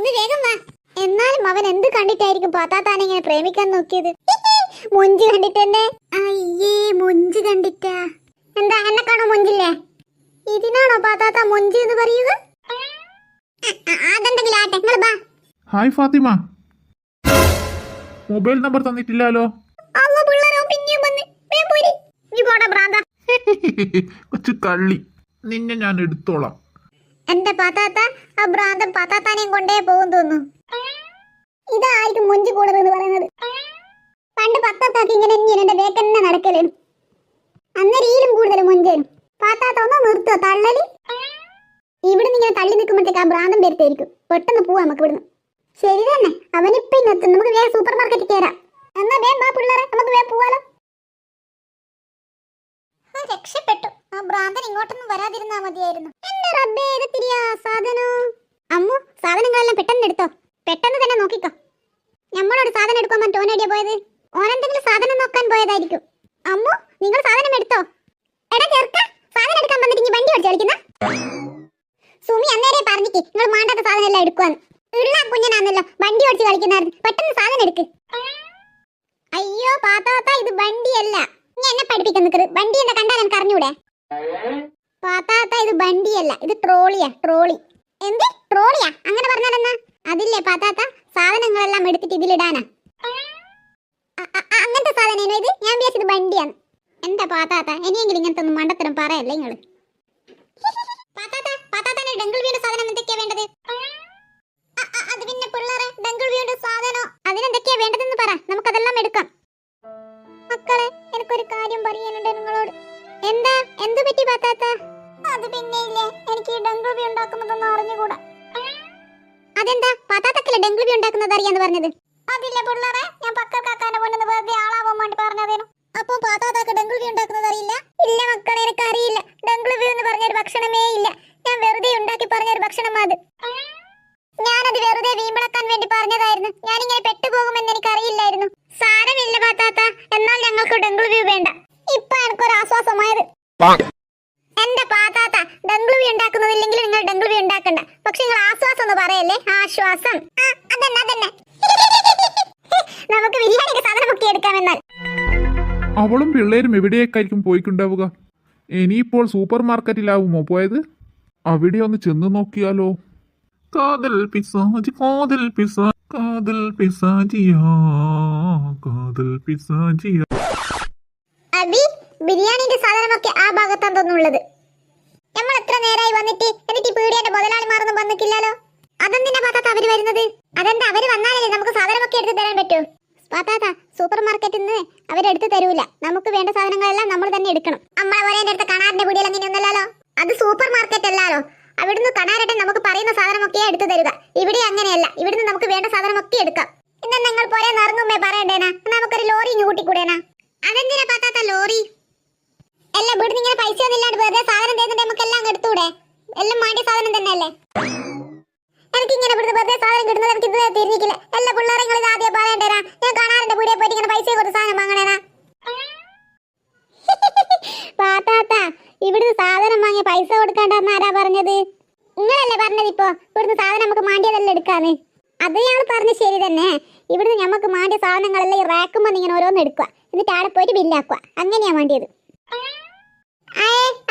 സുമി വേഗം വാ. എന്നാലും അവൻ എന്ത് കണ്ടിട്ടായിരിക്കും പാത്താത്താനെ ഇങ്ങനെ പ്രേമിക്കാൻ നോക്കിയത്? മുഞ്ച് കണ്ടിട്ടെന്നെ. അയ്യേ, മുഞ്ച് കണ്ടിട്ടാ? എന്താ എന്നെ കാണോ മുഞ്ചില്ലേ? ഇതിനാണോ പാത്താത്ത മുഞ്ച് എന്ന് പറയുക? അതെന്തെങ്കിലും ആട്ടെ, നിങ്ങൾ വാ. ഹായ് ഫാത്തിമ, മൊബൈൽ നമ്പർ തന്നിട്ടില്ലല്ലോ. കൊച്ചു കള്ളി, നിന്നെ ഞാൻ എടുത്തോളാം. എന്റെ പാത്താത്ത ആ ഭ്രാന്തൻ പാത്താത്താനെയും കൊണ്ടേ പോകും തോന്നുന്നു. ഇതായിരിക്കും മുഞ്ചി കൂടർ എന്ന് പറയുന്നത്. പണ്ട് പത്താത്താക്ക് ഇങ്ങനെ എന്റെ വേക്കെന്നെ നടക്കലും, അന്നേരം കൂടുതൽ മുഞ്ചേനും. പാത്താത്ത ഒന്ന് നിർത്തോ തള്ളല്? ഇവിടുന്ന് ഇങ്ങനെ തള്ളി നിൽക്കുമ്പോഴത്തേക്ക് ആ ഭ്രാന്തം വരുത്തായിരിക്കും. പെട്ടെന്ന് പോവാ നമുക്ക് ഇവിടുന്ന്. ശരി തന്നെ, അവനിപ്പം ഇന്നെത്തും. നമുക്ക് വേഗം സൂപ്പർ മാർക്കറ്റിൽ കയറാം. എന്നാ വേഗം വാ പിള്ളേരെ, നമുക്ക് വേഗം പോവാലോ. രക്ഷപ്പെട്ടു. ആ ഭ്രാന്തൻ ഇങ്ങോട്ടൊന്നും വരാതിരുന്നാ മതിയായിരുന്നു. എന്റെ റബ്ബേ, ഏതെത്തിരിയാ സാധനോ? അമ്മു, സാധനങ്ങളെല്ലാം പെട്ടെന്ന് എടുത്തോ. പെട്ടെന്ന് തന്നെ നോക്കിക്കോ. നമ്മളോട് സാധനം എടുക്കാൻ പറഞ്ഞിട്ട് ഓനേടിയാ പോയത്? ഓനെന്തെങ്കിലും സാധനം നോക്കാൻ പോയതായിരിക്കും. അമ്മു, നിങ്ങൾ സാധനം എടുത്തോ? എടാ ചെറുക്ക, സാധനം എടുക്കാൻ വന്നിട്ട് ഇനി വണ്ടി ഓടിച്ച് കളിക്കുന്ന സുമി അന്നേരെ പറഞ്ഞിക്ക് നിങ്ങൾ മാണ്ടാത്ത സാധനം എല്ലാം എടുക്കുവാന്ന്. ഉള്ള കുഞ്ഞനാന്നല്ലോ വണ്ടി ഓടിച്ച് കളിക്കുന്നായിരുന്നു. പെട്ടെന്ന് സാധനം എടുക്ക്. അയ്യോ പാത്താത്ത, ഇത് വണ്ടിയല്ല. നീ എന്നെ പഠിപ്പിക്കാൻ നിൽക്കരുത്. വണ്ടി എന്താ കണ്ടാൽ എനിക്ക് അറിഞ്ഞൂടെ? പാത്താത്ത, ഇത് വണ്ടിയല്ല, ഇത് ട്രോളിയാ. ട്രോളി. എന്ത് ട്രോളിയാ? അങ്ങനെ പറഞ്ഞാലെന്നാ? അതില്ലേ പാത്താത്ത, സാധനങ്ങളെല്ലാം എടുത്തിട്ട് ഇതിലിടാനാ. അങ്ങനത്തെ സാധനം ഇത്? ഞാൻ വിചാരിച്ചത് വണ്ടിയാണ്. എന്താ പാത്താത്ത, ഇനിയെങ്കിലും ഇങ്ങനത്തെ ഒന്നും മണ്ടത്തരം പറയല്ലേ നിങ്ങള്. ഡങ്കിൾ വീണ്ട സാധനം എന്തൊക്കെയാ വേണ്ടത്? അത് പിന്നെ പിള്ളേരെ, ഡങ്കിൾ വീണ്ട സാധനം അതിനെന്തൊക്കെയാ വേണ്ടതെന്ന് പറ, നമുക്കതെല്ലാം എടുക്കാം. മക്കളെ, എനിക്കൊരു കാര്യം പറയാനുണ്ട് നിങ്ങളോട്. എന്താ? എന്ത് പറ്റി പാത്താത്ത? അത് പിന്നെ ഇല്ലേ, എനിക്ക് ഈ ഡങ്കിൾ വീ ഉണ്ടാക്കുന്നതൊന്നും അറിഞ്ഞുകൂടാ. അതെന്താ? പാത്താത്തക്കല്ലേ ഡങ്കിൾ വീ ഉണ്ടാക്കുന്നത് അറിയാന്ന് പറഞ്ഞത്? അതില്ല പിള്ളേരെ, ഞാൻ പക്കക്കാക്കാന്റെ പൊണ്ണെന്ന് വെറുതെ ആളാവാൻ വേണ്ടി പറഞ്ഞതേനു. അപ്പൊ പാത്താത്താക്ക് ഡങ്കിൾ വീ ഉണ്ടാക്കുന്നത് അറിയില്ല? ഇല്ല മക്കളെ, എനിക്ക് അറിയില്ല. ഡങ്കിൾ വീ എന്ന് പറഞ്ഞൊരു ഭക്ഷണമേ ഇല്ല. ഞാൻ വെറുതെ ഉണ്ടാക്കി പറഞ്ഞൊരു ഭക്ഷണം അത്. ഞാനത് വെറുതെ വീമ്പിളക്കാൻ വേണ്ടി പറഞ്ഞതായിരുന്നു. ഞാനിങ്ങനെ പെട്ടുപോകുമെന്ന് എനിക്ക് അറിയില്ലായിരുന്നു. സാരമില്ല പാത്താത്ത, എന്നാൽ ഞങ്ങൾക്ക് ഡങ്കിൾ വ്യൂ വേണ്ട. ഇപ്പൊ എനിക്കൊരു ആശ്വാസമായത്. എന്റെ പാത്താത്ത, ഡങ്കിൾ വ്യൂ ഉണ്ടാക്കുന്നതില്ലെങ്കിൽ നിങ്ങൾ ഡങ്കിൾ വ്യൂ ഉണ്ടാക്കണ്ട. പക്ഷെ നിങ്ങൾ ആശ്വാസം എന്ന് പറയല്ലേ, ആശ്വാസം. അതന്നെ അതന്നെ. നമുക്ക് ബിരിയാണിക്ക് സാധനം ഒക്കെ എടുക്കാമെന്നാൽ. അവളും പിള്ളേരും എവിടേക്കായിരിക്കും പോയിക്കുണ്ടാവുക? ഇനിയിപ്പോൾ സൂപ്പർ മാർക്കറ്റിലാവുമോ പോയത്? അവിടെ ഒന്ന് ചെന്ന് നോക്കിയാലോ? കാതൽ പിസാജി, കാതൽ പിസാ, കാതൽ പിസാജിയാ, കാതൽ പിസാജിയാ. അബി, ബിരിയാണിന്റെ സാധനമൊക്കെ ആ ഭാഗത്താണ് തോന്നുള്ളത്. നമ്മൾ എത്ര നേരമായി വന്നിട്ട്, എന്നിട്ട് ഈ പീടിയന്റെ മുതലാളിമാരൊന്നും വന്നിട്ടില്ലല്ലോ. അതെന്തിനാ പാത്താത്ത അവര് വരുന്നത്? അതെന്താ, അവര് വന്നാലല്ലേ നമുക്ക് സാധനമൊക്കെ എടുത്ത് തരാൻ പറ്റൂ. പാത്താത്ത, സൂപ്പർ മാർക്കറ്റിൽ നിന്ന് അവരെടുത്ത് തരൂല. നമുക്ക് വേണ്ട സാധനങ്ങളെല്ലാം നമ്മൾ തന്നെ എടുക്കണം. നമ്മളെ പോലെ എന്റെ അടുത്ത് കണാറിന്റെ പീടിയിൽ അങ്ങനെയൊന്നല്ലോ. അത് സൂപ്പർ മാർക്കറ്റ് അല്ലാലോ. അവിടുന്ന് കണാരട്ടെ നമുക്ക് പറയുന്ന സാധനമൊക്കെ എടുത്തു തരുക. ഇവിടെ അങ്ങനെയല്ല, ഇവിടുന്ന് നമുക്ക് വേണ്ട സാധനമൊക്കെ എടുക്കാം. ഇന്ന് നിങ്ങൾ പോലെ നിറങ്ങുമ്പേ പറയണ്ടേനാ, നമുക്കൊരു ലോറി കൂട്ടിക്കൂടേനാ? അതെന്തിനാ പാത്താത്ത ലോറി? എല്ലാം ഇവിടുന്ന് ഇങ്ങനെ പൈസ ഒന്നും ഇല്ലാണ്ട് വെറുതെ സാധനം തരുന്നുണ്ട്, നമുക്ക് എല്ലാം എടുത്തൂടെ? എല്ലാം മാണ്ടിയ സാധനം തന്നെയല്ലേ. എനിക്കിങ്ങനെ ഇവിടുന്ന് വെറുതെ സാധനം കിട്ടുന്നത് എനിക്ക് ഇതുവരെ തിരിഞ്ഞിക്കില്ല. എല്ലാ പിള്ളേരെ ഇത് ആദ്യം പറയണ്ടേനാ. ഞാൻ കണാറിന്റെ പീടിയെ പോയിട്ട് ഇങ്ങനെ പൈസ കൊടുത്ത് സാധനം വാങ്ങണേനാ? പാത്താത്ത, ഇവിടുന്ന് സാധനം വാങ്ങിയ പൈസ കൊടുക്കണ്ടെന്ന് ആരാ പറഞ്ഞത്? നിങ്ങളല്ലേ പറഞ്ഞത് ഇപ്പൊ ഇവിടുന്ന് സാധനം നമുക്ക് മാണ്ടിയതെല്ലാം എടുക്കാന്ന്? അത് ഞാൻ പറഞ്ഞ ശരി തന്നെ. ഇവിടുന്ന് നമുക്ക് മാണ്ടിയ സാധനങ്ങളെല്ലാം ഈ റാക്കുമ്പോ ഇങ്ങനെ ഓരോന്ന് എടുക്കുക, എന്നിട്ട് ആടെ പോയിട്ട് ബില്ലാക്കുക. അങ്ങനെയാ വേണ്ടിയത്.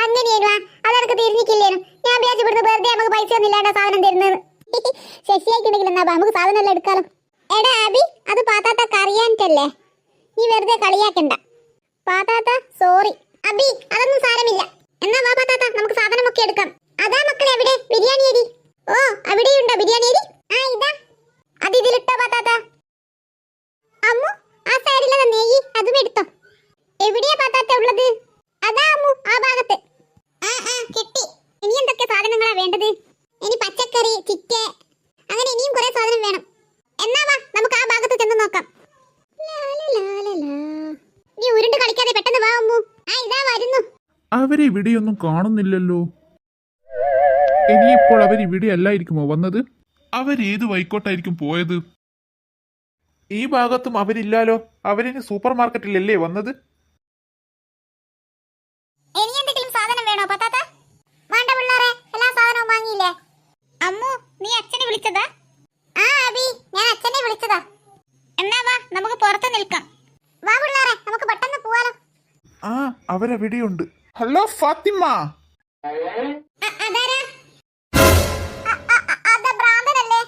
അങ്ങനെയാ? അതെനിക്ക് തിരിഞ്ഞിക്കില്ലേനും. ഞാൻ വിചാരിച്ചു ഇവിടുന്ന് വെറുതെ നമുക്ക് പൈസ ഒന്നും ഇല്ലാണ്ട സാധനം തരുന്നത്. ശശിയായിട്ടുണ്ടെങ്കിൽ എന്നാ നമുക്ക് സാധനം എല്ലാം എടുക്കാലോ. എടാ അബി, അത് പാത്താത്ത അറിയാനിട്ടല്ലേ, നീ വെറുതെ കളിയാക്കണ്ട. പാത്താത്ത സോറി. അബി, അതൊന്നും സാരമില്ല. എന്നാ വാ പാത്താത്ത, നമുക്ക് സാധനമൊക്കെ എടുക്കാം. അതാ മക്കളെ എവിടെ ബിരിയാണി അരി? ഓ, അവിടെയുണ്ടോ ബിരിയാണി അരി? ഇതാ. അത് ഇതിലിട്ടോ പാത്താത്ത. അമ്മു, ആ സൈഡിലുള്ള നെയ്യ് അതും എടുത്തോ. എവിടെയാ പാത്താത്ത ഉള്ളത്? അതാ അമ്മു, ആ ഭാഗത്ത്. കിട്ടി. ഇനി എന്തൊക്കെ സാധനങ്ങളാ വേണ്ടത്? ഇനി പച്ചക്കറി, ചിക്കൻ, അങ്ങനെ ഇനിയും കുറെ സാധനം വേണം. എന്നാ വാ, നമുക്ക് ആ ഭാഗത്ത് ചെന്ന് നോക്കാം. നീ ഉരുണ്ട് കളിക്കാതെ പെട്ടെന്ന് വാ അമ്മു. ഇതാ വരുന്നു. അവരെ ഇവിടെയൊന്നും കാണുന്നില്ലല്ലോ. ഇനിയിപ്പോൾ അവരിവിടെ അല്ലായിരിക്കുമോ വന്നത്? അവരേത് വൈക്കോട്ടായിരിക്കും പോയത്? ഈ ഭാഗത്തും അവരില്ലാലോ. അവരിനി സൂപ്പർ മാർക്കറ്റിലല്ലേ വന്നത്? ഇനി എന്തെങ്കിലും സാധനം വേണോ പത്താത്ത? വേണ്ട പിള്ളേരെ, എല്ലാ സാധനവും വാങ്ങിയില്ലേ? അമ്മു, നീ അച്ഛനെ വിളിച്ചതാ? നിൽക്കാം. വാ പിള്ളേരെ, നമുക്ക് പെട്ടെന്ന് പോവാലോ. ആ അവരവിടെയുണ്ട്. ഹലോ ഫാത്തിമ. അതാരാ? അതാ ഭ്രാന്തനല്ലേ?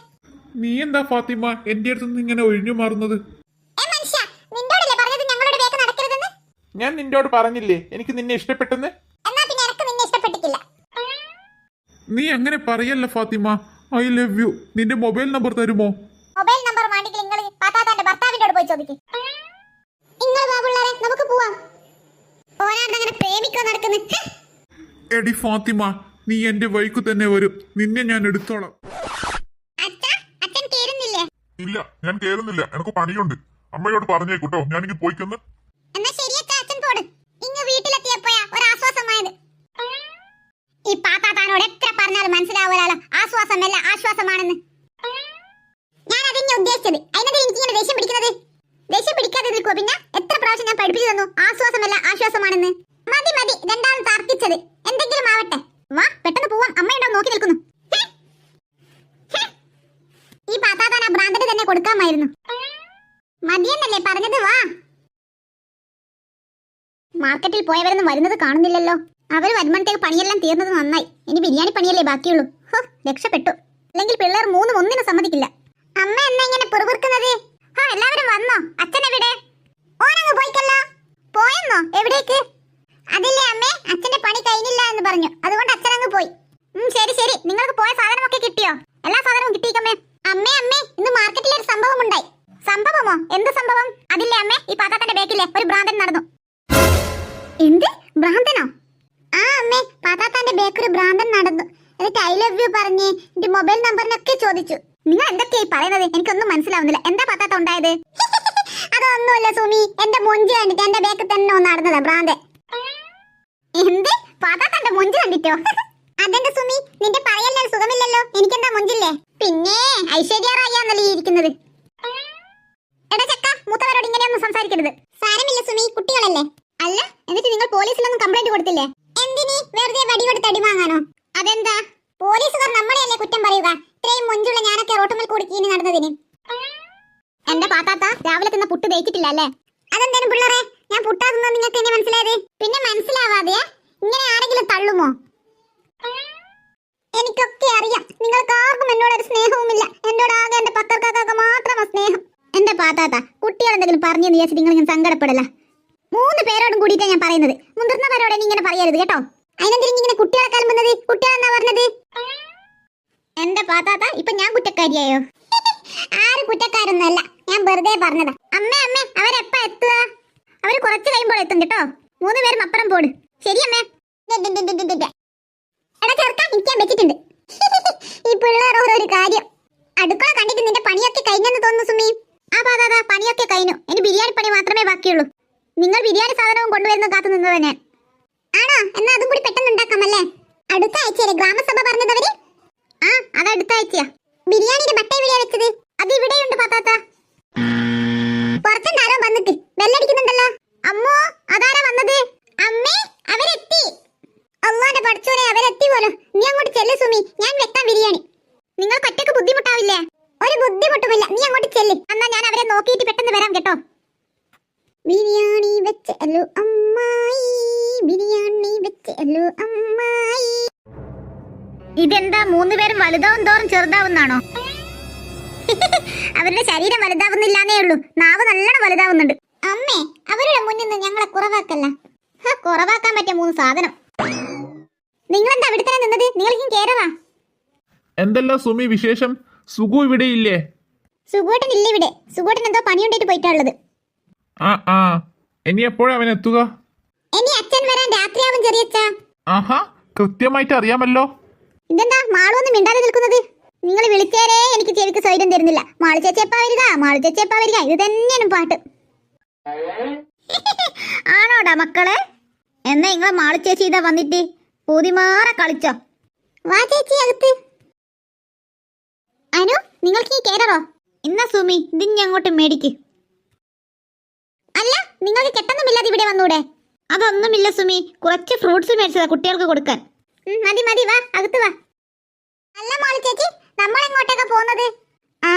നീ എന്താ ഫാത്തിമ എന്റെ അടുത്ത് ഇങ്ങനെ ഒഴിഞ്ഞു മാറുന്നത്? മനുഷ്യ, നിന്നോടല്ലേ പറഞ്ഞത് ഞങ്ങളുടെ വേഗം നടക്കരുതെന്ന്? ഞാൻ നിന്നോട് പറഞ്ഞില്ലേ എനിക്ക് നിന്നെ ഇഷ്ടപ്പെട്ടെന്ന്? എന്നാ പിന്നെ എനിക്ക് നിന്നെ ഇഷ്ടപ്പെട്ടിട്ടില്ല. നീ അങ്ങനെ പറയല്ല ഫാത്തിമ. I love you. നിന്റെ മൊബൈൽ നമ്പർ തരുമോ? മൊബൈൽ നമ്പർ വേണ്ടെങ്കിൽ നിങ്ങൾ പാത്താത്താന്റെ ഭർത്താവിനോട് പോയി ചോദിക്കും. നിങ്ങൾ വാ പിള്ളേരെ, നമുക്ക് പോവാം. ഓനാണ്ടങ്ങനെ പ്രേമിക്കാൻ നടക്കുന്നു. എടി ഫാത്തിമ, നീ എന്റെ വഴിക്കു തന്നെ വരും. നിന്നെ ഞാൻ എടുത്തോളാം. അച്ഛൻ കേറുന്നില്ലേ? ഇല്ല, ഞാൻ കേറുന്നില്ല. എനിക്ക് പണിയുണ്ട്. അമ്മയോട് പറഞ്ഞേക്കൂട്ടോ, ഞാനിങ്ങ് പോയിക്കൊന്ന്. എന്നാ ശരി അച്ഛൻ പോട്. ഇങ്ങ് വീട്ടിലെത്തിയപ്പോയാ ഒരു ആശ്വാസമായത്. ഈ പാത്താത്താനോട് എത്ര പറഞ്ഞാലും മനസ്സിലാവൂലോ ആശ്വാസമല്ല ആശ്വാസമാണെന്ന്. ഞാൻ അതിനെ ഉദ്ദേശിച്ചത്. അതിനെതിരെ എനിക്ക് ഇങ്ങനെ ദേഷ്യം പിടിക്കുന്നത്. ദേഷ്യം പിടിക്കാതെ നിൽക്കുവോ? പിന്നെ എത്ര പ്രാവശ്യം ഞാൻ പഠിപ്പിച്ചു തന്നു ആശ്വാസമല്ല ആശ്വാസമാണെന്ന്. മതി മതി, രണ്ടാളും തർക്കിച്ചത്. എന്തെങ്കിലും ആവട്ടെ. വാ പെട്ടെന്ന് പോവാം. അമ്മയുണ്ടോ നോക്കി നിൽക്കുന്നു. ഈ പാത്താത്താൻ ആ ഭ്രാന്തന് തന്നെ കൊടുക്കാമായിരുന്നു. മതിയെന്നല്ലേ പറഞ്ഞത്? വാ. മാർക്കറ്റിൽ പോയവരൊന്നും വരുന്നത് കാണുന്നില്ലല്ലോ. അവര് വരുമ്പോഴത്തേക്ക് പണിയെല്ലാം തീർന്നത് നന്നായി. ഇനി ബിരിയാണി പണിയല്ലേ ബാക്കിയുള്ളൂ. ഹോ, രക്ഷപ്പെട്ടു. അല്ലെങ്കിൽ പിള്ളേർ മൂന്നും ഒന്നിനും സമ്മതിക്കില്ല. അമ്മ എന്നാ ഇങ്ങനെ പെറുപിറുക്കുന്നത്? എല്ലാവരും വന്നോ? അച്ഛൻ എവിടെ? ഓനങ്ങ് പോയിക്കല്ലോ. പോയെന്നോ? എവിടേക്ക്? അതില്ലേ അമ്മേ, അച്ഛന്റെ പണി കഴിഞ്ഞില്ല എന്ന് പറഞ്ഞു. അതുകൊണ്ട് അച്ഛനങ്ങ് പോയി. ശരി ശരി. നിങ്ങൾക്ക് പോയ സാധനമൊക്കെ കിട്ടിയോ? എല്ലാ സാധനവും കിട്ടിയിക്കമ്മേ. അമ്മേ അമ്മേ, ഇന്ന് മാർക്കറ്റിൽ ഒരു സംഭവം ഉണ്ടായി. സംഭവമോ? എന്ത് സംഭവം? അതില്ലേ അമ്മേ, ഈ പാത്താത്തന്റെ ബേക്കിലെ ഒരു ഭ്രാന്തൻ നടന്നു. എന്ത് ഭ്രാന്തനോ? ആ അമ്മേ, പാത്താത്താന്റെ ബേക്കൊരു ഭ്രാന്തൻ നടന്നു. എന്നിട്ട് ഐ ലവ് യു പറഞ്ഞ് എന്റെ മൊബൈൽ നമ്പറിനൊക്കെ ചോദിച്ചു. നിങ്ങൾ എന്തൊക്കെയായി പറയുന്നത്? എനിക്കൊന്നും മനസ്സിലാവുന്നില്ല. എന്താ പാത്താത്ത ഉണ്ടായത്? അതൊന്നുമല്ല സുമി, എന്റെ മൊഞ്ച് കണ്ടിട്ട് എന്റെ ബേക്കിൽ തന്നെ ഒന്ന് നടന്നതാ ഭ്രാന്തൻ. എന്ത്? പാത്താത്തന്റെ മൊഞ്ച് കണ്ടിട്ടോ? അതെന്താ സുമി, നിന്റെ പറയല്ലേ സുഖമില്ലല്ലോ? എനിക്കെന്താ മൊഞ്ചില്ലേ? പിന്നെ ഐശ്വര്യ റായിയാന്നല്ലേ ഇരിക്കുന്നത്. എടാ ചക്ക, മൂത്തവരോട് ഇങ്ങനെയൊന്നും സംസാരിക്കരുത്. സാരമില്ല സുമി, കുട്ടികളല്ലേ. അല്ല, എന്നിട്ട് നിങ്ങൾ പോലീസിലൊന്നും കംപ്ലൈന്റ് കൊടുത്തില്ലേ? എന്തിനി വെറുതെ വടി കൊടുത്ത് അടി വാങ്ങാനോ? അതെന്താ? പോലീസുകാർ നമ്മളെയല്ലേ കുറ്റം പറയുക? ഇത്രയും മൊഞ്ചുള്ള ഞാനൊക്കെ റോട്ടുമൽ കൂടി കീനി നടന്നതിന്. എന്റെ പാത്താത്ത രാവിലെ തിന്ന പുട്ട് ദഹിച്ചിട്ടില്ല അല്ലേ? അതെന്തായാലും പിള്ളേരെ, ഞാൻ പുട്ടാകുന്നത് നിങ്ങൾക്ക് എന്നെ മനസ്സിലായത്? പിന്നെ മനസ്സിലാവാതെയാ? ഇങ്ങനെ ആരെങ്കിലും തള്ളുമോ? എനിക്കൊക്കെ അറിയാം. നിങ്ങൾക്ക് ആർക്കും എന്നോടൊരു സ്നേഹവുമില്ല. എന്നോട് ആകെ എന്റെ പക്കർക്കാക്ക മാത്രമാ സ്നേഹം. എന്റെ പാത്താത്ത, കുട്ടികൾ എന്തെങ്കിലും പറഞ്ഞു വിചാരിച്ച് നിങ്ങൾ ഇങ്ങനെ സങ്കടപ്പെടല. 3 പേരോടും കൂടിയിട്ടാ ഞാൻ പറയുന്നത്. മുതിർന്നവരോട് ഇങ്ങനെ പറയരുത് കേട്ടോ. അതിനെന്തിനും ഇങ്ങനെ കുട്ടികളെ കലമ്പുന്നത്? കുട്ടികളെന്നാ പറഞ്ഞത്? എന്റെ പാത്താത്ത, ഇപ്പൊ ഞാൻ കുറ്റക്കാരിയായോ? ആരും കുറ്റക്കാരൊന്നുമല്ല, ഞാൻ വെറുതെ പറഞ്ഞതാ. അമ്മേ അമ്മേ, അവരെപ്പ എത്തുക? അവര് കുറച്ച് കഴിയുമ്പോൾ എത്തും കേട്ടോ. 3 പേരും അപ്പുറം പോട്. ശരി അമ്മേ. എടാ ചെറുക്കാ, ഇരിക്കാൻ വെച്ചിട്ടുണ്ട്. ഈ പിള്ളേർ ഓരോരു കാര്യം. അടുക്കള കണ്ടിട്ട് നിന്റെ പണിയൊക്കെ കഴിഞ്ഞെന്ന് തോന്നുന്നു സുമി. ആ പാതാ, പണിയൊക്കെ കഴിഞ്ഞു. ഇനി ബിരിയാണി പണി മാത്രമേ ബാക്കിയുള്ളൂ. നിങ്ങൾ ബിരിയാണി സാധനവും കൊണ്ടുവരുന്ന കാത്തു നിന്നതാ ഞാൻ. ആണോ? എന്നാ അതും കൂടി പെട്ടെന്ന് ഉണ്ടാക്കാമല്ലേ? അടുത്ത ആഴ്ചയല്ലേ ഗ്രാമസഭ പറഞ്ഞതവര്? ആ, അത് അടുത്ത ആഴ്ചയാ. ബിരിയാണിയുടെ ബട്ട എവിടെയാ വെച്ചത്? അത് ഇവിടെയുണ്ട് പാത്താത്ത. പുറത്തുണ്ടാരോ വന്നിട്ട് ബെല്ലടിക്കുന്നുണ്ടല്ലോ. അമ്മോ, അതാരാ വന്നത്? അമ്മേ, അവരെത്തി. അള്ളാന്റെ പഠിച്ചോനെ, അവരെത്തി പോലും. നീ അങ്ങോട്ട് ചെല്ല് സുമി, ഞാൻ വെക്കാം ബിരിയാണി. നിങ്ങൾക്ക് ഒറ്റക്ക് ബുദ്ധിമുട്ടാവില്ലേ? ഒരു ബുദ്ധിമുട്ടുമില്ല, നീ അങ്ങോട്ട് ചെല്ല്. എന്നാ ഞാൻ അവരെ നോക്കിയിട്ട് പെട്ടെന്ന് വരാം കേട്ടോ. ബിരിയാണി വെച്ചല്ലോ അമ്മായി, ബിരിയാണി വെച്ചല്ലോ അമ്മായി. ഇതെന്താ 3 പേരും വലുതാവും തോറും ചെറുതാവുന്നാണോ? അവരുടെ ശരീരം വലുതാവുന്നില്ലാന്നേ ഉള്ളൂ, നാവ് നല്ലോണം വലുതാവുന്നുണ്ട്. അമ്മേ, അവരുടെ മുന്നിൽ നിന്ന് ഞങ്ങളെ കുറവാക്കല്ല. കുറവാക്കാൻ പറ്റിയ 3 സാധനം. നിങ്ങളെന്താ അവിടെ തന്നെ നിന്നത്? നിങ്ങൾക്ക് കേരളാ? എന്തെല്ലാം സുമി വിശേഷം? സുഖു ഇവിടെ ഇല്ലേ? സുഖോട്ടൻ ഇല്ല ഇവിടെ. സുഖോട്ടൻ എന്തോ പണിയുണ്ടായിട്ട് പോയിട്ടുള്ളത്. ആ ഇനി എപ്പോഴാ അവൻ എത്തുക? ഇനി അച്ഛൻ വരാൻ രാത്രിയാവും ചെറിയച്ഛ. ആഹാ, കൃത്യമായിട്ട് അറിയാമല്ലോ. ഇതെന്താ മാളൊന്നും മിണ്ടാതെ നിൽക്കുന്നത്? നിങ്ങൾ വിളിച്ചേരേ എനിക്ക് ചെവിക്ക് സ്വൈര്യം തരുന്നില്ല. മാളു ചേച്ചിയപ്പാ വരിക, മാളു ചേച്ചിയപ്പാ വരിക, ഇത് തന്നെയാണ് പാട്ട്. ആണോടാ മക്കളെ? എന്നാ നിങ്ങളെ മാളു ചേച്ചി ഇതാ വന്നിട്ട് പൂതിമാറ കളിച്ചോ. വാ ചേച്ചി അകത്ത്. അനു, നിങ്ങൾക്ക് ഈ കേരറോ? ഇന്ന സുമി, ഇതിന് അങ്ങോട്ട് മേടിക്ക്. അല്ല, നിങ്ങൾക്ക് കെട്ടൊന്നുമില്ലാതെ ഇവിടെ വന്നൂടെ? അതൊന്നുമില്ല സുമി, കുറച്ച് ഫ്രൂട്ട്സ് മേടിച്ചതാ കുട്ടികൾക്ക് കൊടുക്കാൻ. മതി മതി, വാ അകത്ത് വാ. അല്ല മാളു ചേച്ചി, നമ്മൾ എങ്ങോട്ടേക്കാ പോകുന്നത്? ആ,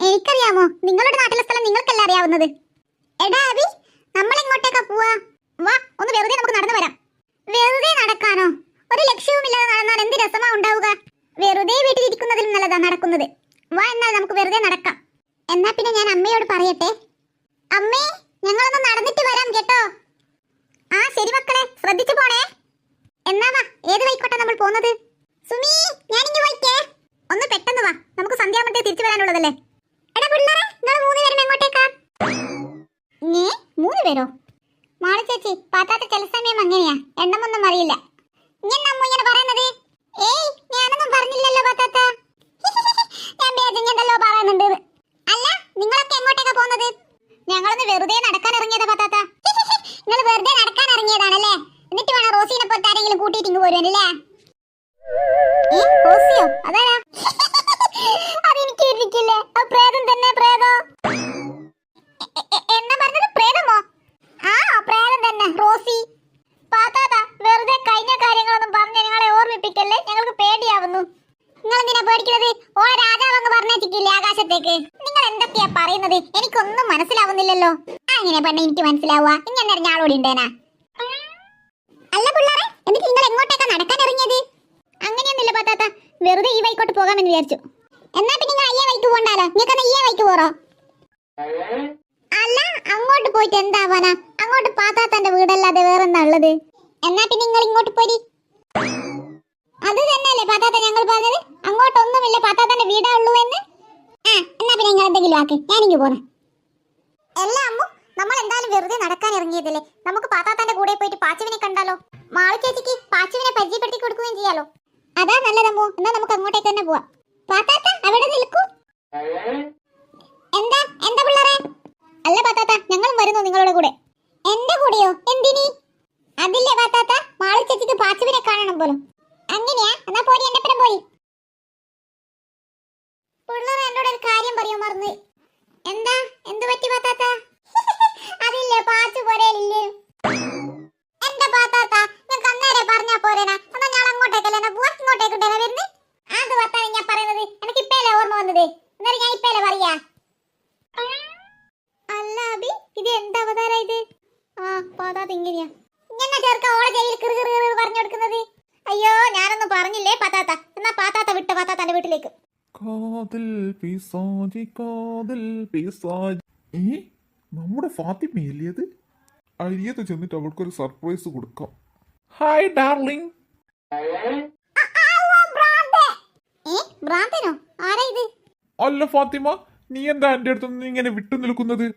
എനിക്കറിയാമോ? നിങ്ങളുടെ നാട്ടിലെ സ്ഥലം നിങ്ങൾക്കല്ല അറിയാവുന്നത്. എടാ അബി, നമ്മൾ എങ്ങോട്ടേക്കാ പോവാ? വാ, ഒന്ന് വെറുതെ നമുക്ക് നടന്നു വരാം. വെറുതെ നടക്കാനോ? ഒരു ലക്ഷ്യവുമില്ലാതെ നടന്നാൽ എന്ത് രസമാ ഉണ്ടാവുക? വെറുതെ വീട്ടിലിരിക്കുന്നതിലും നല്ലതാ നടക്കുന്നത്. വാ, എന്നാൽ നമുക്ക് വെറുതെ നടക്കാം. എന്നാ പിന്നെ ഞാൻ അമ്മയോട് പറയട്ടെ. അമ്മേ, ഞങ്ങളൊന്ന് നടന്നിട്ട് വരാം കേട്ടോ. ആ ശരി മക്കളെ, ശ്രദ്ധിച്ചു പോണേ. എന്നാ വാ, ഏത് വഴിക്കോട്ടാ നമ്മൾ പോകുന്നത്? സുമി, ഞാനിങ്ങ് പോയിക്കേ. ഒന്ന് പെട്ടെന്ന് വാ, നമുക്ക് സന്ധ്യാമത്തെ തിരിച്ചു വരാനുള്ളതല്ലേ. എടാ പിള്ളേരെ, നിങ്ങൾ 3 പേരും എങ്ങോട്ടേക്കാ? 3 പേരോ? മാളു ചേച്ചി, പാത്താത്ത ചില സമയം അങ്ങനെയാ, എണ്ണമൊന്നും അറിയില്ല. ഇങ്ങനെ പറയുന്നത്? ഏയ്, ഞാനൊന്നും പറഞ്ഞില്ലല്ലോ പാത്താത്ത. ഞാൻ ബേജഞ്ഞല്ലോ പറയുന്നുണ്ട്. അല്ല, നിങ്ങളൊക്കെ എങ്ങോട്ടേക്കാ പോകുന്നത്? ഞങ്ങളൊന്ന് വെറുതെ നടക്കാൻ ഇറങ്ങിയതാ പാത്താത്ത. നിങ്ങൾ വെറുതെ നടക്കാൻ ഇറങ്ങിയതാണല്ലേ? എന്നിട്ട് വേണം റോസിനെ പോലത്തെ ആരെങ്കിലും കൂട്ടിയിട്ട് ഇങ്ങ് പോരുവല്ലേ? റോസിയോ? അതാരാ? അതെനിക്ക് ഇരിക്കില്ലേ? പ്രേതം തന്നെ, പ്രേതം. എന്നാ പറഞ്ഞത്? പ്രേതമോ? ആ, പ്രേതം തന്നെ, റോസി. പാത്താത്ത, വെറുതെ കഴിഞ്ഞ കാര്യങ്ങളൊന്നും പറഞ്ഞ് ഞങ്ങളെ ഓർമ്മിപ്പിക്കല്ലേ, ഞങ്ങൾക്ക് പേടിയാവുന്നു. നിങ്ങൾ എന്തിനാ പേടിക്കുന്നത്? ഓ രാജാവ് അങ്ങ് പറഞ്ഞേച്ചിട്ടില്ലേ ആകാശത്തേക്ക്? നിങ്ങൾ എന്തൊക്കെയാ പറയുന്നത്? എനിക്കൊന്നും മനസ്സിലാവുന്നില്ലല്ലോ. അങ്ങനെ പറഞ്ഞ എനിക്ക് മനസ്സിലാവുക? ഇങ്ങനെ ഞാളോടി ഉണ്ടേനാ? അല്ല പിള്ളേരെ, എന്നിട്ട് നിങ്ങൾ എങ്ങോട്ടേക്കാ നടക്കാൻ ഇറങ്ങിയത്? അങ്ങനെയൊന്നുമില്ല പാത്താത്ത, വെറുതെ ഈ വൈക്കോട്ട് പോകാമെന്ന് വിചാരിച്ചു. എന്നാ പിന്നെ നിങ്ങൾ അയ്യേ വൈക്ക് പോണ്ടാലോ. നിങ്ങൾക്ക് ഈ വൈക്ക് പോറോ? അല്ല, അങ്ങോട്ട് പോയിട്ട് എന്താവാനാ? അങ്ങോട്ട് പാത്താത്തന്റെ വീടല്ലാതെ വേറെന്താ ഉള്ളത്? എന്നാ പിന്നെ നിങ്ങൾ ഇങ്ങോട്ട് പോരി. അത് തന്നെയല്ലേ പാത്താത്ത ഞങ്ങൾ പറഞ്ഞത്? അങ്ങോട്ടൊന്നുമില്ല, പാത്താത്തന്റെ വീടാ ഉള്ളൂ എന്ന്. എന്നാ പിന്നെ നിങ്ങൾ എന്തെങ്കിലും ആക്ക്, ഞാനിങ്ങ് പോന്നെ. എല്ലാ അമ്മു, നമ്മൾ എന്തായാലും വെറുതെ നടക്കാൻ ഇറങ്ങിയതല്ലേ, നമുക്ക് പാത്താത്തന്റെ കൂടെ പോയിട്ട് പാച്ചുവിനെ കണ്ടാലോ? മാളു ചേച്ചിക്ക് പാച്ചുവിനെ പരിചയപ്പെടുത്തി കൊടുക്കുകയും ചെയ്യാലോ. അതാ നല്ലതമ്മോ. എന്നാ നമുക്ക് അങ്ങോട്ടേക്ക് തന്നെ പോവാം. പാത്താത്ത അവിടെ നിൽക്കൂ. എന്താ എന്താ പിള്ളേരെ? അല്ല പാത്താത്ത, ഞങ്ങളും വരുന്നു നിങ്ങളുടെ കൂടെ. എന്റെ കൂടെയോ? എന്തിനി? അതില്ലേ പാത്താത്ത, മാളു ചേച്ചിക്ക് പാച്ചുവിനെ കാണണം പോലും. അങ്ങനെയാ? എന്നാ പോരി, എന്റെ പേരും പോയി. പിള്ളേരെ, എന്നോട് ഒരു കാര്യം പറയോ മറന്നു. എന്താ? എന്ത് പറ്റി പാത്താത്ത? അതില്ലേ, പാച്ചു പോരേലില്ലേ? എന്റെ പാത്താത്ത, ഞാൻ കന്നേരെ പറഞ്ഞാ പോരേനാ? എന്നാ ഞാൻ അങ്ങോട്ടേക്കല്ലേ പോവാ? ഇങ്ങോട്ടേക്കിട്ടേ വരുന്നത്? അത് പത്താണ് ഞാൻ പറയുന്നത്. എനിക്ക് ഇപ്പേലെ ഓർമ്മ വന്നത്. എന്നാലും ഞാൻ ഇപ്പേലെ പറയാ. അല്ല അബി, ഇത് എന്താ അവതാര ഇത്? പാത്താത്ത ഇങ്ങനെയാ ഇങ്ങനെ ചേർക്ക ഓളെ ചെവിയിൽ കിറു പറഞ്ഞു കൊടുക്കുന്നത്? അയ്യോ, ഞാനൊന്നും പറഞ്ഞില്ലേ പാത്താത്ത. എന്നാ പാത്താത്ത വിട്ട പാത്താത്തന്റെ വീട്ടിലേക്ക്. കാതിൽ പിസാചി, കാതിൽ പിസാചി. നമ്മുടെ ഫാത്തിമയല്ലേ അത്? അരിയത്ത് ചെന്നിട്ട് അവൾക്കൊരു സർപ്രൈസ് കൊടുക്കാം. Hi darling. ഭ്രാന്തനോ? ആരാ ഇത്? അല്ല ഫാത്തിമ, നീ എന്താ എന്റെ അടുത്തൊന്നും ഇങ്ങനെ വിട്ടു നിൽക്കുന്നത്?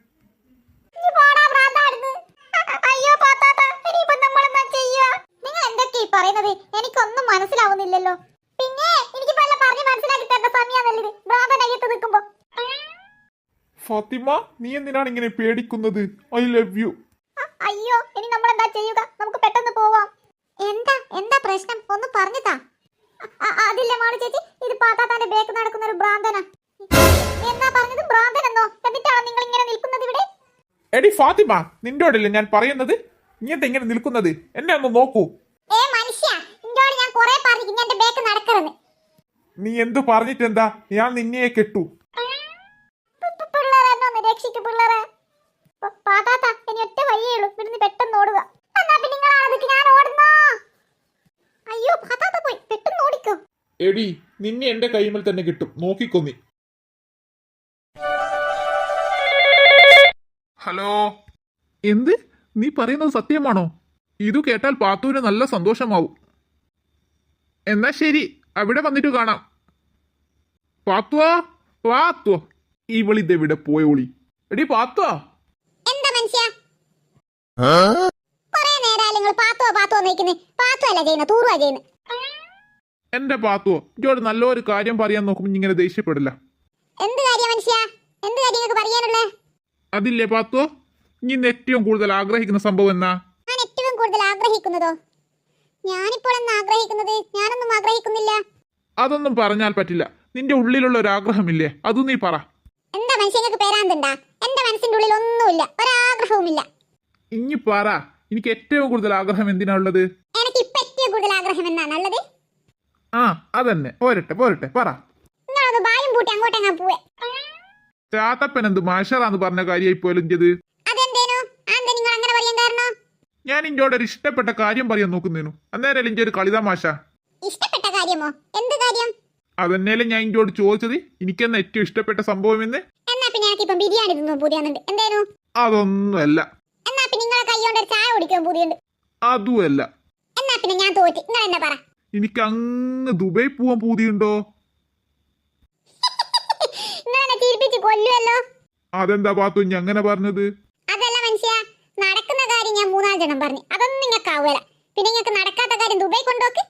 എനിക്കൊന്നും മനസ്സിലാവുന്നില്ലല്ലോ. പിന്നെ എനിക്ക് പറഞ്ഞ് മനസ്സിലാക്കി തരുന്ന സമയാണല്ലോ ഭ്രാന്തനായിട്ട് നിൽക്കുമ്പോ. ഫാത്തിമ, നീ എന്തിനാണ് ഇങ്ങനെ പേടിക്കുന്നത്? I love U. അയ്യോ, ഇനി നമ്മൾ എന്താ ചെയ്യുക? നമുക്ക് പെട്ടെന്ന് പോവാം. എന്താ എന്താ പ്രശ്നം? ഒന്ന് പറഞ്ഞതാ. അതില്ല മാളു ചേച്ചി, ഇത് പാത്താത്താന്റെ ബേക്ക് നടക്കുന്ന ഒരു ഭ്രാന്തനാ. എന്നാ പറഞ്ഞത്? ഭ്രാന്തനെന്നോ? എന്നിട്ടാണ് നിങ്ങൾ ഇങ്ങനെ നിൽക്കുന്നത് ഇവിടെ? എടി ഫാത്തിമ, നിന്നോടല്ലേ ഞാൻ പറയുന്നത്? നീ എന്താ ഇങ്ങനെ നിൽക്കുന്നത്? എന്നെ ഒന്ന് നോക്കൂ. മനുഷ്യ, ഇന്നോട് ഞാൻ കുറെ പറഞ്ഞു എന്റെ ബേക്ക് നടക്കരുത്. നീ എന്തു പറഞ്ഞിട്ടെന്താ? ഞാൻ നിന്നെ കെട്ടു. പിള്ളേരെ, എന്നെ ഒന്ന് രക്ഷിക്കൂ പിള്ളേരെ. പാത്താത്ത, ഇനി ഒറ്റ വഴിയേ ഉള്ളൂ, ഇവിടുന്ന് പെട്ടെന്ന് ഓടുക. എന്നാ പിന്നെ നിങ്ങളാണ് ഞാൻ ഓടുന്നോ? അയ്യോ, പാത്താത്ത പോയി, പെട്ടെന്ന് ഓടിക്കോ. എടി, നിന്നെ എന്റെ കൈമൽ തന്നെ കിട്ടും, നോക്കിക്കൊന്നി. ഹലോ, എന്ത്? നീ പറയുന്നത് സത്യമാണോ? ഇതു കേട്ടാൽ പാത്തുവിന് നല്ല സന്തോഷമാവും. എന്നാ ശരി, അവിടെ വന്നിട്ട് കാണാം. പാത്തുവാ, പാത്തുവോ, ഇവളിതെവിടെ പോയോളി? എടി പാത്തുവാ. എന്താ മനുഷ്യ? കുറെ നേരം നിങ്ങൾ പാത്തുവോ നിൽക്കുന്നത്? പാത്തുവല്ല ചെയ്യുന്നത്, തൂറുവാ ചെയ്യുന്നത്. എന്റെ പാത്തുവോ, ഇജോട് നല്ലൊരു കാര്യം പറയാൻ നോക്കുമ്പോ ഇങ്ങനെ ദേഷ്യപ്പെടില്ല. എന്ത് കാര്യം മനുഷ്യ? എന്ത് കാര്യം നിങ്ങൾക്ക് പറയാനുള്ളേ? അതില്ലേ പാത്തുവോ, നീ ഇന്ന് ഏറ്റവും കൂടുതൽ ആഗ്രഹിക്കുന്ന സംഭവം എന്നാ? ഞാൻ ഏറ്റവും കൂടുതൽ ആഗ്രഹിക്കുന്നതോ? ഞാനിപ്പോൾ എന്നാ ആഗ്രഹിക്കുന്നത്? ഞാനൊന്നും ആഗ്രഹിക്കുന്നില്ല. അതൊന്നും പറഞ്ഞാൽ പറ്റില്ല. നിന്റെ ഉള്ളിലുള്ള ഒരു ആഗ്രഹമില്ലേ, അത് നീ പറ. എന്താ മനുഷ്യങ്ങൾക്ക് പേരാന്തുണ്ടാ? എന്റെ മനസ്സിന്റെ ഉള്ളിൽ ഒന്നുമില്ല, ഒരാഗ്രഹവുമില്ല. ഇനി പറ, എനിക്ക് ഏറ്റവും കൂടുതൽ ആഗ്രഹം എന്തിനാ ഉള്ളത്? എനിക്ക് ഇപ്പൊ ഏറ്റവും കൂടുതൽ ആഗ്രഹം എന്നാണുള്ളത്? അതന്നെ, പോരട്ടെ പോരട്ടെ, പറ. നിങ്ങളൊന്ന് ബായും പൂട്ടി അങ്ങോട്ടെങ്ങാ പോവേ. ചാത്തപ്പൻ എന്ത് മാഷറാന്ന് പറഞ്ഞ കാര്യമായി പോലും ചെയ്ത്. അതെന്തേ? പറയാൻ കാരണം? ഞാൻ ഇഞ്ചോടെ ഒരു ഇഷ്ടപ്പെട്ട കാര്യം പറയാൻ നോക്കുന്നേനു അന്നേരം ഇഞ്ച ഒരു കളിതമാശ. ഇഷ്ടപ്പെട്ട കാര്യമോ? എന്ത് കാര്യം? അതന്നേലും ഞാൻ ഇഞ്ചോട് ചോദിച്ചത് എനിക്കെന്നാ ഏറ്റവും ഇഷ്ടപ്പെട്ട സംഭവം എന്ന്. എന്നാ പിന്നെ എനിക്ക് ഇപ്പം ബിരിയാണി തിന്നു പൂതിയാന്നുണ്ട്. എന്തേനു? അതൊന്നുമല്ല. എന്നാ പിന്നെ നിങ്ങളെ കൈകൊണ്ട് ഒരു ചായ കുടിക്കാൻ പൂതിയുണ്ട്. അതുമല്ല. എന്നാ പിന്നെ ഞാൻ തോറ്റ്. നിങ്ങൾ എന്നാ പറ? എനിക്ക് അങ്ങ് ദുബായ് പോവാൻ പൂതിയുണ്ടോ? നിങ്ങളെന്നെ ചിരിപ്പിച്ച് കൊല്ലുമല്ലോ. അതെന്താ പാത്തു ഇനി അങ്ങനെ പറഞ്ഞത്? അതല്ല മനുഷ്യ, നടക്കുന്ന കാര്യം ഞാൻ 3-4 ജനം പറഞ്ഞു. അതൊന്നും നിങ്ങൾക്ക് ആവുകയില്ല. പിന്നെ നിങ്ങൾക്ക് നടക്കാത്ത കാര്യം ദുബായ് കൊണ്ടുപോക്ക്.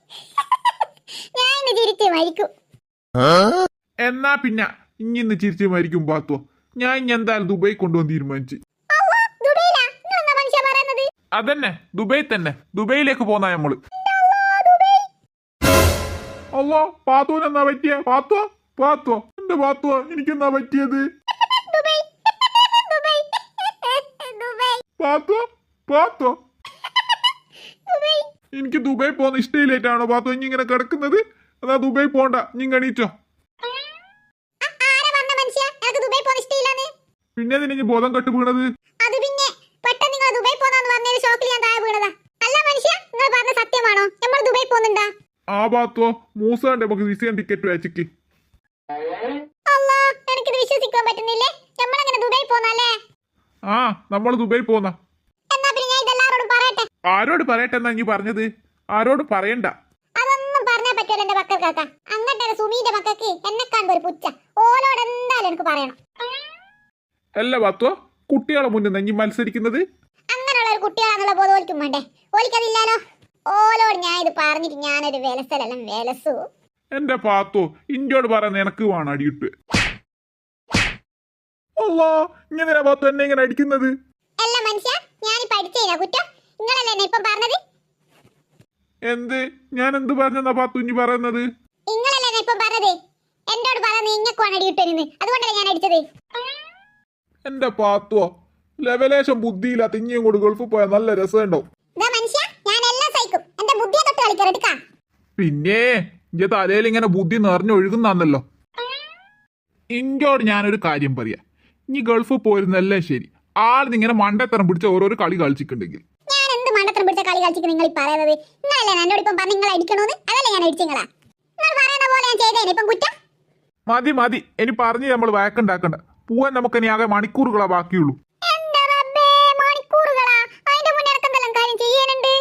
ഞാൻ ഇന്ന് ചിരിച്ച് മരിക്കും. എന്നാ പിന്നെ ഇങ്ങിന്ന് ചിരിച്ചു മരിക്കും പാത്തോ. ഞാൻ ഇനി എന്തായാലും ദുബായ് കൊണ്ടുപോകാൻ തീരുമാനിച്ചു. ഔവ്വ, ദുബൈയിലാ? നിങ്ങളെന്താ മനുഷ്യ പറയുന്നത്? അതന്നെ ദുബായ് തന്നെ. ദുബൈയിലേക്ക് പോന്നാ നമ്മള്. അല്ലോ പാത്തോനെന്നാ പറ്റിയ? പാത്തോ എന്റെ പാത്തോ എനിക്കെന്നാ പറ്റിയത്? ദുബൈ. ദുബൈ. ദുബൈ. പാത്തോ ദുബൈ. എനിക്ക് ദുബായ് പോകുന്ന ഇഷ്ടയിലേറ്റാണോ പാത്തോ ഇനി ഇങ്ങനെ കിടക്കുന്നത്? എന്നാ ദുബായ് പോണ്ട, നീ എണീച്ചോ. ആരാ പറഞ്ഞ മനുഷ്യ എനിക്ക് ദുബായ് പോകാൻ ഇഷ്ടമില്ലാന്ന്? പിന്നെ നിനക്ക് ബോധം കെട്ട് വീണത്? അത് പിന്നെ പെട്ടെന്ന് നിങ്ങൾ ദുബായ് പോന്നാന്ന് പറഞ്ഞ ഷോക്കിൽ ഞാൻ താഴെ വീണതാ. അല്ല മനുഷ്യ, നിങ്ങൾ പറഞ്ഞ സത്യമാണോ? നമ്മൾ ദുബായ് പോകുന്നുണ്ടാ? ആ പാത്തോ മൂസാണ്ട് നമുക്ക് വിസയും ടിക്കറ്റ് അയച്ചിക്ക്. അല്ലാ, എനിക്കിത് വിശ്വസിക്കാൻ പറ്റുന്നില്ലേ. നമ്മളങ്ങനെ ദുബായ് പോന്നല്ലേ? ആ നമ്മൾ ദുബായ് പോന്ന. എന്നാ പിന്നെ ഞാൻ ഇതെല്ലാരോടും പറയട്ടെ. ആരോട് പറയട്ടെ എന്നാ നീ പറഞ്ഞത്? ആരോട് പറയണ്ട. അതൊന്നും പറഞ്ഞാ പറ്റുമല്ലോ എന്റെ മക്കൾക്കാക്ക. അങ്ങോട്ടേ സുമീന്റെ മക്കൾക്ക് എന്നെ കാണുമ്പോ ഒരു പുച്ഛ. ഓലോട് എന്തായാലും എനിക്ക് പറയണം. അല്ല പാത്തോ കുട്ടികളെ മുന്നിൽ നീ മത്സരിക്കുന്നത്? അങ്ങനെയുള്ള ഒരു കുട്ടികളാന്നുള്ള ബോധം ഓൽക്കും വേണ്ടേ? ഓലിക്കതില്ലാലോ. ഓലോട് ഞാൻ ഇത് പറഞ്ഞിട്ട് ഞാനൊരു വിലസലെല്ലാം വിലസു. എന്റെ പാത്തോ ഇഞ്ചോട് പറയാൻ എനക്ക് വേണം അടിയിട്ട്. അല്ലാ ഇങ്ങനെ പാത്തോ എന്നെ ഇങ്ങനെ അടിക്കുന്നത്? അല്ല മനുഷ്യ, ഞാനിപ്പോ അടിച്ചേരാ കുറ്റം. നിങ്ങളല്ലേ എന്നെ ഇപ്പം പറഞ്ഞത്? എന്ത്? ഞാൻ എന്ത് പറഞ്ഞെന്നാ പാത്തു ഇനി പറയുന്നത്? നിങ്ങളല്ലേ എന്നെ ഇപ്പം പറഞ്ഞത്? എന്നോട് പറഞ്ഞത് ഇങ്ങക്കുവാണ് അടിയിട്ടിരുന്ന്. അതുകൊണ്ടല്ലേ ഞാൻ അടിച്ചത്. എന്റെ പാത്തോ ലെവലേശം ബുദ്ധിയില്ലാത്ത ഇനിയും കൂടി ഗൾഫിൽ പോയാൽ നല്ല രസമുണ്ടാവും. ദാ മനുഷ്യ, ഞാൻ എല്ലാം സഹിക്കും. എന്റെ ബുദ്ധിയെ തൊട്ട് കളിക്കറെടുക്കാം. പിന്നെ ഇന്റെ തലയിൽ ഇങ്ങനെ ബുദ്ധി നിറഞ്ഞൊഴുകുന്നാന്നല്ലോ. ഇഞ്ചോട് ഞാനൊരു കാര്യം പറയാ. ഇനി ഗൾഫിൽ പോയിരുന്നല്ലേ ശരി. ആളിനിങ്ങനെ മണ്ടത്തരം പിടിച്ച ഓരോരോ കളി കളിച്ചിട്ടുണ്ടെങ്കിൽ ഞാൻ എന്ത് മണ്ടത്തരം പിടിച്ച കളി കളിച്ചിട്ട് നിങ്ങൾ ഈ പറയുന്നത്? നിങ്ങളല്ലേ എന്നോട് ഇപ്പം പറഞ്ഞ് നിങ്ങൾ അടിക്കണോന്ന്? അതല്ലേ ഞാൻ അടിച്ചിങ്ങളാ. നിങ്ങൾ പറയുന്ന പോലെ ഞാൻ ചെയ്തേനെ ഇപ്പം കുറ്റം. മതി ഇനി പറഞ്ഞ് നമ്മൾ വഴക്കുണ്ടാക്കണ്ട. പോവാൻ നമുക്ക് ഇനി ആകെ മണിക്കൂറുകളാ ബാക്കിയുള്ളൂ. എന്റെ റബ്ബേ, മണിക്കൂറുകളാ? അതിന്റെ മുന്നേ എനക്കെന്തെല്ലാം കാര്യം ചെയ്യാനുണ്ട്.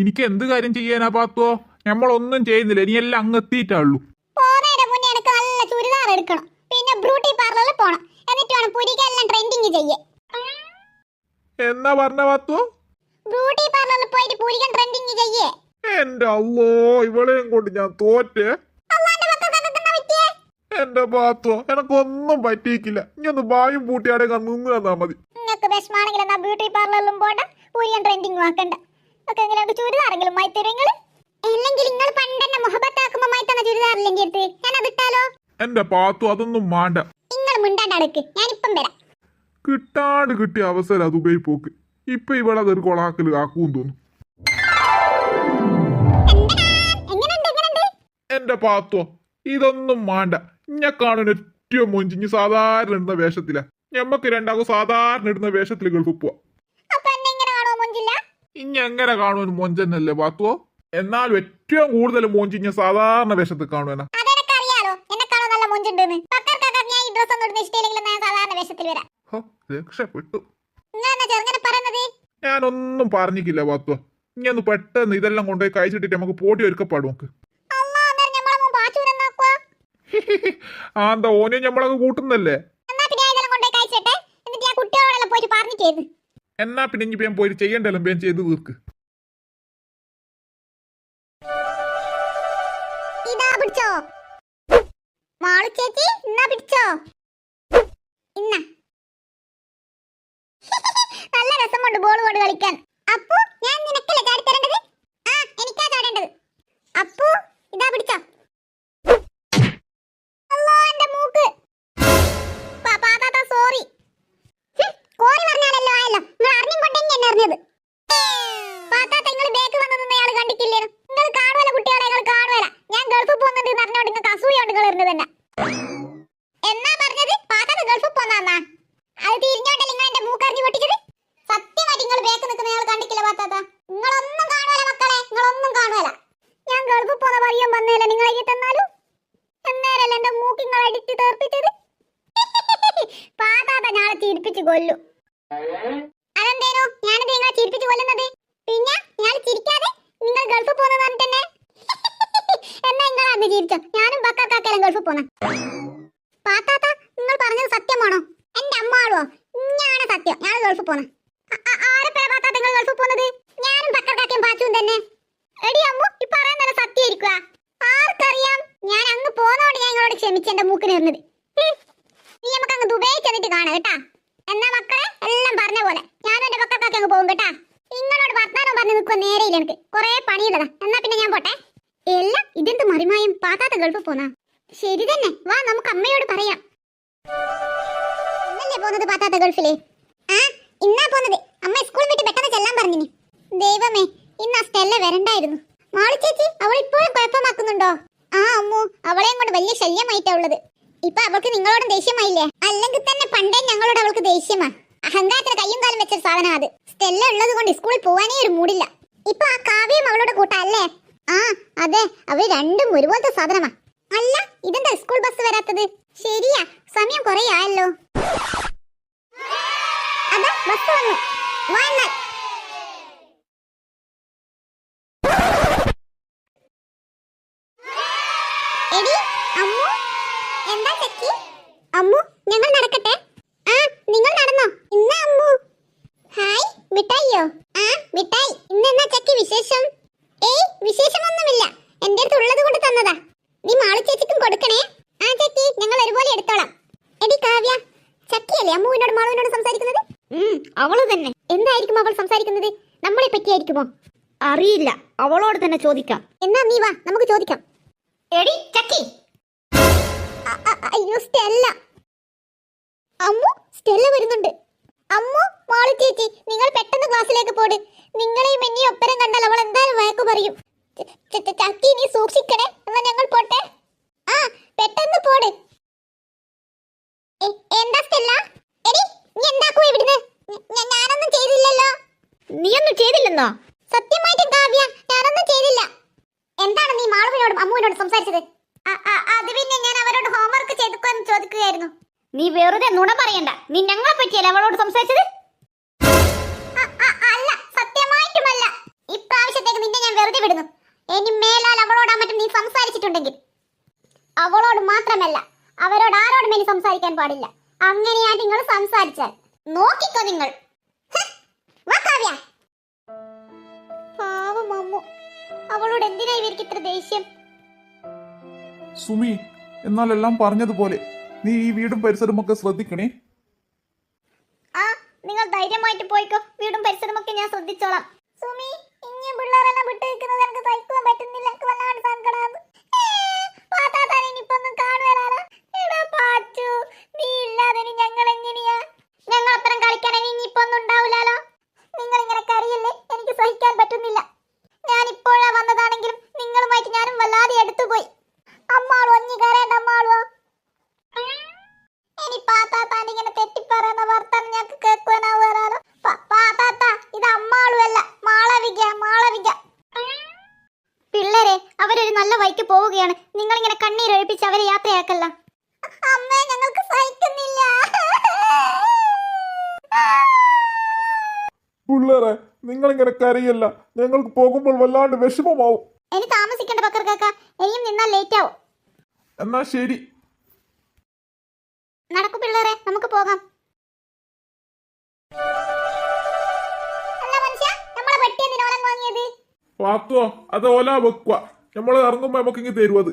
എനിക്ക് എന്ത് കാര്യം ചെയ്യാനാ പാത്തോ? നമ്മളൊന്നും ചെയ്യുന്നില്ല. ഇനി എല്ലാം അങ്ങ് എത്തിയിട്ടാള്ളൂ. പോന്നതിന്റെ മുന്നേ എനിക്ക് നല്ല ചുരിദാർ എടുക്കണം. പിന്നെ ബ്യൂട്ടി പാർലറിൽ പോണം. എന്നിട്ട് വേണം പുരിക്കെല്ലാം ട്രെൻഡിങ് ചെയ്യേ. എന്നാ പറഞ്ഞ പാത്തോ? ബ്യൂട്ടി പാർലറിൽ പോയിട്ട് പുരികൻ ട്രെൻഡിങ് ചെയ്യേ. എന്റെ അല്ലോ ഇവളെയും കൊണ്ട് ഞാൻ തോറ്റേ. അള്ളാന്റെ മക്കൾക്കൊക്കെ എന്താ പറ്റിയേ? എന്റെ പാത്തോ എനക്കൊന്നും പറ്റിയിട്ടില്ല. ഇനി ഒന്ന് ബായും പൂട്ടിയാടെ നിന്ന് തന്നാ മതി. നിങ്ങൾക്ക് വിഷമാണെങ്കിൽ എന്നാ ബ്യൂട്ടി പാർലറിലും പോണ്ട, പുരികൻ ട്രെൻഡിങ് ആക്കണ്ട. ഒക്കെ എങ്ങനെ ചുരിദാറെങ്കിലും മായി തരുങ്ങൾ. അല്ലെങ്കിൽ നിങ്ങൾ പണ്ടെന്നെ മുഹബത്താക്കുമ്പോ മായി തന്ന ചുരിദാറില്ല എന്റെ അടുത്ത്. ഞാൻ അതിട്ടാലോ? എന്റെ പാത്തോ അതൊന്നും വേണ്ട. നിങ്ങൾ മിണ്ടാണ്ട് അടുക്ക്, ഞാനിപ്പം വരാം. കിട്ടാണ്ട് കിട്ടിയ അവസരം അത് ഉപയോഗിപ്പോക്ക്. ഇപ്പൊ ഇവളതൊരു കൊളാക്കല് ആക്കൂന്ന് തോന്നുന്നു. എങ്ങനെയുണ്ട്? എന്റെ പാത്തോ ഇതൊന്നും വേണ്ട. ഇന്നെ കാണുന്ന ഏറ്റവും മൊഞ്ചിഞ്ഞ് സാധാരണ ഇടുന്ന വേഷത്തിലാ. ഞമ്മക്ക് രണ്ടാക്കും സാധാരണ ഇടുന്ന വേഷത്തിൽ ഗൾഫിൽ പോവാ. അപ്പൊ എന്നെ ഇങ്ങനെ കാണുമോ മൊഞ്ചില്ല? ഇനി എങ്ങനെ കാണുവാൻ മൊഞ്ചന്നല്ലേ പാത്തുവോ? എന്നാലും ഏറ്റവും കൂടുതൽ മൊഞ്ചിഞ്ഞ സാധാരണ വേഷത്തിൽ കാണുവാനാ. അതെനിക്കറിയാലോ എന്നെ കാണാൻ നല്ല മൊഞ്ചുണ്ടെന്ന്. പക്കർക്കൊക്കെ ഞാൻ ഈ ഡ്രസ് ഒന്നും ഇടുന്ന ഇഷ്ടമില്ലെങ്കിൽ ഞാൻ സാധാരണ വേഷത്തിൽ വരാം. രക്ഷപ്പെട്ടു. നിങ്ങളെന്നാ ചെറുങ്ങനെ പറയുന്നത്? ഞാനൊന്നും പറഞ്ഞിട്ടില്ല പാത്തുവോ. ഇനി ഒന്ന് പെട്ടെന്ന് ഇതെല്ലാം കൊണ്ടുപോയി കഴിച്ചിട്ടിട്ട് നമുക്ക് പോട്ടി ഒരുക്കപ്പാടും നോക്ക്. അല്ലാ, അന്നേരം ഞമ്മളെ മുമ്പ് ആച്ചൂരെന്നാക്കുവാ? ആ എന്താ ഓനെ ഞമ്മളങ്ങ് കൂട്ടുന്നല്ലേ. എന്നാ പിന്നെ ഞാൻ ഇതെല്ലാം കൊണ്ടുപോയി കഴിച്ചിട്ടെ. എന്നിട്ട് ഞാൻ കുട്ടികളോടെല്ലാം പോയിട്ട് പറഞ്ഞിട്ടേന്ന്. എന്നാ പിന്നെ ഇനി വേഗം പോയി ചെയ്യണ്ടല്ലോ വേഗം ചെയ്ത് തീർക്ക്. ഇതാ പിടിച്ചോ മാളു ചേച്ചി, എന്നാ പിടിച്ചോ. ഇന്ന നല്ല രസമുണ്ട് ബോൾ കൊണ്ട് കളിക്കാൻ. അപ്പു, ഞാൻ നിനക്കല്ലേ ചാടി തരേണ്ടത്? ആ, എനിക്കാ ചാടേണ്ടത്. അപ്പു, ഇതാ പിടിച്ചോ. അല്ലാ, എന്റെ മൂക്ക്. പാപ്പാ സോറി. കോരി പറഞ്ഞാലല്ലോ ആയല്ലോ. നിങ്ങൾ അറിഞ്ഞും കൊണ്ടെങ്കിൽ എന്നെ അറിഞ്ഞത്. പാത്താത്ത നിങ്ങൾ ബേക്ക് വന്നത് അയാൾ കണ്ടിട്ടില്ലേ? നിങ്ങൾ കാണുവല്ല കുട്ടികളെ, നിങ്ങൾ കാണുവല്ല. ഞാൻ ഗൾഫിൽ പോകുന്നുണ്ട് എന്ന് അറിഞ്ഞോണ്ട് നിങ്ങൾക്ക് അസൂയുണ്ട് നിങ്ങൾ ഇരുന്നത് തന്നെ. എന്നാ പറഞ്ഞത്? പാത്താത്ത ഗൾഫിൽ പോന്നാ? അത് തിരിഞ്ഞോണ്ടല്ലേ നിങ്ങൾ എന്റെ മൂക്കറിഞ്ഞ് പൊട്ടിച്ചത്? സത്യമായി എന്റെ മൂക്കിങ്ങൾ അടിച്ച് തീർപ്പിച്ചത്? പാതാത്ത ഞാളെ ചിരിപ്പിച്ചു കൊല്ലു. അതെന്തേനു ഞാനത് നിങ്ങളെ ചിരിപ്പിച്ചു കൊല്ലുന്നത്? പിന്നെ ഞാൻ ചിരിക്കാതെ നിങ്ങൾ ഗൾഫ് പോകുന്നത് പറഞ്ഞിട്ടെന്നെ എന്നാ നിങ്ങൾ അന്ന് ചിരിച്ചോ. ഞാനും ബക്കാക്കാക്കെല്ലാം ഗൾഫ് പോന്ന. പാത്താത്ത നിങ്ങൾ പറഞ്ഞത് സത്യമാണോ? എന്റെ അമ്മാളോ? ഞാണ് സത്യം. ഞാൻ ഗൾഫ് പോന്ന. ആരെപ്പഴാ പാത്താത്ത നിങ്ങൾ ഗൾഫ് പോകുന്നത്? ഞാനും ബക്കാക്കാക്കയും പാച്ചും തന്നെ. എടി അമ്മു, ഈ പറയുന്നത് സത്യമായിരിക്കുക. ആർക്കറിയാം? ഞാൻ അങ്ങ് പോന്നോണ്ട് ഞാൻ നിങ്ങളോട് ക്ഷമിച്ച് എന്റെ മൂക്കിന് ഇരുന്നത്. നീ നമുക്ക് അങ്ങ് ദുബായി ചെന്നിട്ട് കാണാം കേട്ടാ. എന്നാ മക്കളെ എല്ലാം പറഞ്ഞ പോലെ ഞാനും എന്റെ ബക്കാക്കാക്ക അങ്ങ് പോകും കേട്ടാ. നിങ്ങളോട് വർത്താനം പറഞ്ഞ് നിൽക്കുക നേരെയില്ല. എനിക്ക് കുറെ പണിയുള്ളതാ. എന്നാ പിന്നെ ഞാൻ പോട്ടെ. എല്ലാം ഇതെന്ത് മറിമായും പാത്താത്ത ഗൾഫ് പോന്നാ? ശരി തന്നെ, വാ നമുക്ക് അമ്മയോട് പറയാം. ഇന്നല്ലേ പോകുന്നത് പാത്താത്ത ഗൾഫില്? ആ ഇന്നാ പോകുന്നത്. അമ്മ സ്കൂൾ വിട്ട് പെട്ടെന്ന് ചെല്ലാൻ പറഞ്ഞിനി. ദൈവമേ, ഇന്ന് ആ സ്റ്റെല്ല വരണ്ടായിരുന്നു. മാളു ചേച്ചി അവൾ ഇപ്പോഴും കുഴപ്പമാക്കുന്നുണ്ടോ? ആ അമ്മു, അവളെയും കൊണ്ട് വലിയ ശല്യമായിട്ടാ ഉള്ളത്. ഇപ്പൊ അവൾക്ക് നിങ്ങളോടും ദേഷ്യമായില്ലേ? അല്ലെങ്കിൽ തന്നെ പണ്ടേ ഞങ്ങളോട് അവൾക്ക് ദേഷ്യമാ. അഹങ്കാരത്തിന് കയ്യും കാലം വെച്ചൊരു സാധനം അത്. സ്റ്റെല്ല ഉള്ളത് കൊണ്ട് സ്കൂളിൽ പോവാനേ ഒരു മൂടില്ല. ഇപ്പൊ ആ കാവ്യം അവളോട് കൂട്ടല്ലേ? ആ അതെ, അവര് രണ്ടും ഒരുപോലത്തെ സാധനമാ. അല്ല, ഇതെന്താ സ്കൂൾ ബസ് വരാത്തത്? ശരിയാ, സമയം കുറെ ആയല്ലോ. അതാ ബസ് വന്നു. വാ എന്നാൽ. എടി അമ്മു, എന്താ ചക്കി? അമ്മു, ഞങ്ങൾ നടക്കട്ടെ? ആ നിങ്ങൾ നടന്നോ. ഇന്നാ അമ്മു. ഹായ്, മിഠായിയോ? ആ മിഠായി. ഇന്നെന്നാ ചക്കി വിശേഷം? ഏയ് വിശേഷമൊന്നുമില്ല, എന്റെ അടുത്ത് ഉള്ളത് കൊണ്ട് തന്നതാ. നീ മാളു ചേച്ചിക്കും കൊടുക്കണേ. ആ ചക്കി, ഞങ്ങൾ ഒരുപോലെ എടുത്തോളാം. എടി കാവ്യ, ചക്കിയല്ലേ അമ്മുവിനോട് മാളുവിനോട് സംസാരിക്കുന്നത്? അവള് തന്നെ. എന്തായിരിക്കും അവൾ സംസാരിക്കുന്നത്? നമ്മളെ പറ്റിയായിരിക്കുമോ? അറിയില്ല, അവളോട് തന്നെ ചോദിക്കാം. എന്നാ നീ വാ, നമുക്ക് ചോദിക്കാം. എടി ചക്കി. അയ്യോ സ്റ്റെല്ല. അമ്മു, സ്റ്റെല്ല വരുന്നുണ്ട്. അമ്മു, മാളു ചേച്ചി, നിങ്ങൾ പെട്ടെന്ന് ക്ലാസ്സിലേക്ക് പോട്. നിങ്ങളെയും എന്നെയും ഒപ്പരം കണ്ടാൽ അവൾ എന്തായാലും വഴക്കു പറയും. ചക്കി, നീ സൂക്ഷിക്കണേ. എന്നാ ഞങ്ങൾ പോട്ടെ. ആ പെട്ടെന്ന് പോട്. എന്താ സ്റ്റെല്ല? എടി നീ എന്താക്കുവാ ഇവിടുന്ന്? ഞാനൊന്നും ചെയ്തില്ലല്ലോ. നീയൊന്നും ചെയ്തില്ലെന്നോ? സത്യമായിട്ടും കാവ്യ, ഞാനൊന്നും ചെയ്തില്ല. എന്താണ് നീ മാളുവിനോടും അമ്മുവിനോടും സംസാരിച്ചത്? അത് പിന്നെ ഞാൻ അവരോട് ഹോംവർക്ക് ചെയ്തുക്കോന്ന് ചോദിക്കുകയായിരുന്നു. നീ വെറുതെ നുണ പറയണ്ട. നീ ഞങ്ങളെ പറ്റിയല്ലേ അവളോട് സംസാരിച്ചത്? അല്ല, സത്യമായിട്ടുമല്ല. ഇപ്രാവശ്യത്തേക്ക് നിന്നെ ഞാൻ വെറുതെ വിടുന്നു. ഇനി മേലാൽ അവളോടാ മറ്റും നീ സംസാരിച്ചിട്ടുണ്ടെങ്കിൽ, അവളോട് മാത്രമല്ല അവരോട് ആരോടും ഇനി സംസാരിക്കാൻ പാടില്ല. അങ്ങനെയാ നിങ്ങൾ സംസാരിച്ചാൽ നോക്കിക്കോ നിങ്ങൾ. വാ കാവ്യ. പാവം അമ്മു, അവളോട് എന്തിനാ ഇവർക്ക് ഇത്ര ദേഷ്യം? സുമി, എന്നാൽ എല്ലാം പറഞ്ഞതുപോലെ നീ ഈ വീടും പരിസരവും ഒക്കെ ശ്രദ്ധിക്കണേ. ആ നിങ്ങൾ ധൈര്യമായിട്ട് പോയിക്കോ. വീടും പരിസരവും ഒക്കെ ഞാൻ ശ്രദ്ധിച്ചോളാം. സുമി, ഇനി പിള്ളേരെല്ലാം വിട്ട് നിൽക്കുന്നത് എനിക്ക് സഹിക്കാൻ പറ്റുന്നില്ല. എനിക്ക് വല്ലാണ്ട് സങ്കടമാണ്. ഇനിയിപ്പൊന്നും കാണുവാനാണ്. എടാ പാച്ചു, നീ ഇല്ലാതെ ഞങ്ങൾ എങ്ങനെയാ? ഞങ്ങൾ അപ്പുറം കളിക്കണമെങ്കിൽ ഇനിയിപ്പോ ഒന്നും ഉണ്ടാവില്ലല്ലോ. നിങ്ങൾ ഇങ്ങനെ കരയല്ലേ, എനിക്ക് സഹിക്കാൻ പറ്റുന്നില്ല. ഞാൻ ഇപ്പോഴാ വന്നതാണെങ്കിലും നിങ്ങളുമായിട്ട് ഞാനും വല്ലാതെ അടുത്തുപോയി. അമ്മാളോ, ഒഞ്ഞി കരേണ്ട അമ്മാളോ. ഇനി പാത്താത്താൻ ഇങ്ങനെ തെറ്റിപ്പറയുന്ന വർത്താനം ഞങ്ങൾക്ക് കേൾക്കുവാനാവുകയാണോ? പാത്താത്ത, ഇത് അമ്മാളും അല്ല, മാളവിക. മാളവിക പിള്ളേരെ, അവരൊരു നല്ല വഴിക്ക് പോവുകയാണ്. നിങ്ങൾ ഇങ്ങനെ കണ്ണീരൊഴിപ്പിച്ച് അവരെ യാത്രയാക്കല്ല. അമ്മേ, ഞങ്ങൾക്ക് സഹിക്കുന്നില്ല. പിള്ളേരെ, നിങ്ങൾ ഇങ്ങനെ കരയല്ല. ഞങ്ങൾക്ക് പോകുമ്പോൾ വല്ലാണ്ട് വിഷമമാവും. ഇനി താമസിക്കേണ്ട ബക്കർ കാക്ക, ഇനിയും നിന്നാൽ ലേറ്റ് ആവും. എന്നാ ശരി. നടക്കൂ പിള്ളേരെ, നമുക്ക് പോകാം. അല്ല മനുഷ്യ, നമ്മളെ പെട്ടി എന്തിനോളം വാങ്ങിയത്? പാത്തോ, അത് ഓല വെക്കുക. നമ്മള് ഇറങ്ങുമ്പോ നമുക്ക് ഇങ്ങനെ തരും. അത്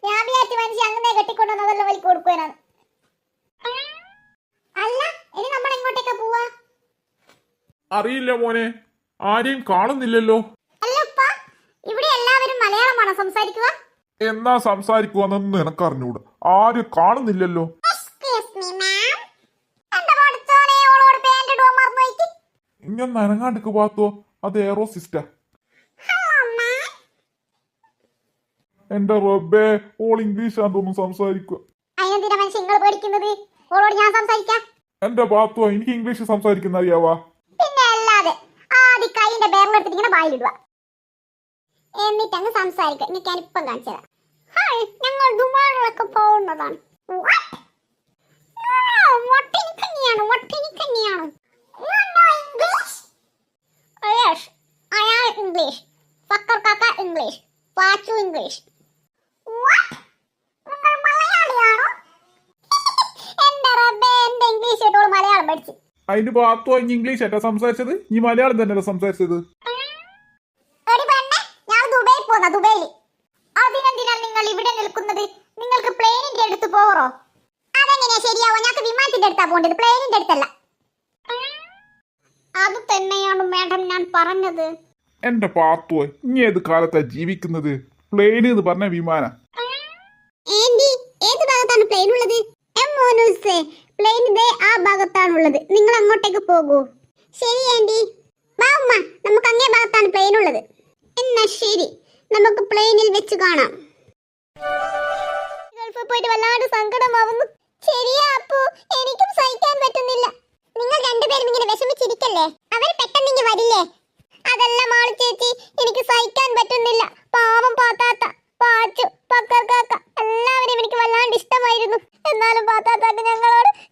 ഞാൻ വിചാരിച്ചു മനുഷ്യ അങ്ങനെ കെട്ടിക്കൊണ്ടുവന്നതെല്ലാം വലിക്ക് കൊടുക്കുവാനാണ്. അല്ല, ഇനി നമ്മൾ എങ്ങോട്ടേക്കാ പോവാ? അറിയില്ല മോനെ, ആരെയും കാണുന്നില്ലല്ലോ. അല്ല ഉപ്പ, ഇവിടെ എല്ലാവരും മലയാളമാണോ സംസാരിക്കുക? എന്നാ സംസാരിക്കുവാന്നൊന്നും എനക്കറിഞ്ഞൂടാ. ആരും കാണുന്നില്ലല്ലോ. ഇങ്ങനെ അനങ്ങാണ്ടിക്ക് പാത്തോ, അത് എയറോ സിസ്റ്റ. എന്റെ റബ്ബേ, ഓൾ ഇംഗ്ലീഷ് ആണെന്ന് തോന്നുന്നു സംസാരിക്കുക. എന്റെ പാത്തോ, എനിക്ക് ഇംഗ്ലീഷ് സംസാരിക്കുന്ന അറിയാവാ? പിന്നെ അല്ലാതെ ആദ്യ കൈന്റെ ബേറിലെടുത്തിട്ട് ഇങ്ങനെ വായിലിടുക, എന്നിട്ട് അങ്ങ് സംസാരിക്കുക. ഞാൻ ഇപ്പം കാണിച്ചതാ. ഹായ്, ഞങ്ങൾ ദുബായിലൊക്കെ പോകുന്നതാണ്. What? വട്ടിനിക്കന്നെയാണ്. You know English? Yes, I am English. ഫക്കർ കാക്ക ഇംഗ്ലീഷ്, പാച്ചു ഇംഗ്ലീഷ്. What? നിങ്ങൾ മലയാളിയാണോ? എന്റെ റബ്ബേ, എന്റെ ഇംഗ്ലീഷ് കേട്ടോളൂ മലയാളം പഠിച്ചു. അതിന് പാത്തു ഇംഗ്ലീഷ് അല്ല സംസാരിച്ചത്, നീ മലയാളം തന്നെയല്ല സംസാരിച്ചത്. എടി പെണ്ണെ, ഞാൻ ദുബൈയിൽ പോന്ന ദുബൈയിൽ. അതിനെന്തിനാണ് നിങ്ങൾ ഇവിടെ നിൽക്കുന്നത്? നിങ്ങൾക്ക് പ്ലെയിനിന്റെ അടുത്ത് പോകറോ? അതെങ്ങനെയാ ശരിയാവോ? ഞങ്ങൾക്ക് വിമാനത്തിന്റെ അടുത്താ പോകേണ്ടത്, പ്ലെയിനിന്റെ അടുത്തല്ല. അത് തന്നെയാണ് മാഡം ഞാൻ പറഞ്ഞത്. എന്റെ പാത്തു, ഇനി ഏത് കാലത്താ ജീവിക്കുന്നത്? പ്ലെയിൻ എന്ന് പറഞ്ഞ വിമാന. ആന്റി, ഏത് ഭാഗത്താണ് പ്ലെയിൻ ഉള്ളത്? പ്ലെയിൻ ദേ ആ ഭാഗത്താണുള്ളത്. നിങ്ങൾ അങ്ങോട്ടേക്ക് പോകൂ. ശരി ആന്റി. വാ ഉമ്മ, നമുക്ക് അങ്ങേ ഭാഗത്താണ് പ്ലെയിൻ ഉള്ളത്. എന്നാ ശരി, നമുക്ക് പ്ലെയിനിൽ വെച്ച് കാണാം. ഗൾഫിൽ പോയിട്ട് വല്ലാണ്ട് സങ്കടമാവുന്നു. ശരിയാ അപ്പു, എനിക്കും സഹിക്കാൻ പറ്റുന്നില്ല. നിങ്ങൾ രണ്ടുപേരും ഇങ്ങനെ വിഷമിച്ചിരിക്കല്ലേ, അവർ പെട്ടെന്ന് ഇങ്ങ് വരില്ലേ? അതല്ല മാളു ചേച്ചി, എനിക്ക് സഹിക്കാൻ പറ്റുന്നില്ല. പാവം പാത്താത്ത, പാച്ചു, പക്കർ കാക്ക എല്ലാവരെയും എനിക്ക് വല്ലാണ്ട് ഇഷ്ടമായിരുന്നു. എന്നാലും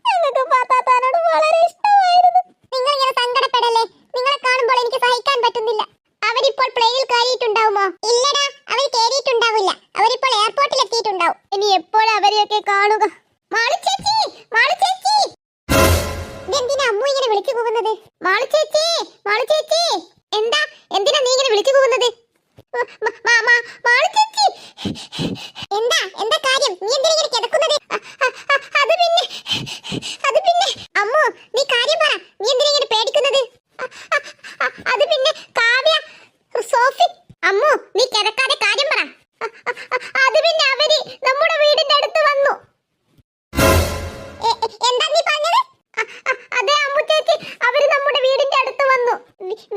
ഞങ്ങൾക്ക് പാത്താത്താനോട് വളരെ ഇഷ്ടമായിരുന്നു. നിങ്ങൾ ഇങ്ങനെ സങ്കടപ്പെടല്ലേ, നിങ്ങളെ കാണുമ്പോൾ എനിക്ക് സഹിക്കാൻ പറ്റുന്നില്ല. അവരിപ്പോൾ പ്ലെയിനിൽ കയറിയിട്ടുണ്ടാവുമോ? ഇല്ലടാ, അവർ കയറിയിട്ടുണ്ടാവില്ല. അവരിപ്പോൾ എയർപോർട്ടിൽ എത്തിയിട്ടുണ്ടാവും. ഇനി എപ്പോൾ അവരെയൊക്കെ കാണുക? മാളു ചേച്ചി, മാളു ചേച്ചി, എന്തിനാ അമ്മു ഇങ്ങനെ വിളിച്ചു പോകുന്നത്? മാളു ചേച്ചി, മാളു ചേച്ചി, എന്തിനാ നീ ഇങ്ങനെ വിളിച്ചു പോകുന്നത്? മാളു ചേച്ചി, എന്താ കാര്യം? നീ എന്തിനാ ഇങ്ങനെ കിടക്കുന്നത്? അത് പിന്നെ അമ്മു, നീ കാര്യം പറ. നീ എന്തിനാ ഇങ്ങനെ പേടിക്കുന്നത്? അത് പിന്നെ കാവ്യ, സോഫി. അമ്മു, നീ കിടക്കാതെ കാര്യം പറ. അത് പിന്നെ അവര് നമ്മുടെ വീടിന്റെ അടുത്ത് വന്നു. എന്താ നീ പറഞ്ഞത്? അതെ അമ്മു ചേച്ചി, അവര് നമ്മുടെ വീടിന്റെ അടുത്ത് വന്നു.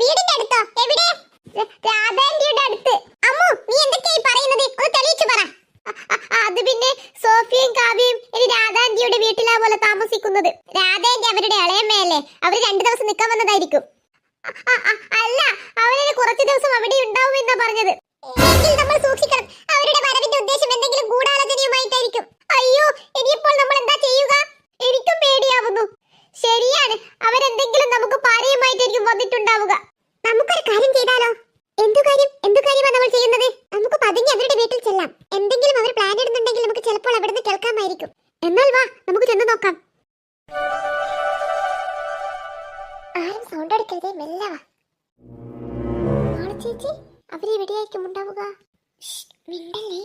വീടിന്റെ അടുത്തോ? എവിടെ? രാധാന്റിയുടെ അടുത്ത്. അമ്മു, നീ എന്തൊക്കെയായി പറയുന്നത്? ഒന്ന് തെളിയിച്ചു പറ. അത് പിന്നെ സോഫിയും കാവ്യയും ഇനി രാധാന്റിയുടെ വീട്ടിലാ പോലെ താമസിക്കുന്നത്. രാധാന്റി അവരുടെ ഇളയമ്മയല്ലേ, അവര് 2 ദിവസം നിൽക്കാൻ വന്നതായിരിക്കും. അല്ല, അവര് കുറച്ച് ദിവസം അവിടെ ഉണ്ടാവും എന്നാ പറഞ്ഞത്. എങ്കിൽ നമ്മൾ സൂക്ഷിക്കണം. അവരുടെ വരവിന്റെ ഉദ്ദേശം എന്തെങ്കിലും ഗൂഢാലോചനയുമായിട്ടായിരിക്കും. അയ്യോ, ഇനിയിപ്പോൾ നമ്മൾ എന്താ ചെയ്യുക? എനിക്കും പേടിയാവുന്നു. ശരിയാണ്, അവരെന്തെങ്കിലും നമുക്ക് പാരയുമായിട്ടായിരിക്കും വന്നിട്ടുണ്ടാവുക. നമുക്കൊരു കാര്യം ചെയ്താലോ? എന്തു കാര്യമാണ് നമ്മൾ ചെയ്യുന്നത്? നമുക്ക് പതുങ്ങി അവരുടെ വീട്ടിൽ ചെല്ലാം. എന്തെങ്കിലും അവർ പ്ലാൻ ഇടുന്നുണ്ടെങ്കിൽ നമുക്ക് ചിലപ്പോൾ അവിടുന്ന് കേൾക്കാമായിരിക്കും. എന്നാൽ വാ, നമുക്ക് ചെന്ന് നോക്കാം. ആരും സൗണ്ട് എടുക്കരുതേ, മെല്ലെ വാ. മാളു ചേച്ചി, അവരെവിടെയായിരിക്കും ഉണ്ടാവുക? മിണ്ടല്ലേ,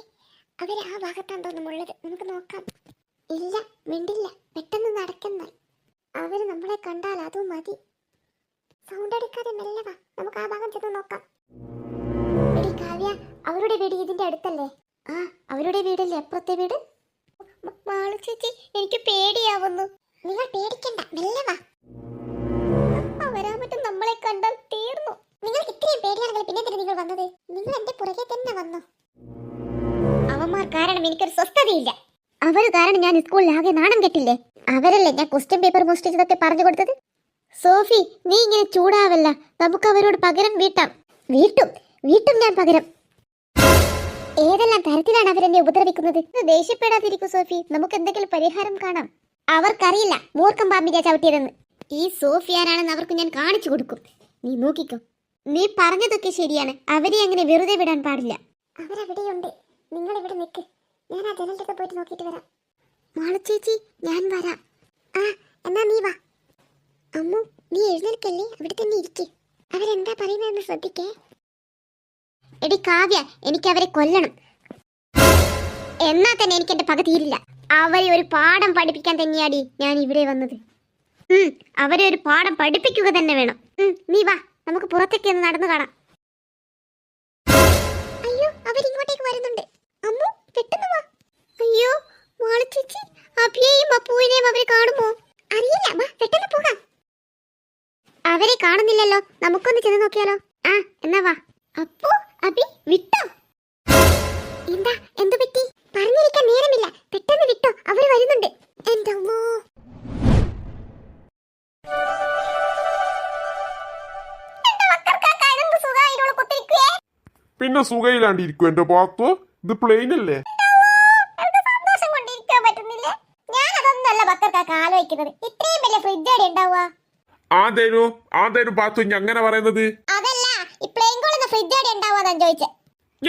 അവർ ആ ഭാഗത്താണ് തോന്നുമുള്ളത്. നമുക്ക് നോക്കാം. ഇല്ല, മിണ്ടില്ല. പെട്ടെന്ന് നടക്കുന്നതായി. അവര് നമ്മളെ കണ്ടാൽ അതും മതി. സൗണ്ട് എടുക്കാതെ മെല്ലെ വാ, നമുക്ക് ആ ഭാഗം ചെന്ന് നോക്കാം. എടി കാവ്യ, അവരുടെ വീട് ഇതിന്റെ അടുത്തല്ലേ? ആ, അവരുടെ വീടല്ലേ അപ്പുറത്തെ വീട്? മാളു ചേച്ചി, എനിക്ക് പേടിയാവുന്നു. നിങ്ങൾ പേടിക്കണ്ട, മെല്ലെ വാ. അവരാ മറ്റും നമ്മളെ കണ്ടാൽ തീർന്നു. നിങ്ങൾക്ക് ഇത്രയും പേടിയാണെങ്കിൽ പിന്നെ നിങ്ങൾ വന്നത്? നിങ്ങൾ എന്റെ പുറകെ തന്നെ വന്നു. അവന്മാർ കാരണം എനിക്കൊരു സ്വസ്ഥതയില്ല. അവര് കാരണം ഞാൻ സ്കൂളിൽ ആകെ നാണം കെട്ടില്ലേ? അവരല്ലേ ഞാൻ ക്വസ്റ്റ്യൻ പേപ്പർ മോഷ്ടിച്ചതൊക്കെ പറഞ്ഞു കൊടുത്തത്? സോഫി, നീ ഇങ്ങനെ ചൂടാവല്ല. നമുക്ക് അവരോട് പകരം വീട്ടും ഞാൻ പകരം. ഏതെല്ലാം തരത്തിലാണ് അവരെന്നെ ഉപദ്രവിക്കുന്നത്? ദേഷ്യപ്പെടാതിരിക്കും സോഫി, നമുക്ക് എന്തെങ്കിലും പരിഹാരം കാണാം. അവർക്കറിയില്ല മൂർഖം പാമ്പിനെ ചവിട്ടിയതെന്ന്. ഈ സോഫിയാനാണെന്ന് അവർക്ക് ഞാൻ കാണിച്ചു കൊടുക്കും. നീ നോക്കിക്കോ. നീ പറഞ്ഞതൊക്കെ ശരിയാണ്. അവരെ അങ്ങനെ വെറുതെ വിടാൻ പാടില്ല. അവരവിടെയുണ്ട്. നിങ്ങൾ ഇവിടെ നിൽക്ക്, ഞാൻ ആ ജനലൊക്കെ പോയിട്ട് നോക്കിയിട്ട് വരാം. മാളു ചേച്ചി, ഞാൻ വരാം. ആ, എന്നാ നീ വാ. അമ്മു, നീ എഴുന്നേൽക്കല്ലേ, അവിടെ തന്നെ ഇരിക്ക്. അവരെന്താ പറയുന്നതെന്ന് ശ്രദ്ധിക്കേ. എടി കാവ്യ, എനിക്ക് അവരെ കൊല്ലണം. എന്നാ തന്നെ എനിക്ക് എന്റെ പക തീരില്ല. അവരെ ഒരു പാഠം പഠിപ്പിക്കാൻ തന്നെയാടി ഞാൻ ഇവിടെ വന്നത്. അവരെ ഒരു പാഠം പഠിപ്പിക്കുക തന്നെ വേണം. നീ വാ, നമുക്ക് പുറത്തേക്ക് ഒന്ന് നടന്നു കാണാം. അയ്യോ, അവരിങ്ങോട്ടേക്ക് വരുന്നുണ്ട്. അമ്മു, പെട്ടെന്ന് വാ. അയ്യോ മാളു ചേച്ചി, അഭിയെയും അപ്പുവിനെയും അവരെ കാണുമോ? അറിയില്ല, വാ പെട്ടെന്ന് പോകാം. അവരെ കാണുന്നില്ലല്ലോ, നമുക്കൊന്ന് ചെന്ന് നോക്കിയാലോ? ആ, എന്നാ വാ. അപ്പു, അഭി, വിട്ടോ? എന്തു പറ്റി? പറഞ്ഞിരിക്കാൻ നേരമില്ല, പെട്ടെന്ന് വിട്ടോ, അവർ വരുന്നുണ്ട്. എന്റെ അമ്മോ. പിന്നെ സുഖയിലാണ്ടിരിക്കും എന്റെ പാത്തു. ഇത് പ്ലെയിൻ അല്ലേ? പാത്താത്ത ആലോചിക്കുന്നത്? ഇത്രയും വലിയ ഫ്രിഡ്ജ് എവിടെ ഉണ്ടാവുക? ആന്തേനു പാത്തു ഇനി അങ്ങനെ പറയുന്നത്? അതല്ല, ഈ പ്ലെയിൻ കൊള്ളുന്ന ഫ്രിഡ്ജ് എവിടെ ഉണ്ടാവുക ചോദിച്ചേ.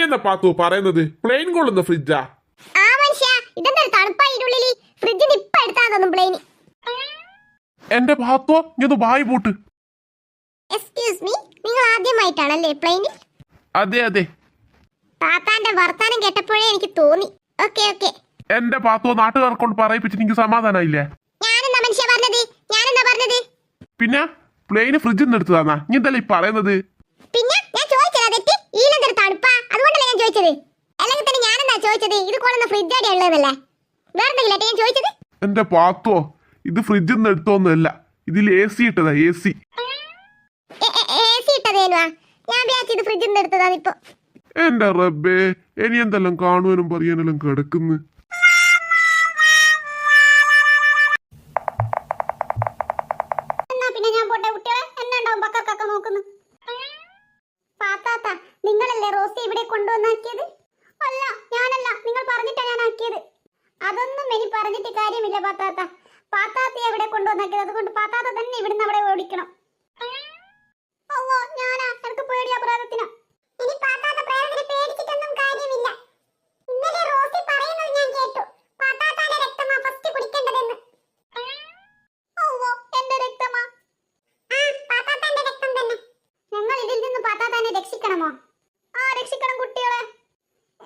എന്താ പാത്തു പറയുന്നത്? പ്ലെയിൻ കൊള്ളുന്ന ഫ്രിഡ്ജാ? ആ മനുഷ്യ, ഇതെന്താ തണുപ്പായിട്ടുള്ളിൽ? ഫ്രിഡ്ജിന് ഇപ്പൊ എടുത്താ തോന്നും പ്ലെയിന്. എന്റെ പാത്തോ ഇത് വായി പോട്ട്. എക്സ്ക്യൂസ് മീ, നിങ്ങൾ ആദ്യമായിട്ടാണല്ലേ പ്ലെയിനിൽ? അതെ. താത്താന്റെ വർത്താനം കേട്ടപ്പോഴേ എനിക്ക് തോന്നി. ഓക്കെ. എന്റെ പാത്തോ നാട്ടുകാർ കൊണ്ട് പറയിപ്പിച്ചിട്ട് എനിക്ക് സമാധാനായില്ലേ? ഞാനെന്താ മനുഷ്യ പറഞ്ഞത്? പിന്നെ പ്ലെയിന് ഫ്രിഡ്ജിൽ നിന്ന് എടുത്തതാന്നാ നീ എന്തല്ലേ ഈ പറയുന്നത്? പിന്നെ ഞാൻ ചോദിച്ചതാ തെറ്റ്. ഈലെന്തൊരു തണുപ്പാ, അതുകൊണ്ടല്ലേ ഞാൻ ചോദിച്ചത്. അല്ലെങ്കിൽ തന്നെ ഞാനെന്താ ചോദിച്ചത്? ഇത് കൊള്ളുന്ന ഫ്രിഡ്ജ് എവിടെ ഉള്ളതല്ലേ? വേറെ എന്തെങ്കിലും ഞാൻ ചോദിച്ചത്? എന്റെ പാത്തോ ഇത് ഫ്രിഡ്ജിൽ നിന്ന് എടുത്തൊന്നുമല്ല, ഇതിൽ AC ഇട്ടതാ AC. AC ഇട്ടതേലുവാ? ഞാൻ വിചാരിച്ചു ഇത് ഫ്രിഡ്ജിൽ നിന്ന് എടുത്തതാണ് ഇപ്പൊ. എന്റെ റബ്ബേ, ഇനി എന്തെല്ലാം കാണുവാനും പറയാനെല്ലാം കിടക്കുന്നു. എന്നാ പിന്നെ ഞാൻ പോട്ടെ കുട്ടികളെ, എന്നെ ഉണ്ടാവും പക്കക്കൊക്കെ നോക്കുന്നു. പാത്താത്ത, നിങ്ങളല്ലേ റോസി ഇവിടെ കൊണ്ടുവന്നാക്കിയത്? അല്ല, ഞാനല്ല, നിങ്ങൾ പറഞ്ഞിട്ടാ ഞാൻ ആക്കിയത്. അതൊന്നും ഇനി പറഞ്ഞിട്ട് കാര്യമില്ല പാത്താത്ത. പാത്താത്തയെ ഇവിടെ കൊണ്ടുവന്നാക്കിയത്, അതുകൊണ്ട് പാത്താത്ത തന്നെ ഇവിടുന്ന് അവിടെ ഓടിക്കണം. അല്ലോ, ഞാനാ, എനിക്ക് പേടിയാ പ്രേതത്തിനാ. ഇനി പാത്താത്ത പ്രേതത്തിനെ പേടിച്ചിട്ടൊന്നും കാര്യമില്ല. ഇന്നലെ റോസി പറയുന്നത് ഞാൻ കേട്ടു, പാത്താത്താന്റെ രക്തമാ ഫസ്റ്റ് കുടിക്കേണ്ടതെന്ന്. അല്ലോ, എന്റെ രക്തമാ? ആ, പാത്താത്താന്റെ രക്തം തന്നെ. ഞങ്ങൾ ഇതിൽ നിന്ന് പാത്താത്താനെ രക്ഷിക്കണമോ? ആ, രക്ഷിക്കണം കുട്ടികളെ.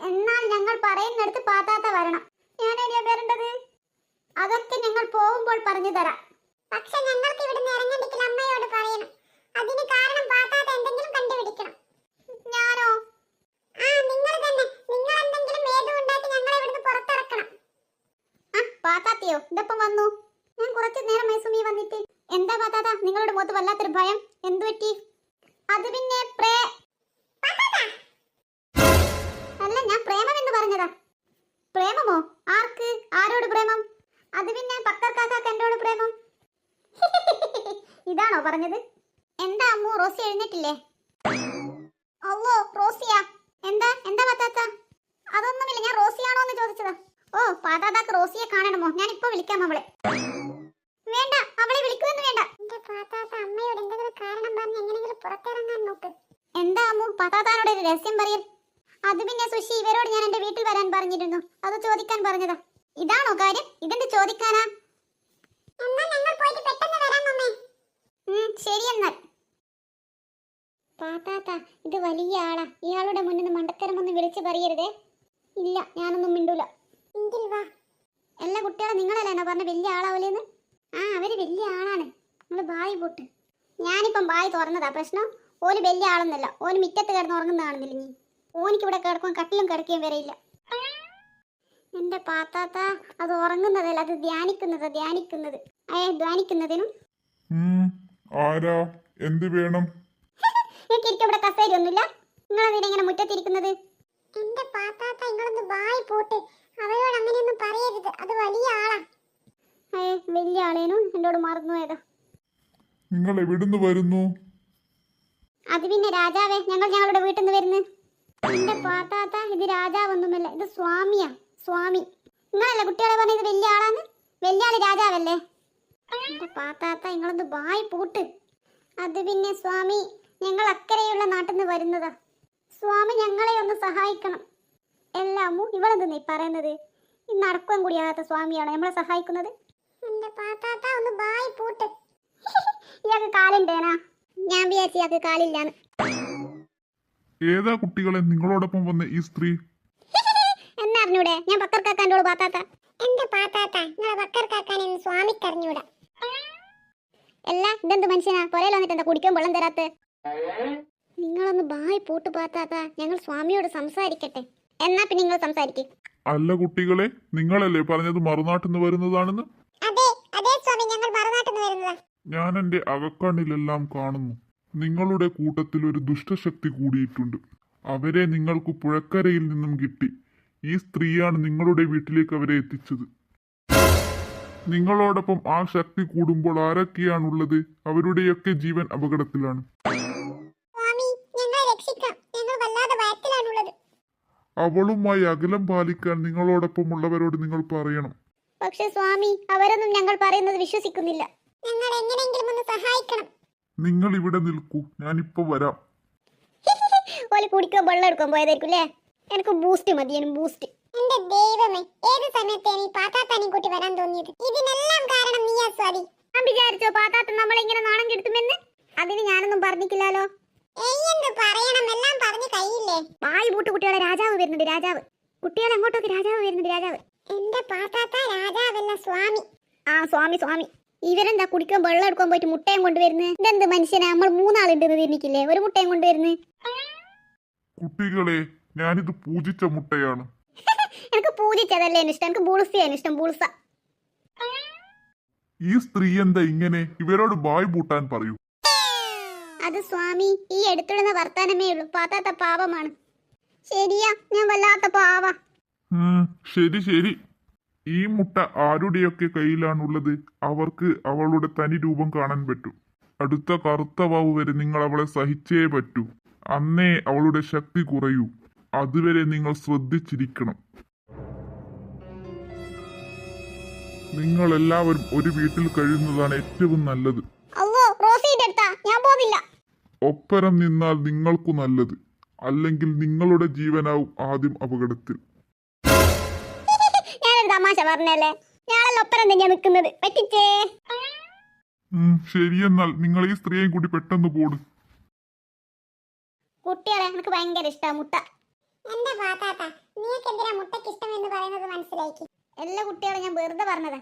എന്നാൽ ഞങ്ങൾ പറയുന്നിടത്ത് പാത്താത്ത വരണം. ഞാൻ എവിടെയാ വരേണ്ടത്? അതൊക്കെ ഞങ്ങൾ പോകുമ്പോൾ പറഞ്ഞു തരാം. പക്ഷെ ഞങ്ങൾക്ക് ഇവിടുന്ന് ഇറങ്ങണ്ടെങ്കിൽ അമ്മയോട് പറയണം. അതിന് കാരണം പാത്താത്ത എന്തെങ്കിലും കണ്ടുപിടിക്കണം. ഞാനോ? ആ, നിങ്ങൾ തന്നെ. നിങ്ങൾ എന്തെങ്കിലും വേദം ഉണ്ടാക്കി ഞങ്ങളെ ഇവിടുന്ന് പുറത്തിറക്കണം. ആ, പാത്താത്തയോ ഇതപ്പം വന്നു? ഞാൻ കുറച്ച് നേരമായി സുമി വന്നിട്ട്. എന്താ പാത്താത്ത, നിങ്ങളുടെ മുഖത്ത് വല്ലാത്തൊരു ഭയം? എന്തു പറ്റി? അത് പിന്നെ അല്ല, ഞാൻ പ്രേമം എന്ന് പറഞ്ഞതാ. പ്രേമമോ? ആർക്ക്? ആരോട് പ്രേമം? അത് പിന്നെ പക്കർ കാക്കാക്ക് എന്നോട് പ്രേമം. ഇതാണോ പറഞ്ഞത്? എന്താ അമ്മു, റോസി എഴുന്നേറ്റില്ലേ? അല്ലോ, റോസിയാ? എന്താ പാത്താത്ത? അതൊന്നുമില്ല, ഞാൻ റോസിയാണോ എന്ന് ചോദിച്ചതാ. ഓ, പാത്താത്താക്ക് റോസിയെ കാണണമോ? ഞാൻ ഇപ്പൊ വിളിക്കാം അവളെ. വേണ്ട, അവളെ വിളിക്കുമെന്ന് വേണ്ട. എന്റെ പാത്താത്ത അമ്മയോട് എന്തെങ്കിലും കാരണം പറഞ്ഞ് എങ്ങനെയെങ്കിലും പുറത്തിറങ്ങാൻ നോക്ക്. എന്താ അമ്മു, പാത്താത്താനോട് ഒരു രഹസ്യം പറയൽ? അത് പിന്നെ സുഷി, ഇവരോട് ഞാൻ എന്റെ വീട്ടിൽ വരാൻ പറഞ്ഞിരുന്നു, അത് ചോദിക്കാൻ പറഞ്ഞതാ. ഇതാണോ കാര്യം? ഇതെന്ത് ചോദിക്കാനാ? ശരി എന്നാൽ. പാത്താത്ത, ഇത് വലിയ ആളാ. ഇയാളുടെ മുന്നിൽ മണ്ടത്തരമൊന്നും വിളിച്ചു പറയരുതേ. ഇല്ല, ഞാനൊന്നും മിണ്ടൂല. എല്ലാ കുട്ടികളെ നിങ്ങളല്ലേ പറഞ്ഞ വലിയ ആളാവൂലെന്ന്? ആ, അവര് വലിയ ആളാണ്. നിങ്ങൾ ബായി പോട്ട്. ഞാനിപ്പം ബായി തുറന്നതാ പ്രശ്നം. ഓന് വലിയ ആളൊന്നല്ല, ഓന് മിറ്റത്ത് കിടന്ന് ഉറങ്ങുന്നതാണെന്നില്ല. നീ ഓനിക്ക് ഇവിടെ കിടക്കും, കട്ടിലും കിടക്കുകയും വരെയില്ല. എന്റെ പാത്താത്ത, അത് ഉറങ്ങുന്നതല്ല, അത് ധ്യാനിക്കുന്നത്. ധ്യാനിക്കുന്നതിനും. ആരാ? എന്ത് വേണം? എനിക്ക് ഇവിടെ കസേര ഒന്നുമില്ല. നിങ്ങളെന്തിനാ ഇങ്ങനെ മുറ്റത്തിരിക്കുന്നത്? എന്റെ പാത്താത്ത, നിങ്ങളൊന്ന് ബായി പോട്ട്. അവരോട് അങ്ങനെയൊന്നും പറയരുത്, അത് വലിയ ആളാ. വലിയ ആളേനും എന്നോട് മറന്നുപോയതാ. നിങ്ങൾ എവിടുന്ന് വരുന്നു? അത് പിന്നെ രാജാവേ, ഞങ്ങളുടെ വീട്ടിൽ നിന്ന് വരുന്നു. എന്റെ പാത്താത്ത, ഇത് രാജാവൊന്നുമല്ല, ഇത് സ്വാമിയാ, സ്വാമി. നിങ്ങളല്ലേ കുട്ടികളെ പറഞ്ഞ ഇത് വലിയ ആളാന്ന്? വലിയ ആള് രാജാവല്ലേ? എന്റെ പാത്താത്ത, നിങ്ങളൊന്ന് ബായി പൂട്ട്. അത് പിന്നെ സ്വാമി, ഞങ്ങൾ അക്കരെയുള്ള നാട്ടിൽ നിന്ന് വരുന്നതാ. സ്വാമി ഞങ്ങളെ ഒന്ന് സഹായിക്കണം. എല്ലാമോ ഇവളെന്ത് നീ പറയുന്നത്? ഈ നടക്കാൻ കൂടിയാകാത്ത സ്വാമിയാണോ നമ്മളെ സഹായിക്കുന്നത്? എന്റെ പാത്താത്ത, ഒന്ന് ബായി പൂട്ട്. ഇയാൾക്ക് കാലുണ്ടേനാ? ഞാൻ വിചാരിച്ചു ഇയാൾക്ക് കാലില്ലാന്ന്. ഏതാ കുട്ടികളെ നിങ്ങളോടൊപ്പം വന്ന ഈ സ്ത്രീ? എന്നറിഞ്ഞൂടെ? ഞാൻ ബക്കർ കാക്കാൻ്റെ പാത്താത്ത. എന്റെ പാത്താത്ത, നിങ്ങളെ ബക്കർ കാക്കാൻ സ്വാമിക്ക് അറിഞ്ഞൂടാ. എല്ലാ ഇതെന്ത് മനുഷ്യനാ? പുരയിൽ വന്നിട്ട് എന്താ കുടിക്കാൻ വെള്ളം തരാത്ത? നിങ്ങളൊന്ന് ബായ് പൂട്ട് പാത്താത്ത, ഞങ്ങൾ സ്വാമിയോട് സംസാരിക്കട്ടെ. എന്നാ പിന്നെ നിങ്ങൾ സംസാരിക്കും. അല്ല കുട്ടികളെ, നിങ്ങളല്ലേ പറഞ്ഞത് മറുനാട്ടിൽ നിന്ന് വരുന്നതാണെന്ന്? അതെ സ്വാമി, ഞങ്ങൾ മറുനാട്ടിൽ നിന്ന് വരുന്നതാ. ഞാൻ എന്റെ അകക്കണ്ണിലെല്ലാം കാണുന്നു. നിങ്ങളുടെ കൂട്ടത്തിൽ ഒരു ദുഷ്ടശക്തി കൂടിയിട്ടുണ്ട്. അവരെ നിങ്ങൾക്ക് പുഴക്കരയിൽ നിന്നും കിട്ടി. ഈ സ്ത്രീയാണ് നിങ്ങളുടെ വീട്ടിലേക്ക് അവരെ എത്തിച്ചത്. നിങ്ങളോടൊപ്പം ആ ശക്തി കൂടുമ്പോൾ ആരൊക്കെയാണുള്ളത്? അവരുടെയൊക്കെ ജീവൻ അപകടത്തിലാണ്. അവളുമായി അകലം പാലിക്കാൻ നിങ്ങളോടൊപ്പം ഉള്ളവരോട് നിങ്ങൾ പറയണം. പക്ഷെ സ്വാമി അവരൊന്നും ഞങ്ങൾ പറയുന്നത് വിശ്വസിക്കുന്നില്ല. ഞങ്ങൾ എങ്ങനെയെങ്കിലും ഒന്ന് സഹായിക്കണം. നിങ്ങൾ ഇവിടെ നിൽക്കൂ, ഞാനിപ്പോ വരാം. ഓല് കുടിക്കാൻ വെള്ളം എടുക്കാൻ പോയതായിരിക്കും അല്ലേ? എനിക്ക് ബൂസ്റ്റ് മതി, ബൂസ്റ്റ്. എന്റെ ദൈവമേ, ഏത് സമയത്താണ് ഈ പാത്താത്താനും കൂട്ടി വരാൻ തോന്നിയത്? ഇതിനെല്ലാം കാരണം നീയാ സ്വാതി. ഞാൻ വിചാരിച്ചോ പാത്താത്ത നമ്മളെ ഇങ്ങനെ നാണം കെടുത്തുമെന്ന്? അതിന് ഞാനൊന്നും പറഞ്ഞിട്ടില്ലല്ലോ. എന്ത് പറയണം, എല്ലാം പറഞ്ഞു കഴിയില്ലേ? വായി പൂട്ട് കുട്ടികളെ, രാജാവ് വരുന്നുണ്ട്, രാജാവ്. കുട്ടികളെ അങ്ങോട്ടൊക്കെ രാജാവ് വരുന്നുണ്ട്, രാജാവ്. എന്റെ പാത്താത്ത രാജാവല്ല, സ്വാമി. ആ സ്വാമി, സ്വാമി. ഇവരെന്താ കുടിക്കാൻ വെള്ളം എടുക്കാൻ പോയിട്ട് മുട്ടയും കൊണ്ടുവരുന്നത്? ഇതെന്ത് മനുഷ്യനാ? നമ്മൾ മൂന്നാളുണ്ടെന്ന് തിരിഞ്ഞിക്കില്ലേ, ഒരു മുട്ടയും കൊണ്ടുവരുന്നത്? കുട്ടികളെ, ഞാനിത് പൂജിച്ച മുട്ടയാണ്. എനിക്ക് പൂജിച്ചതല്ലേ ഇഷ്ടം, എനിക്ക് ബുൾസയാണ് ഇഷ്ടം, ബുൾസ. ഈ സ്ത്രീ എന്താ ഇങ്ങനെ? ഇവരോട് ബായ് പൂട്ടാൻ പറയൂ. അത് സ്വാമി, ഈ എടുത്തിടുന്ന വർത്താനമേ ഉള്ളൂ. പാത്താത്ത പാവമാണ്. ശരിയാ, ഞാൻ വല്ലാത്ത പാവ. ശരി ശരി. ഈ മുട്ട ആരുടെയൊക്കെ കയ്യിലാണുള്ളത് അവർക്ക് അവളുടെ തനി രൂപം കാണാൻ പറ്റും. അടുത്ത കറുത്ത വാവ് വരെ നിങ്ങൾ അവളെ സഹിച്ചേ പറ്റൂ. അന്നേ അവളുടെ ശക്തി കുറയൂ. അതുവരെ നിങ്ങൾ ശ്രദ്ധിച്ചിരിക്കണം. നിങ്ങൾ എല്ലാവരും ഒരു വീട്ടിൽ കഴിയുന്നതാണ് ഏറ്റവും നല്ലത്. ഞാൻ പോവില്ല. ഒപ്പരം നിന്നാൽ നിങ്ങൾക്കു നല്ലത്. അല്ലെങ്കിൽ നിങ്ങളുടെ ജീവനാവും ആദ്യം അപകടത്തിൽ. ഞാനൊരു തമാശ പറഞ്ഞല്ലേ, ഞാനല്ല ഒപ്പരം തന്നെയാ നിൽക്കുന്നത്. പറ്റിച്ചേ. ശരിയെന്നാൽ നിങ്ങൾ ഈ സ്ത്രീയെയും കൂടി പെട്ടെന്ന് പോട്. കുട്ടികളെ, എനിക്ക് ഭയങ്കര ഇഷ്ടാ മുട്ട. എന്റെ പാത്താത്ത, നീക്ക് എന്തിനാ മുട്ടയ്ക്ക് ഇഷ്ടം എന്ന് പറയുന്നത് മനസ്സിലാക്കി. എല്ലാ കുട്ടികളും ഞാൻ വെറുതെ പറഞ്ഞതാ.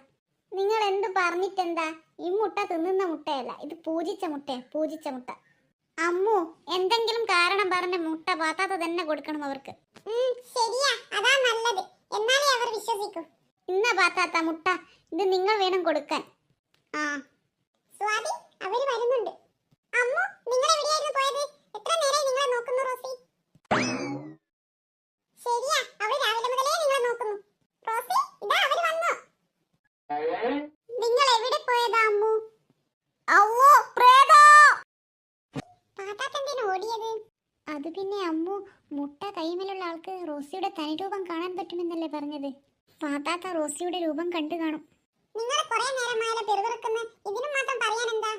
നിങ്ങൾ എന്ത് പറഞ്ഞിട്ടെന്താ? ഈ മുട്ട തിന്നുന്ന മുട്ടയല്ല, ഇത് പൂജിച്ച മുട്ടയാ, പൂജിച്ച മുട്ട. അമ്മു, എന്തെങ്കിലും കാരണം പറഞ്ഞ മുട്ട പാത്താത്ത തന്നെ കൊടുക്കണം അവർക്ക്. ശരിയാ, അതാ നല്ലത്. എന്നാലേ അവർ വിശ്വസിക്കൂ. ഇന്ന പാത്താത്ത മുട്ട, ഇത് നിങ്ങൾ വേണം കൊടുക്കാൻ. ആ സ്വാതി, അവര് വരുന്നുണ്ട്. അമ്മു, നിങ്ങൾ എവിടെയായിരുന്നു പോയത്? എത്ര നേരമായി നിങ്ങളെ നോക്കുന്നു റോസി? ശരിയാ, അവർ രാവിലെ മുതലേ നിങ്ങളെ നോക്കുന്നു. റോസി, ഇതാ അവർ വന്നു. നിങ്ങൾ എവിടെ പോയതാ അമ്മു? അവ്വോ, പ്രേതോ! പാത്താത്തെന്തിനാ ഓടിയത്? അത് പിന്നെ അമ്മു, മുട്ട കൈമേലുള്ള ആൾക്ക് റോസിയുടെ തനി രൂപം കാണാൻ പറ്റുമെന്നല്ലേ പറഞ്ഞത്? പാത്താത്ത റോസിയുടെ രൂപം കണ്ടു കാണും. നിങ്ങൾ കുറെ നേരമായാലും പെരുവിറക്കുന്ന, ഇതിനും മാത്രം പറയാൻ എന്താ?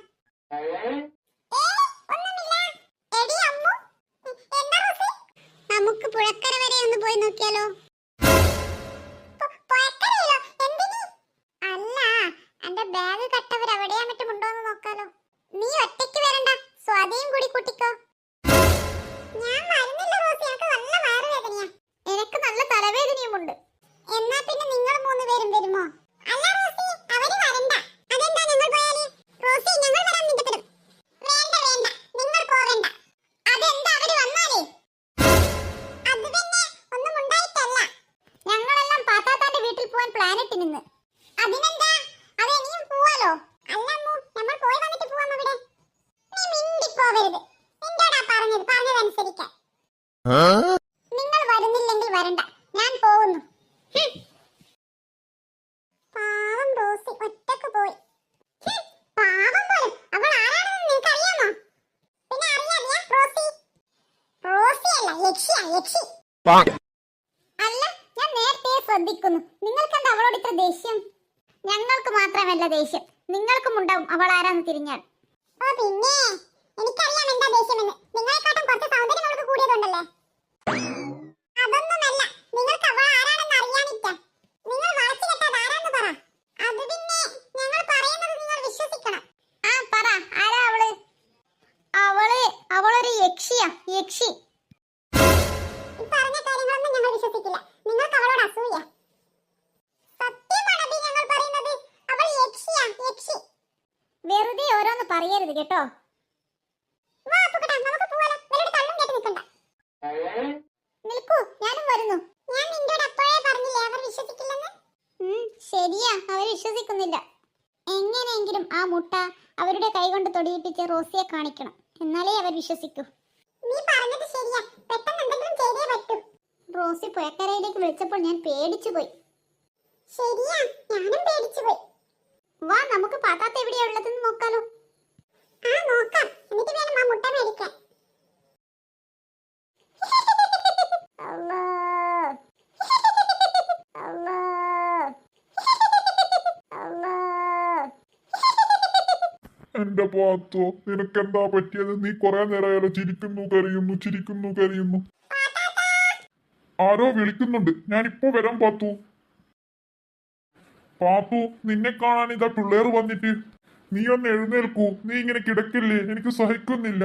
നമുക്ക് പുഴക്കര വരെ ഒന്ന് പോയി നോക്കിയാലോ? അല്ല, എന്റെ ബാഗ് കട്ടവർ എവിടെയാ മറ്റും ഉണ്ടോന്ന് നോക്കാലോ. നീ ഒറ്റയ്ക്ക് വരണ്ട, സ്വാതിയും കൂടി കൂട്ടിക്കോ. ഞാൻ വരുന്നില്ല റോസി, എനിക്ക് നല്ല വയറുവേദനയാ. എനിക്ക് നല്ല തലവേദനയുമുണ്ട്. എന്നാ പിന്നെ നിങ്ങൾ മൂന്നുപേരും വരുമോ? അല്ല റോസി, അവര് വരണ്ട. അതെന്താ ഞങ്ങൾ പോയാല്? റോസി, ഞങ്ങൾ വരാൻ നിൽക്കപ്പെടും. വേണ്ട വേണ്ട, നിങ്ങൾ പോകണ്ട. അതെന്താ അവര് വന്നാലേ? അത് പിന്നെ ഒന്നും ഉണ്ടായിട്ടല്ല. ഞങ്ങളെല്ലാം പാത്താത്താന്റെ വീട്ടിൽ പോവാൻ പ്ലാനിട്ട് നിന്ന്. അതിനെന്താ, അത് ഇനിയും പോവാലോ. അല്ല അമ്മു, നമ്മൾ പോയി വന്നിട്ട് പോവാം അവിടെ. നീ മിണ്ടി പോവരുത്. നിന്നോടാ പറഞ്ഞതനുസരിക്കാൻ. നിങ്ങൾ വരുന്നില്ലെങ്കിൽ വരണ്ട, ഞാൻ പോകുന്നു. പാവം റോസി ഒറ്റക്ക് പോയി. പാവം പോലും, അവൾ ആരാണെന്ന് നിങ്ങൾക്ക് അറിയാമോ? പിന്നെ അറിയാറിയാ റോസി? റോസിയല്ല, യക്ഷിയാ, യക്ഷി. അല്ല, ഞാൻ നേരത്തെ ശ്രദ്ധിക്കുന്നു. നിങ്ങൾക്കെന്താ അവളോട് ഇത്ര ദേഷ്യം? ഞങ്ങൾക്ക് മാത്രമല്ല ദേഷ്യം, നിങ്ങൾക്കും ഉണ്ടാവും അവൾ ആരാന്ന് തിരിഞ്ഞാൽ. ഓ പിന്നെ, എനിക്കറിയാം എന്താ ദേഷ്യമെന്ന്. നിങ്ങളെക്കാട്ടും കുറച്ച് സൗന്ദര്യം അവൾക്ക് കൂടിയതുണ്ടല്ലേ? അതൊന്നുമല്ല, നിങ്ങൾക്ക് അവൾ ആരാണെന്ന് അറിയാനില്ല. നിങ്ങൾ വളച്ചു കെട്ടാതെ ആരാന്ന് പറ. അത് പിന്നെ ഞങ്ങൾ പറയുന്നത് നിങ്ങൾ വിശ്വസിക്കണം. ആ പറ, ആരാ അവള്? അവളൊരു യക്ഷിയാ, യക്ഷി. ഈ പറഞ്ഞ കാര്യങ്ങളൊന്നും ഞങ്ങൾ വിശ്വസിക്കില്ല. നിങ്ങൾക്ക് അവളോട് അസൂയ. സത്യമാണ് ഞങ്ങൾ പറയുന്നത്, അവൾ യക്ഷിയാ, യക്ഷി. വെറുതെ ഓരോന്ന് പറയരുത് കേട്ടോ. വാ അപ്പുകുട്ടാ, നമുക്ക് പോവാലോ. ഇവരോട് തള്ളും കേട്ട് നിൽക്കണ്ട. നിൽക്കൂ, ഞാനും വരുന്നു. ഞാൻ നിന്നോട് അപ്പോഴേ പറഞ്ഞില്ലേ അവർ വിശ്വസിക്കില്ലെന്ന്? ശരിയാ, അവർ വിശ്വസിക്കുന്നില്ല. എങ്ങനെയെങ്കിലും ആ മുട്ട അവരുടെ കൈകൊണ്ട് തൊടിയിപ്പിച്ച് റോസിയെ കാണിക്കണം, എന്നാലേ അവർ വിശ്വസിക്കൂ. നീ പറഞ്ഞത് ശരിയാ, പെട്ടെന്ന് എന്തെങ്കിലും ചെയ്തേ പറ്റൂ. റോസി പുഴക്കരയിലേക്ക് വിളിച്ചപ്പോൾ ഞാൻ പേടിച്ചു പോയി. ശരിയാ, ഞാനും പേടിച്ചു പോയി. വാ, നമുക്ക് പാത്താത്ത എവിടെയാ ഉള്ളതെന്ന് നോക്കാലോ. ആ നോക്കാം, എന്നിട്ട് വേണം ആ മുട്ട മേടിക്കാൻ. എന്റെ പാത്തോ, നിനക്കെന്താ പറ്റിയത്? നീ കുറെ നേരമായാലോ ചിരിക്കുന്നു കരയുന്നു, ചിരിക്കുന്നു കരയുന്നു. ആരോ വിളിക്കുന്നുണ്ട്, ഞാൻ ഇപ്പൊ വരാം പാത്തു. പാത്തു, നിന്നെ കാണാൻ ഇതാ പിള്ളേർ വന്നിട്ട്. നീ ഒന്ന് എഴുന്നേൽക്കൂ, നീ ഇങ്ങനെ കിടക്കില്ലേ, എനിക്ക് സഹിക്കുന്നില്ല.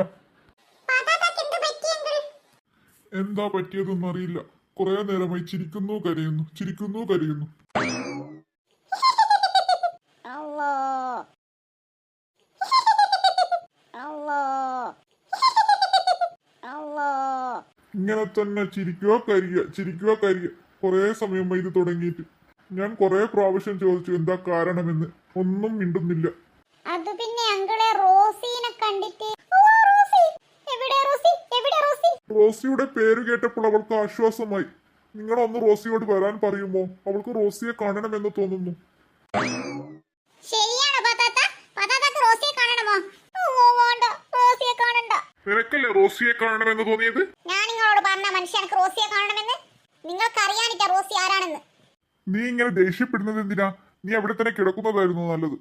എന്താ പറ്റിയതെന്ന് അറിയില്ല, കുറെ നേരമായി ചിരിക്കുന്നു കരയുന്നു, ചിരിക്കുന്നു കരയുന്നു. ഇങ്ങനെ തന്നെ ചിരിക്കുക കരിയ, ചിരിക്കുക കരിയ. കുറെ സമയമായി ഇത് തുടങ്ങിയിട്ട്. ഞാൻ കുറെ പ്രാവശ്യം ചോദിച്ചു എന്താ കാരണമെന്ന്, ഒന്നും മിണ്ടുന്നില്ല. അത് പിന്നെ അങ്കിളെ റോസിനെ കണ്ടിട്ട്. റോസിയുടെ പേര് കേട്ടപ്പോൾ അവൾക്ക് ആശ്വാസമായി. നിങ്ങളൊന്ന് റോസിയോട് വരാൻ പറയുമോ? അവൾക്ക് റോസിയെ കാണണമെന്ന് തോന്നുന്നു. ശരിയാണോ പാത്താത്ത? പാത്താത്തക്ക് റോസിയെ കാണണമോ? വേണ്ട, റോസിയെ കാണണ്ട. നിനക്കല്ലേ റോസിയെ കാണണമെന്ന് തോന്നിയത്? ഞാൻ നിങ്ങളോട് പറഞ്ഞ മനുഷ്യനക്ക് റോസിയെ കാണണമെന്ന്? നിങ്ങൾക്ക് അറിയാനില്ല റോസി ആരാണെന്ന്. നീ ഇങ്ങനെ ദേഷ്യപ്പെടുന്നത് എന്തിനാ? നീ അവിടെ തന്നെ കിടക്കുന്നതായിരുന്നു നല്ലത്.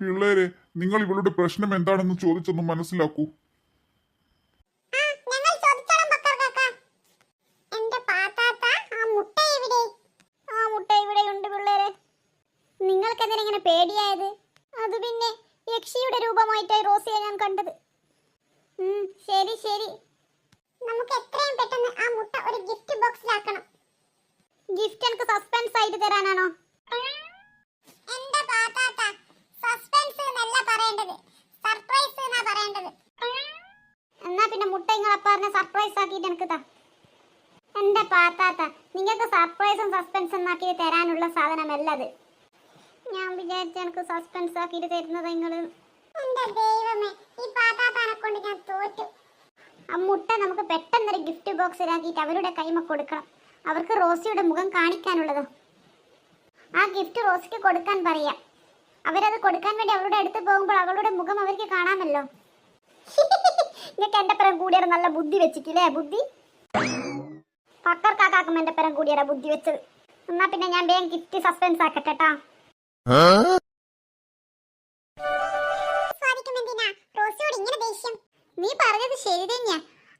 പിള്ളേരെ, നിങ്ങൾ ഇവളുടെ പ്രശ്നം എന്താണെന്ന് ചോദിച്ചൊന്ന് മനസ്സിലാക്കൂ. നിങ്ങൾക്കെന്തിനെ പേടിയായത്? അത് പിന്നെ യക്ഷിയുടെ രൂപമായിട്ടായി റോസിയെ ഞാൻ കണ്ടത്. ശരി ശരി, നമുക്ക് എത്രയും പെട്ടെന്ന് ആ മുട്ട ഒരു ഗിഫ്റ്റ് ബോക്സിലാക്കണം. ഗിഫ്റ്റ് എനിക്ക് സസ്പെൻസ് ആയിട്ട് തരാനാണോ? എന്റെ പാത്താത്ത, സസ്പെൻസ് എന്നല്ല പറയേണ്ടത്, സർപ്രൈസ് എന്നാ പറയേണ്ടത്. എന്നാ പിന്നെ മുട്ട നിങ്ങൾ അപ്പാറിനെ സർപ്രൈസ് ആക്കിയിട്ട് എനിക്ക് താ. എന്റെ പാത്താത്ത, നിങ്ങൾക്ക് സർപ്രൈസും സസ്പെൻസും ആക്കി തരാനുള്ള സാധനമല്ലത്. ഞാൻ വിചാരിച്ച എനിക്ക് സസ്പെൻസ് ആക്കിയിട്ട് തരുന്നത് നിങ്ങൾ. എന്റെ ദൈവമേ, ഈ പാത്താത്താനെ കൊണ്ട് ഞാൻ തോറ്റു. ആ മുട്ട നമുക്ക് പെട്ടെന്നൊരു ഗിഫ്റ്റ് ബോക്സിലാക്കിയിട്ട് അവരുടെ കൈമ കൊടുക്കണം. അവർക്ക് റോസിയുടെ മുഖം കാണിക്കാനുള്ളത്. ആ ഗിഫ്റ്റ് റോസിക്ക് കൊടുക്കാൻ പറയാം. അവരത് കൊടുക്കാൻ വേണ്ടി അവളുടെ അടുത്ത് പോകുമ്പോൾ അവളുടെ മുഖം അവർക്ക് കാണാമല്ലോ. നിങ്ങൾക്ക് എന്റെ പരം കൂടിയാൽ നല്ല ബുദ്ധി വെച്ചിട്ടില്ലേ? ബുദ്ധി പക്കർക്കാക്കും എന്റെ പരം കൂടിയാ ബുദ്ധി വെച്ചത്. എന്നാ പിന്നെ ഞാൻ വേഗം ഗിഫ്റ്റ് സസ്പെൻസ് ആക്കട്ടെട്ടാ. നീ പറഞ്ഞത് ശരി തന്നെയാ,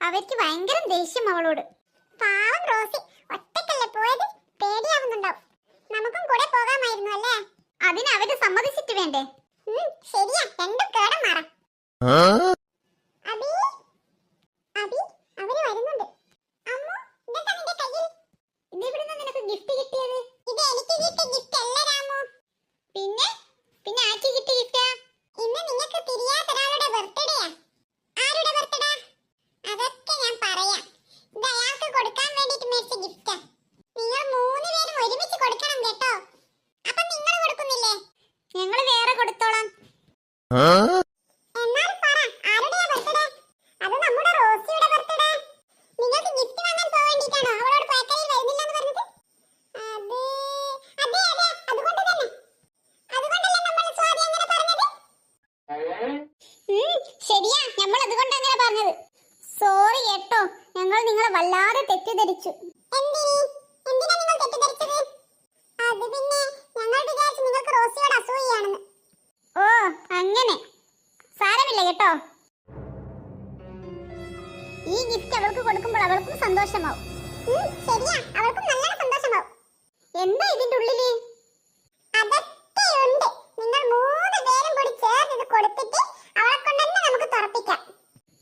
അവർക്ക് ഭയങ്കര ദേഷ്യം അവളോട്. പാവം റോസി ഒറ്റക്കല്ലേ പോയത്, പേടിയാവുന്നുണ്ടാവും. നമുക്കും കൂടെ പോകാമായിരുന്നു അല്ലേ? അതിന് അവര് സമ്മതിച്ചിട്ട് വേണ്ടേ? ശരിയാ, രണ്ടും കേടം മാറാം. അവര് വരുന്നുണ്ട്. അമ്മോ, ഇതെന്താ നിന്റെ കയ്യിൽ? ഇതെവിടുന്നാ നിനക്ക് ഗിഫ്റ്റ് കിട്ടിയത്? ഇത് എനിക്ക് കിട്ടിയ ഗിഫ്റ്റ് അല്ല രാമു. പിന്നെ പിന്നെ ആർക്ക് കിട്ടിയ ഗിഫ്റ്റാ? ഇന്ന് നിങ്ങൾക്ക് തിരിയാത്ത ഒരാളുടെ ബർത്ത്ഡേയാ. ആരുടെ ബർത്ത്ഡേ? അതൊക്കെ ഞാൻ പറയാം. ഇത് അയാൾക്ക് കൊടുക്കാൻ വേണ്ടിട്ട് മേടിച്ച ഗിഫ്റ്റാ. നിങ്ങൾ 3 പേരും ഒരുമിച്ച് കൊടുക്കണം കേട്ടോ. അപ്പൊ നിങ്ങൾ കൊടുക്കുന്നില്ലേ? ഞങ്ങൾ വേറെ കൊടുത്തോളാം. എന്നാൽ പറ, ആരുടെയാ ബർത്ത്ഡേ? അത് നമ്മുടെ റോസിയുടെ ബർത്ത്ഡേ. നിങ്ങൾക്ക് ഗിഫ്റ്റ് വാങ്ങാൻ പോവേണ്ടിട്ടാണോ അവളോട് പാക്കയിൽ വരുന്നില്ലെന്ന് പറഞ്ഞത്? അതെ അതെ, അതുകൊണ്ട് തന്നെ. അതുകൊണ്ടല്ലേ നമ്മൾ സ്വാതി അങ്ങനെ പറഞ്ഞത്? ശരിയാ, നമ്മൾ അതുകൊണ്ട് അങ്ങനെ പറഞ്ഞത്. സോറി കേട്ടോ, ഞങ്ങൾ നിങ്ങളെ വല്ലാതെ തെറ്റിദ്ധരിച്ചു. എന്തിനാ നിങ്ങൾ തെറ്റിദ്ധരിച്ചത്? അത് പിന്നെ ഞങ്ങൾ വിചാരിച്ചു നിങ്ങൾക്ക് റോസിയോട് അസൂയയാണെന്ന്. ഓ അങ്ങനെ. സാരമില്ല കേട്ടോ. ഈ ഗിഫ്റ്റ് അവൾക്ക് കൊടുക്കുമ്പോൾ അവൾക്കും സന്തോഷമാവും. ശരിയാ, അവൾക്കും നല്ല സന്തോഷമാവും. എന്താ ഇതിന്റെ ഉള്ളില്? അതൊക്കെ ഉണ്ട്. നിങ്ങൾ 3 പേരും കൂടി ചേർന്ന് ഇത് കൊടുത്തിട്ട് അവളെ കൊണ്ട് തന്നെ നമുക്ക് തുറപ്പിക്കാം.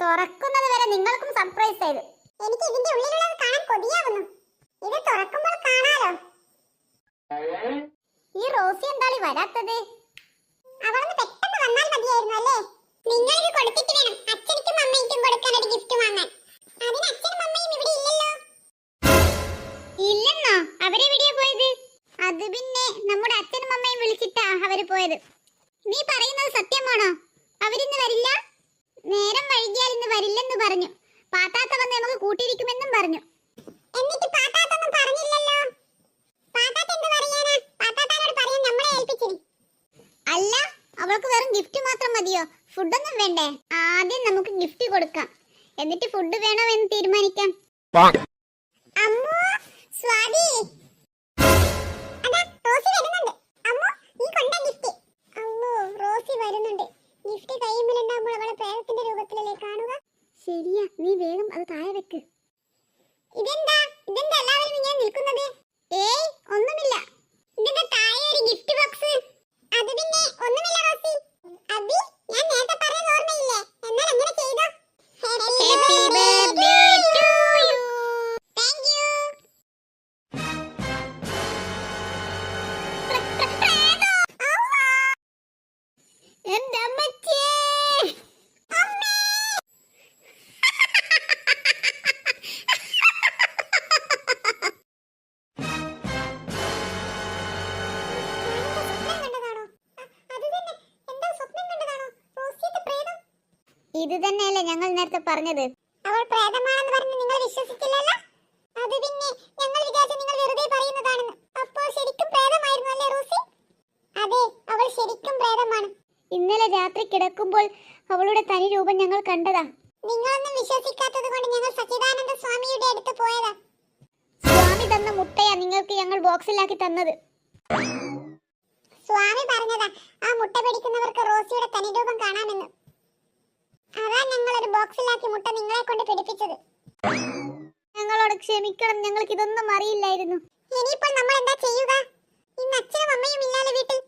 തുറക്കുന്നത് വരെ നിങ്ങൾക്കും സർപ്രൈസ് ആയത്. എനിക്ക് ഇതിന്റെ ഉള്ളിലുള്ളത് കാണാൻ കൊതിയാവുന്നു. ഇത് തുറക്കുമ്പോൾ കാണാലോ. ഈ റോസി എന്താളി വരാത്തത്? അവളൊന്ന് പെട്ടെന്ന് വന്നാൽ മതിയായിരുന്നു അല്ലേ? നിങ്ങൾ ഇത് കൊടുത്തിട്ട് വേണം അച്ഛനും അമ്മയ്ക്കും കൊടുക്കാൻ ഒരു ഗിഫ്റ്റ് വാങ്ങാൻ. അതിന് അച്ഛനും അമ്മയും ഇവിടെ ഇല്ലല്ലോ. ഇല്ലെന്നോ? അവരെവിടെയാ പോയത്? അത് പിന്നെ നമ്മുടെ അച്ഛനും അമ്മയും വിളിച്ചിട്ടാ അവര് പോയത്. നീ പറയുന്നത് സത്യമാണോ? അവരിന്ന് വരില്ല? നേരം വൈകിയാൽ ഇന്ന് വരില്ലെന്ന് പറഞ്ഞു. പാത്താത്ത വന്ന് നമുക്ക് കൂട്ടിയിരിക്കുമെന്നും പറഞ്ഞു. എന്നിട്ട് പാത്താത്തൊന്നും പറഞ്ഞില്ലല്ലോ. പാത്താത്ത എന്ത് പറയാനാ? പാത്താത്താനോട് പറയാൻ നമ്മളെ ഏൽപ്പിച്ചിനി. അല്ല, അവൾക്ക് വെറും ഗിഫ്റ്റ് മാത്രം മതിയോ? ഫുഡൊന്നും വേണ്ടേ? ആദ്യം നമുക്ക് ഗിഫ്റ്റ് കൊടുക്കാം, എന്നിട്ട് ഫുഡ് വേണോ എന്ന് തീരുമാനിക്കാം. അമ്മോ, സ്വാതി, അതാ റോസി വരുന്നുണ്ട്. അമ്മോ, ഈ കൊണ്ട ഗിഫ്റ്റ്. അമ്മോ, റോസി വരുന്നു. ഇത് തന്നെയല്ലേ ഞങ്ങൾ നേരത്തെ പറഞ്ഞത്. അവൾ പ്രേതമാണെന്ന് പറഞ്ഞ് നിങ്ങൾ വിശ്വസിച്ചില്ലല്ലോ. അത് പിന്നെ ഞങ്ങൾ വിചാരിച്ചു നിങ്ങൾ വെറുതെ പറയുന്നതാണെന്ന്. അപ്പോൾ ശരിക്കും പ്രേതമായിരുന്നു അല്ലേ റോസി? അതെ, അവൾ ശരിക്കും പ്രേതമാണ്. ഇന്നലെ രാത്രി കിടക്കുമ്പോൾ അവളുടെ തനി രൂപം ഞങ്ങൾ കണ്ടതാ. നിങ്ങളൊന്നും വിശ്വസിക്കാത്തത് കൊണ്ട് ഞങ്ങൾ സച്ചിദാനന്ദ സ്വാമിയുടെ അടുത്ത് പോയതാ. സ്വാമി തന്ന മുട്ടയാ നിങ്ങൾക്ക് ഞങ്ങൾ ബോക്സിലാക്കി തന്നത്. സ്വാമി പറഞ്ഞതാ ആ മുട്ട പിടിക്കുന്നവർക്ക് റോസിയുടെ തനി രൂപം കാണാമെന്ന്. അതാ ഞങ്ങൾ ഒരു ബോക്സിലാക്കി മുട്ട നിങ്ങളെ കൊണ്ട് പിടിപ്പിച്ചത്. ഞങ്ങളോട് ക്ഷമിക്കണം, ഞങ്ങൾക്ക് ഇതൊന്നും അറിയില്ലായിരുന്നു. ഇനിയിപ്പോൾ നമ്മൾ എന്താ ചെയ്യുക? ഇന്ന് അച്ഛനും അമ്മയും ഇല്ലാലെ വീട്ടിൽ.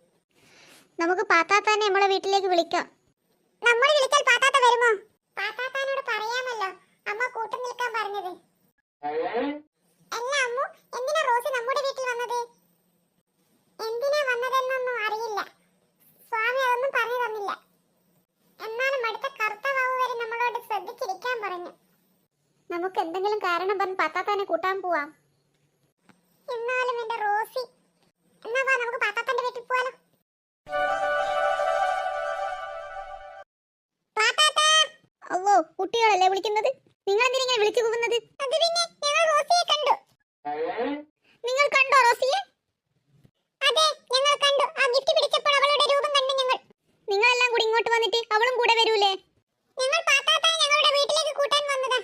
നമുക്ക് പാത്താത്താനെ നമ്മളെ വീട്ടിലേക്ക് വിളിക്കാം. നമ്മൾ വിളിച്ചാൽ പാത്താത്ത വരുമോ? പാത്താത്താനോട് പറയാമല്ലോ അമ്മ കൂട്ടു നിൽക്കാൻ പറഞ്ഞത്. അല്ല അമ്മു, എന്തിനാ റോസി നമ്മുടെ വീട്ടിൽ വന്നത്? എന്തിനാ വന്നതെന്നൊന്നും അറിയില്ല. സ്വാമി അതൊന്നും പറഞ്ഞു തന്നില്ല. എന്നാലും അടുത്ത കർത്തവാവ് വരെ നമ്മളോട് ശ്രദ്ധിച്ചിരിക്കാൻ പറഞ്ഞു. നമുക്ക് എന്തെങ്കിലും കാരണം പറഞ്ഞ് പാത്താത്താനെ കൂട്ടാൻ പോവാം. എന്നാലും എന്റെ റോസി, എന്നാ വാ നമുക്ക് പാത്താത്താന്റെ വീട്ടിൽ പോവാലോ. അല്ലോ, കുട്ടികളല്ലേ വിളിക്കുന്നത്? നിങ്ങൾ എന്തിനാ വിളിച്ചു പോകുന്നത്? അത് പിന്നെ ഞങ്ങൾ റോസിയെ കണ്ടു. നിങ്ങൾ കണ്ടോ റോസിയെ? അതെ, ഞങ്ങൾ കണ്ടു. ആ ഗിഫ്റ്റ് പിടിച്ചപ്പോൾ അവളുടെ രൂപം കണ്ടു ഞങ്ങൾ. നിങ്ങളെല്ലാം കൂടി ഇങ്ങോട്ട് വന്നിട്ട് അവളും കൂടെ വരൂലേ? ഞങ്ങൾ പാത്താത്താനെ ഞങ്ങളുടെ വീട്ടിലേക്ക് കൂട്ടാൻ വന്നതാ.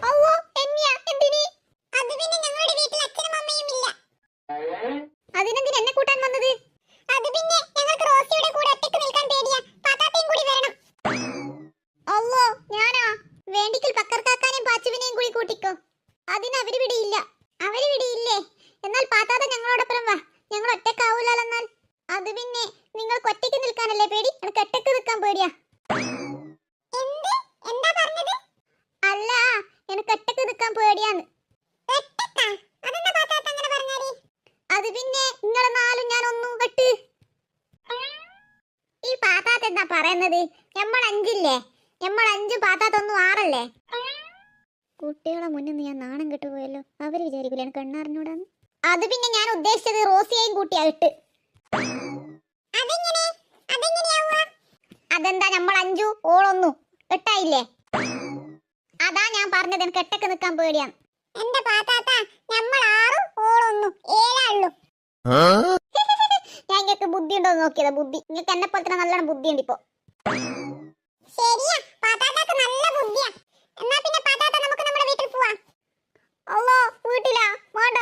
അല്ലോ, എന്തിനാ? എന്തിനി? അത് പിന്നെ ഞങ്ങളുടെ വീട്ടിൽ അച്ഛനും അമ്മയും ഇല്ല. അതിനെന്തിനാ എന്നെ കൂട്ടാൻ വന്നത്? അത് പിന്നെ ഞങ്ങൾക്ക് റോസിയുടെ കൂടെ ഒറ്റയ്ക്ക് നിൽക്കാൻ പേടിയാ. പാത്താത്തയും കൂടി വരണം. അല്ലോ, ഞാനാ വേണ്ടിക്കൽ പക്കർക്കാക്കാനെയും പാച്ചുവിനെയും കൂടി കൂട്ടിക്കോ. അതിന് അവര് വിടിയില്ല. അവര് വിടിയില്ലേ? എന്നാൽ പാത്താത്ത ഞങ്ങളോടൊപ്പം വാ. ഞങ്ങൾ ഒറ്റക്കാവൂലെന്നാൽ. അത് പിന്നെ നിങ്ങൾക്ക് ഒറ്റയ്ക്ക് നിൽക്കാനല്ലേ പേടി? എനിക്ക് ഒറ്റയ്ക്ക് നിൽക്കാൻ പേടിയാ. എന്താ പറഞ്ഞത്? അല്ല, എനിക്ക് ഒറ്റയ്ക്ക് നിൽക്കാൻ പേടിയാന്ന്. അത് പിന്നെ നിങ്ങളെ നാലും ഞാൻ ഒന്നും കെട്ട്. ഈ പാത്താത്ത എന്താ പറയുന്നത്? നമ്മൾ അഞ്ചില്ലേ? നമ്മൾ അഞ്ച് പാത്താത്തൊന്നും ആറല്ലേ? കുട്ടികളെ മുന്നിൽ ഞാൻ നാണം കെട്ടുപോയല്ലോ. അവര് വിചാരിക്കൂല എനിക്ക് കണ്ണറിഞ്ഞൂടാന്ന്. അത് പിന്നെ ഞാൻ ഉദ്ദേശിച്ചത് റോസിയെയും കൂട്ടിയാ ഇട്ട്. അതെന്താ നമ്മൾ അഞ്ചു ഓളൊന്നു എട്ടായില്ലേ? അതാ ഞാൻ പറഞ്ഞത് എനിക്ക് എട്ടക്ക് നിൽക്കാൻ പേടിയാണ്. എന്റെ പാത്താത്ത, നമ്മൾ ആറും ഓളൊന്നു ഏഴാള്ളൂ. ഞാൻ ഇങ്ങക്ക് ബുദ്ധി ഉണ്ടോ നോക്കിയതാ. ബുദ്ധി നിങ്ങൾക്ക് എന്നെ പോലെ തന്നെ നല്ലോണം ബുദ്ധിയുണ്ട് ഇപ്പൊ. ശരിയാ, പാത്താത്താക്ക് നല്ല ബുദ്ധിയാ. എന്നാ പിന്നെ പാത്താത്ത നമുക്ക് നമ്മുടെ വീട്ടിൽ പോവാം. അല്ലോ, വീട്ടിലാ? വേണ്ട,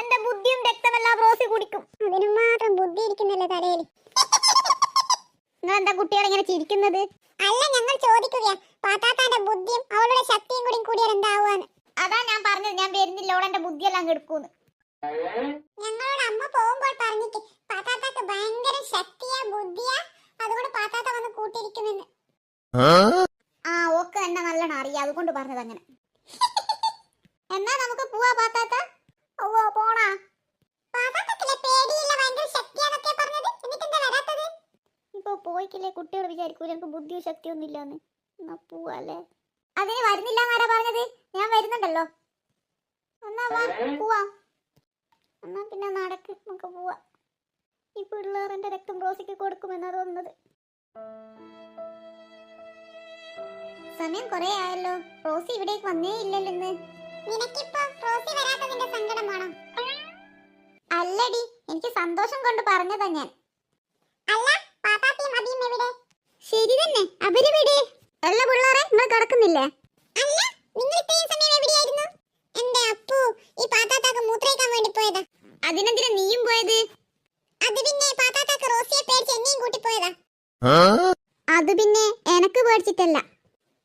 എന്റെ ബുദ്ധിയും രക്തമെല്ലാം റോസി കുടിക്കും. അതിന് മാത്രം ബുദ്ധി ഇരിക്കുന്നില്ലേ തലയിൽ? നിങ്ങൾ എന്താ കുട്ടികളെ ഇങ്ങനെ ചിരിക്കുന്നത്? അല്ല, ഞങ്ങൾ ചോദിക്കുകയാ പാത്താത്താന്റെ ബുദ്ധിയും അവളുടെ ശക്തിയും കൂടി കൂടിയാൽ എന്താവുമെന്ന്. അതാ ഞാൻ പറഞ്ഞത് ഞാൻ വരുന്നില്ല, ഓളെ എന്റെ ബുദ്ധിയെല്ലാം കെടുക്കൂന്ന്. ഞങ്ങളോട് അമ്മ പോകുമ്പോൾ പറഞ്ഞിട്ട് പാത്താത്താക്ക് ഭയങ്കര ശക്തിയാ ബുദ്ധിയാ, അതുകൊണ്ട് പാത്താത്ത വന്ന് കൂട്ടിയിരിക്കുമെന്ന്. ആ, ഓക്ക് എന്നെ നല്ലോണം അറിയാം, അതുകൊണ്ട് പറഞ്ഞത് അങ്ങനെ. എന്നാ നമുക്ക് പോവാ പാത്താത്ത. ഓ, പോണാ? ഇപ്പൊ പോയിക്കില്ലേ കുട്ടികൾ വിചാരിക്കൂല എനിക്ക് ബുദ്ധിയോ ശക്തിയൊന്നും ഇല്ലാന്ന്. എന്നാ പോവല്ലേ? അതിന് വരുന്നില്ല എന്നാരാ പറഞ്ഞത്? ഞാൻ വരുന്നുണ്ടല്ലോ. എന്നാ വാ പോവാം. എന്നാ പിന്നെ നടക്ക്, നമുക്ക് പോവാ. ഈ പിള്ളേറിന്റെ രക്തം റോസിക്ക് കൊടുക്കുമെന്നാ തോന്നുന്നത്. സമയം കൊറേ ആയല്ലോ, റോസി ഇവിടേക്ക് വന്നേ ഇല്ലല്ലോ ഇന്ന്. നിനക്കിപ്പോ റോസി വരാത്തതിന്റെ സങ്കടമാണോ? അല്ലടി, എനിക്ക് സന്തോഷം കൊണ്ട് പറഞ്ഞതാ ഞാൻ. അല്ല, പാത്താത്തിയും അബിയും എവിടെ? ശരി തന്നെ, അവരെവിടെ? എല്ലാ പിള്ളേരെ നിങ്ങൾ കിടക്കുന്നില്ലേ? അല്ല, നിങ്ങൾ ഇത്രയും സമയം എവിടെയായിരുന്നു? എന്റെ അപ്പു ഈ പാത്താത്താക്ക് മൂത്രയിക്കാൻ വേണ്ടി പോയതാ. അതിനെന്തിനാ നീയും പോയത്? അത് പിന്നെ പാത്താത്താക്ക് റോസിയെ പേടിച്ച് എന്നെയും കൂട്ടി പോയതാ. അത് പിന്നെ എനക്ക് പേടിച്ചിട്ടല്ല.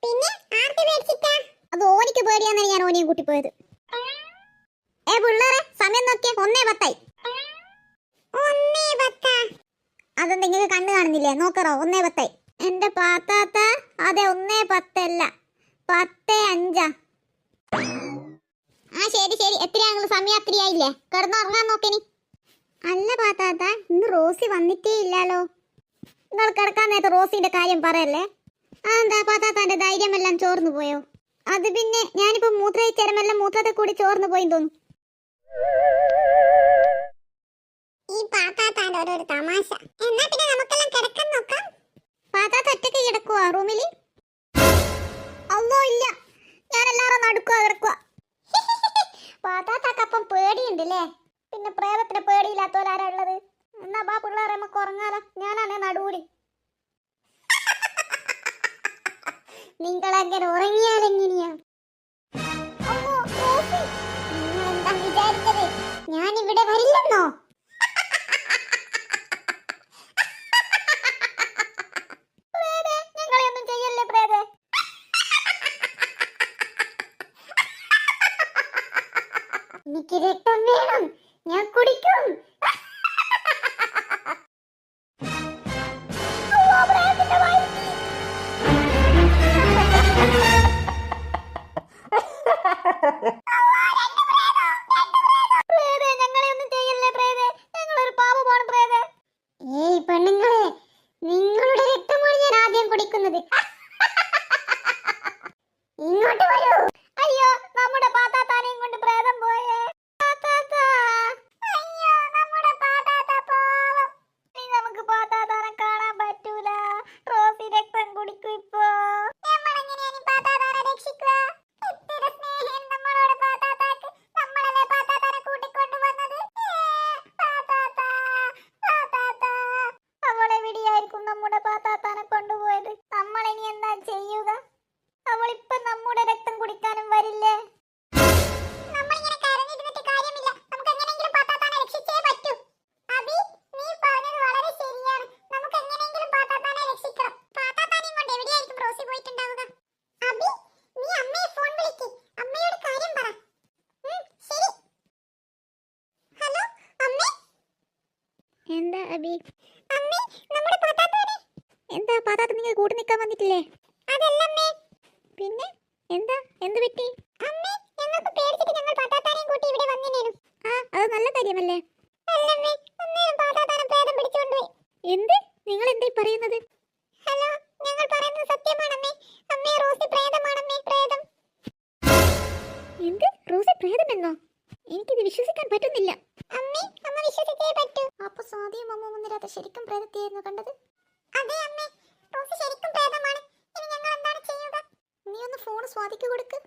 പിന്നെ ആർക്ക് പേടിച്ചിട്ടാ? അത് ഓനിക്ക് പേടിയാന്നാണ് ഞാൻ ഓനെയും കൂട്ടി പോയത്. പിള്ളേരെ സമയം നോക്കിയേ, 1:10. 1:10? അതെന്താ നിങ്ങൾക്ക് കണ്ണു കാണുന്നില്ലേ? നോക്കറോ, 1:10. എന്റെ പാത്താത്ത, അതെ 1:10 അല്ല, 10:05. ആ ശരി ശരി, എത്രയാ സമയം? അത്രയായില്ലേ? കിടന്നുറങ്ങാൻ നോക്കനി. അല്ല പാത്താത്ത, ഇന്ന് റോസി വന്നിട്ടേ ഇല്ലാലോ. നിങ്ങൾ കിടക്കാൻ നേരത്തെ റോസിന്റെ കാര്യം പറയല്ലേ? എന്താ പാത്താത്താന്റെ ധൈര്യമെല്ലാം ചോർന്നു പോയോ? അത് പിന്നെ ഞാനിപ്പോ മൂത്രയിച്ചരമെല്ലാം മൂത്രത്തെ കൂടി ചോർന്നു പോയി തോന്നുന്നു. ഈ പാത്താത്താന്റെ ഒരു തമാശ. എന്നാ പിന്നെ നമുക്കെല്ലാം കിടക്കാൻ നോക്കാം. പാത്താത്ത ഒറ്റയ്ക്ക് കിടക്കുവാ റൂമില്? അല്ലോ ഇല്ല, ഞാൻ എല്ലാവരും നടുക്കുവാ കിടക്കുവാ. പാത്താത്തക്കപ്പം പേടിയുണ്ടല്ലേ? പിന്നെ പ്രേതത്തിന് പേടിയില്ലാത്തവരാരാ ഉള്ളത്? എന്നാ ബാ പിള്ളേരെ നമുക്ക് ഉറങ്ങാലോ, ഞാനാണേ നടുകൂടി. നിങ്ങളങ്ങനെ ഉറങ്ങിയാലെങ്ങനെയാ? നിങ്ങൾ എന്താ വിചാരിച്ചത് ഞാൻ ഇവിടെ വരില്ലെന്നോ? ഞങ്ങളെയൊന്നും ചെയ്യല്ലേ പ്രേതേ. എനിക്ക് രക്തം വേണം, ഞാൻ കുടിക്കും. ഏയ് പെണ്ണുങ്ങളെ, നിങ്ങളുടെ രക്തമാണ് ഞാൻ ആദ്യം കുടിക്കുന്നത്. ഇങ്ങോട്ട് വരൂ. അയ്യോ, നമ്മുടെ പാത്താത്താനെയും കൊണ്ട് പ്രേതം പോയേ. പാത്താത്ത, അയ്യോ നമ്മുടെ പാത്താത്ത പാവം. ഇനി നമുക്ക് പാത്താത്താനെ കാണാൻ പറ്റൂല. റോസി രക്തം കുടിക്കും ഇപ്പോ. നമ്മളെങ്ങനെയാണ് പാത്താത്താനെ രക്ഷിക്കുക? ഇത്തിരി സ്നേഹം നമ്മളോട് പാത്താത്താക്ക്. നമ്മളല്ലേ പാത്താത്താനെ കൂട്ടിക്കൊണ്ട് വന്നത്. പാത്താത്ത, പാത്താത്ത. അവളെവിടെയായിരിക്കും നമ്മുടെ പാത്താത്താനെ കൊണ്ടുപോയത്? നമ്മളിനി എന്താ ചെയ്യുക? അവളിപ്പോ നമ്മുടെ രക്തം കുടിക്കാനും വരില്ലേ? നമ്മളിങ്ങനെ കരഞ്ഞിരുന്നിട്ട് കാര്യമില്ല. നമുക്ക് എങ്ങനെയെങ്കിലും പാത്താത്താനെ രക്ഷിച്ചേ പറ്റൂ. അബി, നീ പറഞ്ഞത് വളരെ ശരിയാണ്. നമുക്ക് എങ്ങനെയെങ്കിലും പാത്താത്താനെ രക്ഷിക്കണം. പാത്താത്താനെയും കൊണ്ട് എവിടെയായിരിക്കും റോസി പോയിട്ടുണ്ടാവുക? അബി, നീ അമ്മയെ ഫോൺ വിളിക്ക്. അമ്മയോട് കാര്യം പറ. ശരി. ഹലോ അമ്മേ. എന്താ അബി? അമ്മേ, നമ്മുടെ പാത്താത്താനെ. എന്താ പാത്താത്ത നിങ്ങൾ കൂട്ടി നിൽക്കാൻ വന്നിട്ടില്ലേ? അതല്ലമ്മേ. പിന്നെ എന്താ, എന്ത് പറ്റി? അമ്മേ, ഞങ്ങൾക്ക് പേടിച്ചിട്ട് ഞങ്ങൾ പാത്താത്താനെയും കൂട്ടി ഇവിടെ വന്നിനേനു. ആ, അത് നല്ല കാര്യമല്ലേ? അല്ലമ്മേ, അന്നേരം പാത്താത്താനെ പ്രേതം പിടിച്ചുകൊണ്ടുപോയി. എന്ത്? നിങ്ങൾ എന്താ പറയുന്നത്? ഹലോ, ഞങ്ങൾ പറയുന്നത് സത്യമാണമ്മേ. അമ്മേ, റോസി പ്രേതമാണമ്മേ, പ്രേതം. എന്ത്? റോസി പ്രേതമെന്നോ? എനിക്കിത് വിശ്വസിക്കാൻ പറ്റുന്നില്ല. അമ്മേ, അമ്മ വിശ്വസിച്ചേ പറ്റൂ. അപ്പൊ സ്വാതിയും അമ്മ മുന്നിലാത്ത ശരിക്കും പ്രേതത്തെയായിരുന്നു കണ്ടത്? അതെ അമ്മേ, റോസി ശരിക്കും പ്രേതമാണ്. ഇനി ഞങ്ങൾ എന്താണ് ചെയ്യുക? നീ ഒന്ന് ഫോൺ സ്വാതിക്ക് കൊടുക്ക്.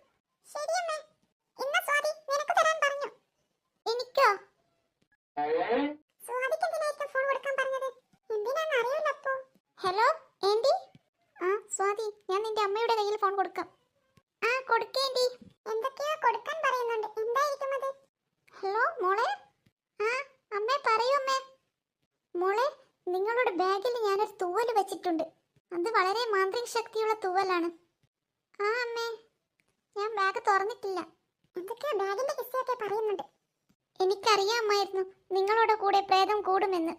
ശരി അമ്മേ. ഇന്ന സ്വാതി നിനക്ക് തരാൻ പറഞ്ഞു. എനിക്കോ? സ്വാതിക്ക് എന്തിനായിരിക്കും ഫോൺ കൊടുക്കാൻ പറഞ്ഞത്? എന്തിനാന്ന് അറിയില്ല അപ്പോ. Hello aunty. ആ സ്വാതി, ഞാൻ നിന്റെ അമ്മയുടെ കയ്യിൽ ഫോൺ കൊടുക്കാം. ആ കൊടുക്കേണ്ടി. എന്തൊക്കെയോ കൊടുക്കാൻ പറയുന്നുണ്ട്. എന്തായിരിക്കും അത്? ഹലോ മോളെ. ആ അമ്മേ, പറയൂ അമ്മേ. മോളെ, നിങ്ങളുടെ ബാഗിൽ ഞാനൊരു തൂവൽ വെച്ചിട്ടുണ്ട്. അത് വളരെ മാന്ത്രിക ശക്തിയുള്ള തൂവലാണ്. ആ അമ്മേ, ഞാൻ ബാഗ് തുറന്നിട്ടില്ല. എന്തൊക്കെയാ ബാഗിന്റെ കിസ്സയൊക്കെ പറയുന്നുണ്ട്. എനിക്കറിയാമായിരുന്നു നിങ്ങളുടെ കൂടെ പ്രേതം കൂടുമെന്ന്.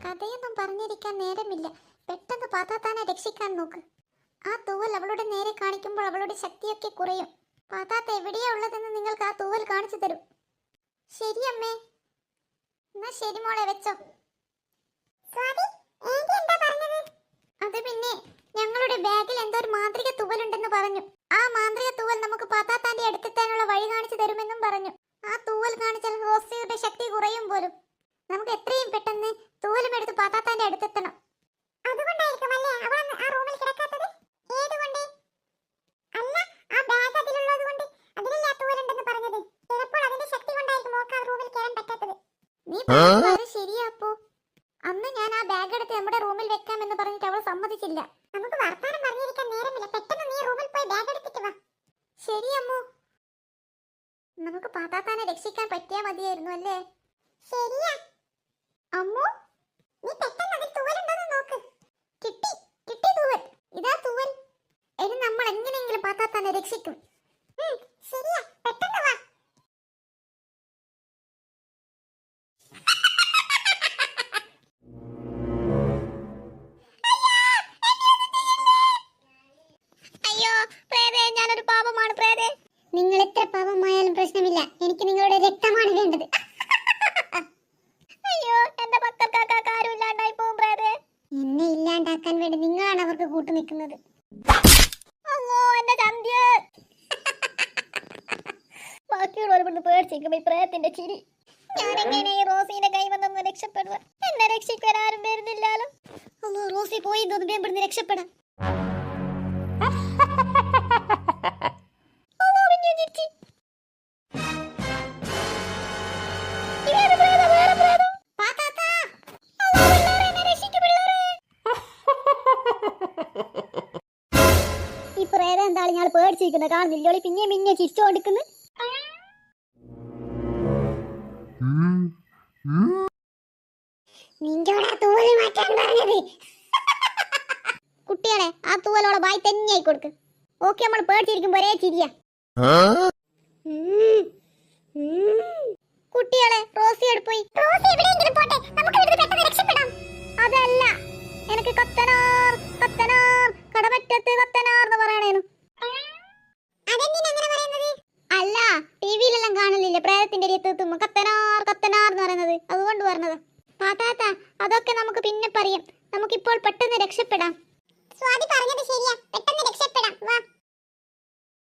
കഥയൊന്നും പറഞ്ഞിരിക്കാൻ നേരമില്ല. പെട്ടെന്ന് പാത്താത്താനെ രക്ഷിക്കാൻ നോക്ക്. ആ തൂവൽ അവളുടെ നേരെ കാണിക്കുമ്പോൾ അവളുടെ ശക്തിയൊക്കെ കുറയും. പാത്താത്ത എവിടെയാ ഉള്ളതെന്ന് നിങ്ങൾക്ക് ആ തൂവൽ കാണിച്ചു തരും. ശരി അമ്മേ. എന്നാ ശരി മോളെ, വെച്ചോ. അത് പിന്നെ ഞങ്ങളുടെ ബാഗിൽ എന്തോ ഒരു മാന്ത്രിക തൂവലുണ്ടെന്ന് പറഞ്ഞു. ആ മാന്ത്രിക തൂവൽ നമുക്ക് പാത്താത്താന്റെ അടുത്തെത്താനുള്ള വഴി കാണിച്ചു തരുമെന്നും പറഞ്ഞു. ആ തൂവൽ കാണിച്ചാൽ റോസിയുടെ ശക്തി കുറയും പോലും. നമുക്ക് എത്രയും പെട്ടെന്ന് തൂവലും എടുത്ത് പാത്താത്താന്റെ അടുത്തെത്തണം. അതുകൊണ്ടായിരിക്കും അല്ലേ അവൾ ആ റൂമിൽ കിടക്കാത്തത്? ഏതുകൊണ്ട്? അല്ല, ആ ബാഗ് അതിലുള്ളത് കൊണ്ട്. അതിലല്ലേ ആ തൂവലുണ്ടെന്ന് പറഞ്ഞത്. ചിലപ്പോൾ അതിന്റെ ശക്തി കൊണ്ടായിരിക്കും മോൾക്ക് ആ റൂമിൽ കയറാൻ പറ്റാത്തത്. നീ പറഞ്ഞത് ശരിയാപ്പോ. അന്ന് ഞാൻ ആ ബാഗ് എടുത്ത് നമ്മുടെ റൂമിൽ വെക്കാമെന്ന് പറഞ്ഞിട്ട് അവൾ സമ്മതിച്ചില്ല. നമുക്ക് വർത്താനം പറഞ്ഞിരിക്കാൻ നേരമില്ല. പെട്ടെന്ന് നീ റൂമിൽ പോയി ബാഗ് എടുത്തിട്ട് വാ. ശരി അമ്മു. നമുക്ക് പാത്താത്താനെ രക്ഷിക്കാൻ പറ്റിയാ മതിയായിരുന്നു അല്ലേ? ശരിയാ അമ്മു. നീ പെട്ടെന്ന് അതിൽ തൂവലുണ്ടോന്ന് നോക്ക്. കിട്ടി, കിട്ടി തൂവൽ. ഇതാ തൂവൽ. ഇനി നമ്മൾ എങ്ങനെയെങ്കിലും പാത്താത്താനെ രക്ഷിക്കും. ശരിയാ, പെട്ടെന്ന് വാ. അയ്യോ പ്രേതേ, ഞാനൊരു പാപമാണ് പ്രേതേ. നിങ്ങൾ എത്ര പാപമായാലും പ്രശ്നമില്ല. എനിക്ക് നിങ്ങളുടെ രക്തമാണ് വേണ്ടത്. അയ്യോ, എന്റെ മക്കൾക്കൊക്കെ ആരും ഇല്ലാണ്ടായി പോകും പ്രേതേ. എന്നെ ഇല്ലാണ്ടാക്കാൻ വേണ്ടി നിങ്ങളാണ് അവർക്ക് കൂട്ടു നിൽക്കുന്നത്. അല്ലോ എന്റെ ചന്ത്യ. ബാക്കിയുള്ളവർ പേടിച്ചിരിക്കും ഈ പ്രേതത്തിന്റെ ചിരി. ഞാനെങ്ങനെ ഈ റോസിന്റെ കൈ വന്നൊന്ന് രക്ഷപ്പെടുക? എന്നെ രക്ഷിക്കാൻ ആരും വരുന്നില്ലാലോ. ഓ റോസി പോയി തോന്നുന്നു ഇവിടുന്ന് രക്ഷപ്പെടാം. ഈ പ്രേതം എന്താണ് ഞാൻ പേടിച്ചിരിക്കുന്നത് കാണുന്നില്ലോളി പിന്നെ ചിരിച്ചോണ്ടിരിക്കുന്നു. കുട്ടികളെ ആ തൂവലോടെ ബായി തന്നെയായി കൊടുക്ക്. ഓക്കെ നമ്മൾ പേടിച്ചിരിക്കുമ്പോ ഒരേ ചിരിയ. കുട്ടികളെ റോസി എടുപ്പോയി. അതല്ല എനിക്ക് കത്തനാർ കത്തനാർ കടമറ്റത്ത് കത്തനാർ എന്ന് പറയണേനു. അല്ല ടിവിയിലെല്ലാം കാണലില്ലേ പ്രേതത്തിന്റെ എത്തുമ്പോ കത്തനാർ കത്തനാർ എന്ന് പറയുന്നത്, അതുകൊണ്ട് പറഞ്ഞത്. പാത്താത്ത അതൊക്കെ നമുക്ക് പിന്നെ പറയാം, നമുക്കിപ്പോൾ പെട്ടെന്ന് രക്ഷപ്പെടാം. സ്വാതി പറഞ്ഞത് ശരിയാ, പെട്ടെന്ന് രക്ഷപ്പെടാം വാ.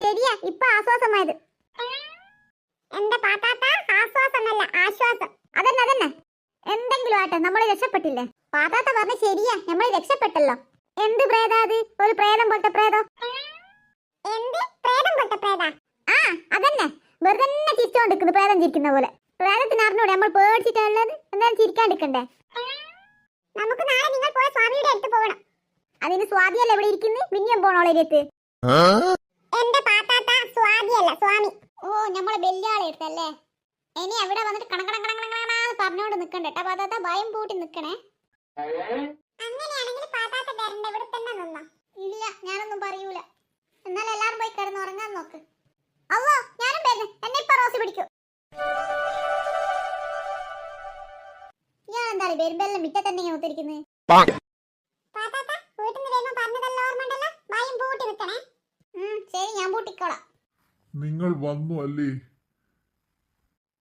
ശരിയാ, ഇപ്പൊ ആശ്വാസമായത്. എന്റെ പാത്താത്ത ആശ്വാസമല്ല ആശ്വാസം. അതന്നെ എന്തെങ്കിലും ആട്ടെ, നമ്മൾ രക്ഷപ്പെട്ടില്ലേ. പാത്താത്ത പറഞ്ഞ ശരിയാ, നമ്മൾ രക്ഷപ്പെട്ടല്ലോ. എന്ത് പ്രേതാ അത്? ഒരു പ്രേതം പോലത്തെ പ്രേതോ? എന്ത് പ്രേതം പോലത്തെ പ്രേതാ? ആ അതന്നെ, വെറുതെ ചിരിച്ചോണ്ടിരിക്കുന്നു പ്രേതം ചിരിക്കുന്ന പോലെ. പ്രേതത്തിന് അറിഞ്ഞൂടെ നമ്മൾ പേടിച്ചിട്ടുള്ളത്? എന്തായാലും ചിരിക്കാണ്ടിരിക്കണ്ടേ. നമുക്ക് നാളെ നിങ്ങൾ പോയ സ്വാമിയുടെ അടുത്ത് പോകണം. അതിന് സ്വാതിയല്ല എവിടെ ഇരിക്കുന്നു, പിന്നെയും പോണോളേക്ക്. എന്റെ പാത്താത്ത സ്വാതിയല്ല സ്വാമി. ഓ നമ്മളെ ബെല്ലാളെ എടുത്തല്ലേ. ഇനി എവിടെ വന്നിട്ട് കണക്കണ പറഞ്ഞോണ്ട് നിക്കണ്ട കേട്ടാ പാത്താത്ത, ഭയം പൂട്ടി നിക്കണേ. അങ്ങനെയാണെങ്കിൽ പാത്താത്ത വരണ്ട, ഇവിടെ തന്നെ നിന്നോ. ഇല്ല ഞാനൊന്നും പറയൂല. എന്നാൽ എല്ലാരും പോയി കിടന്ന് ഉറങ്ങാൻ നോക്ക്. അല്ലോ ഞാനും വരുന്നു, എന്നെ ഇപ്പൊ റോസി പിടിക്കൂ. ഞാൻ എന്താണ് വരുമ്പെല്ലാം മിറ്റ തന്നെ ഒത്തിരിക്കുന്നത്. ശരി ഞാൻ പൂട്ടിക്കോളാം. നിങ്ങൾ വന്നു അല്ലേ?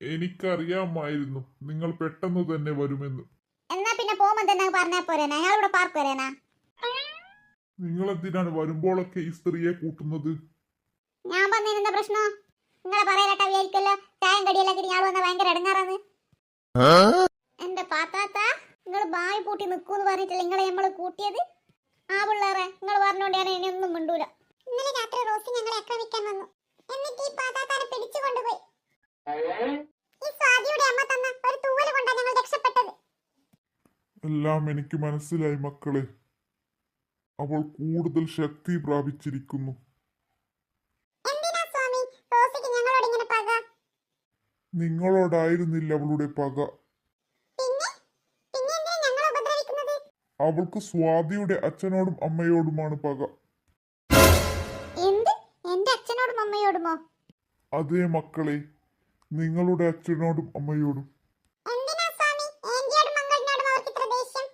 എനിക്കറിയാമായിരുന്നു നിങ്ങൾ പെട്ടെന്ന് തന്നെ വരുമെന്ന്. എന്നാ പിന്നെ പോകുമ്പോ തന്നെ പറഞ്ഞാ പോരേനാ, ഞങ്ങളിവിടെ പാർക്ക് വരേനാ. നിങ്ങൾ എന്തിനാണ് വരുമ്പോഴൊക്കെ ഈ സ്ത്രീയെ കൂട്ടുന്നത്? ഞാൻ വന്നതിനെന്താ പ്രശ്നം? നിങ്ങളെ പറയലട്ടാ വിചാരിക്കല്ലോ ചായം കടിയെല്ലാം ഞാൻ വന്ന ഭയങ്കര ഇടങ്ങാറാന്ന്. എന്റെ പാത്താത്ത നിങ്ങൾ ബായി പൂട്ടി നിക്കൂന്ന് പറഞ്ഞിട്ടില്ല നിങ്ങളെ നമ്മള് കൂട്ടിയത്. ആ പിള്ളേറെ നിങ്ങൾ പറഞ്ഞോണ്ട് ഞാൻ ഇനിയൊന്നും മിണ്ടൂല. ഇന്നലെ രാത്രി റോസി ഞങ്ങളെ ആക്രമിക്കാൻ വന്നു, എന്നിട്ട് ഈ പാത്താത്താനെ പിടിച്ചു കൊണ്ടുപോയി. ഈ സ്വാതിയുടെ അമ്മ തന്ന ഒരു തൂവല് കൊണ്ടാ ഞങ്ങൾ രക്ഷപ്പെട്ടത്. എല്ലാം എനിക്ക് മനസ്സിലായി മക്കളെ. അവൾ കൂടുതൽ ശക്തി പ്രാപിച്ചിരിക്കുന്നു. എന്തിനാ സ്വാമി റോസിക്ക് ഞങ്ങളോട് ഇങ്ങനെ പക? നിങ്ങളോടായിരുന്നില്ല അവളുടെ പക. പിന്നെ പിന്നെ എന്തിനാ ഞങ്ങളെ ഉപദ്രവിക്കുന്നത്? അവൾക്ക് സ്വാതിയുടെ അച്ഛനോടും അമ്മയോടുമാണ് പക. എന്ത്? എന്റെ അച്ഛനോടും അമ്മയോടുമോ? അതേ മക്കളെ, നിങ്ങളുടെ അച്ഛനോടും അമ്മയോടും. എന്തിനാ സ്വാമി ആന്റിയോടും അങ്കിളിനോടും അവർക്ക് ഇത്ര ദേഷ്യം?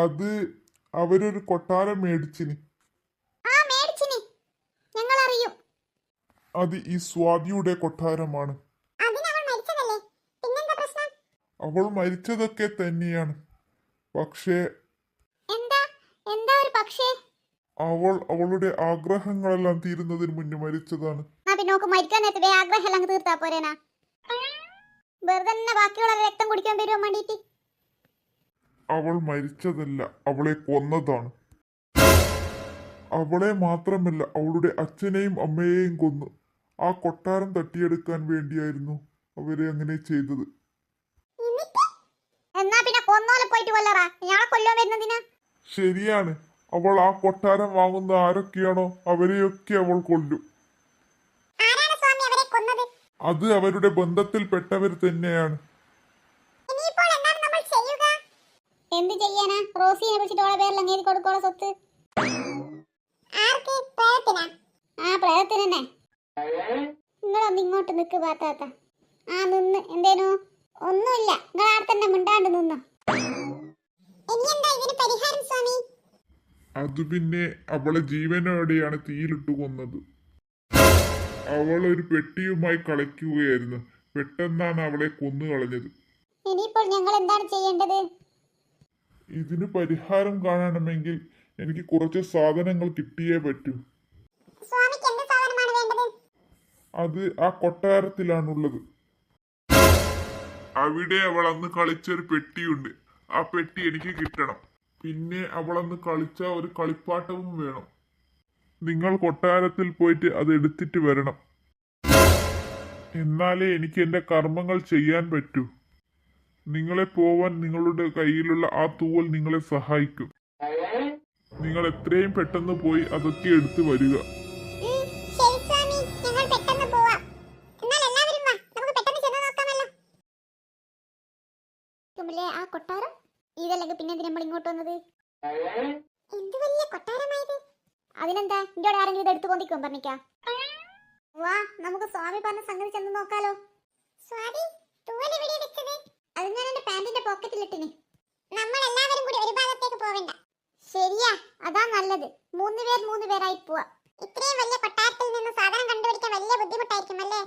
അത് അവരൊരു കൊട്ടാരം മേടിച്ചിന്. ആ മേടിച്ചിനി, ഞങ്ങൾ അറിയും. അത് ഈ സ്വാതിയുടെ കൊട്ടാരമാണ്. അതിന് അവൾ മരിച്ചതല്ലേ, പിന്നെന്താ പ്രശ്നം? അവൾ മരിച്ചതൊക്കെ തന്നെയാണ്, പക്ഷേ എന്താ എന്താ ഒരു പക്ഷേ? അവൾ അവളുടെ ആഗ്രഹങ്ങളെല്ലാം തീരുന്നതിന് മുന്നേ മരിച്ചതാണ്. ആ പിന്നെ നോക്ക് മരിക്കാൻ നേരത്തെ ആഗ്രഹം എല്ലാം തീർത്താ പോരേനാ. വെറുതെ തന്നെ ബാക്കിയുള്ള രക്തം കുടിക്കാൻ വരുവാൻ വേണ്ടിട്ട്. അവൾ മരിച്ചതല്ല, അവളെ കൊന്നതാണ്. അവളെ മാത്രമല്ല അവളുടെ അച്ഛനെയും അമ്മയെയും കൊന്നു. ആ കൊട്ടാരം തട്ടിയെടുക്കാൻ വേണ്ടിയായിരുന്നു അവരെ അങ്ങനെ ചെയ്തത്. എന്നാ പിന്നെ കൊന്നോലെ പോയിട്ട് കൊല്ലറാ, ഞങ്ങളെ കൊല്ലാൻ വരുന്നതിനാ? ശരിയാണ്, അവൾ ആ കൊട്ടാരം വാങ്ങുന്ന ആരൊക്കെയാണോ അവരെയൊക്കെ അവൾ കൊല്ലും. ആരാണ് സ്വാമി അവരെ കൊന്നത്? അത് അവരുടെ ബന്ധത്തിൽപ്പെട്ടവർ തന്നെയാണ്. ഇനിയിപ്പോൾ എന്താണ് നമ്മൾ ചെയ്യുക? എന്ത് ചെയ്യാനാ? റോസിയെ വിളിച്ചിട്ട് ഓളെ പേരിൽ അങ്ങേരി കൊടുക്കോളെ സ്വത്ത്. ആർക്ക്? പ്രേതത്തിനാ? ആ പ്രേതത്തിന് തന്നെ. നിങ്ങളൊന്ന് ഇങ്ങോട്ട് നിക്ക് പാത്താത്ത. ആ നിന്ന് എന്തേനു? ഒന്നുമില്ല, നിങ്ങൾ ആടെ തന്നെ മിണ്ടാണ്ട് നിന്നോ. ഇനി എന്താ ഇതിന് പരിഹാരം സ്വാമി? അത് പിന്നെ അവളെ ജീവനോടെയാണ് തീയിലിട്ടു കൊന്നത്. അവൾ ഒരു പെട്ടിയുമായി കളിക്കുകയായിരുന്നു. പെട്ടെന്നാണ് അവളെ കൊന്നു കളഞ്ഞത്. ഇനിയിപ്പോൾ ഞങ്ങൾ എന്താണ് ചെയ്യേണ്ടത്? ഇതിന് പരിഹാരം കാണണമെങ്കിൽ എനിക്ക് കുറച്ച് സാധനങ്ങൾ കിട്ടിയേ പറ്റൂ. സ്വാമിക്ക് എന്ത് സാധനമാണ് വേണ്ടത്? അത് ആ കൊട്ടാരത്തിലാണുള്ളത്. അവിടെ അവൾ അന്ന് കളിച്ചൊരു പെട്ടിയുണ്ട്. ആ പെട്ടി എനിക്ക് കിട്ടണം. പിന്നെ അവളന്ന് കളിച്ച ഒരു കളിപ്പാട്ടവും വേണം. നിങ്ങൾ കൊട്ടാരത്തിൽ പോയിട്ട് അത് എടുത്തിട്ട് വരണം. എന്നാലേ എനിക്ക് എൻ്റെ കർമ്മങ്ങൾ ചെയ്യാൻ പറ്റൂ. നിങ്ങളെ പോവാൻ നിങ്ങളുടെ കയ്യിലുള്ള ആ തൂവൽ നിങ്ങളെ സഹായിക്കും. നിങ്ങൾ എത്രയും പെട്ടെന്ന് പോയി അതൊക്കെ എടുത്തു വരിക. ശരി സ്വാമി, ഞങ്ങൾ പെട്ടെന്ന് പോവാം. എന്നാൽ എല്ലാവരും വാ, നമുക്ക് പെട്ടെന്ന് ചെന്ന് നോക്കാമല്ലോ. കുമിലെ, ആ കൊട്ടാരം ഇതല്ലെങ്കിൽ പിന്നെ എന്തിനാ നമ്മൾ ഇങ്ങോട്ട് വന്നത്? എന്ത് വലിയ കൊട്ടാരമായത്! അതിനെന്താ, ഇങ്ങോട്ട് ആരെങ്കിലും ഇത് എടുത്തു കൊണ്ടിരിക്കും പറഞ്ഞിക്കാ? വാ, നമുക്ക് സ്വാമി പറഞ്ഞ സംഗതി ചെന്ന് നോക്കാലോ. സ്വാമി, തൂവൽ എവിടെയാ വെച്ചത്? അത് ഞാൻ എന്റെ പാന്റിന്റെ പോക്കറ്റിലിട്ടിന്. നമ്മൾ എല്ലാവരും കൂടി ഒരു ഭാഗത്തേക്ക് പോവണ്ട. ശരിയാ, അതാ നല്ലത്. മൂന്ന് പേരായി പോവാ. ഇത്രയും വലിയ കൊട്ടാരത്തിൽ നിന്ന് സാധനം കണ്ടുപിടിക്കാൻ വലിയ ബുദ്ധിമുട്ടായിരിക്കും അല്ലേ?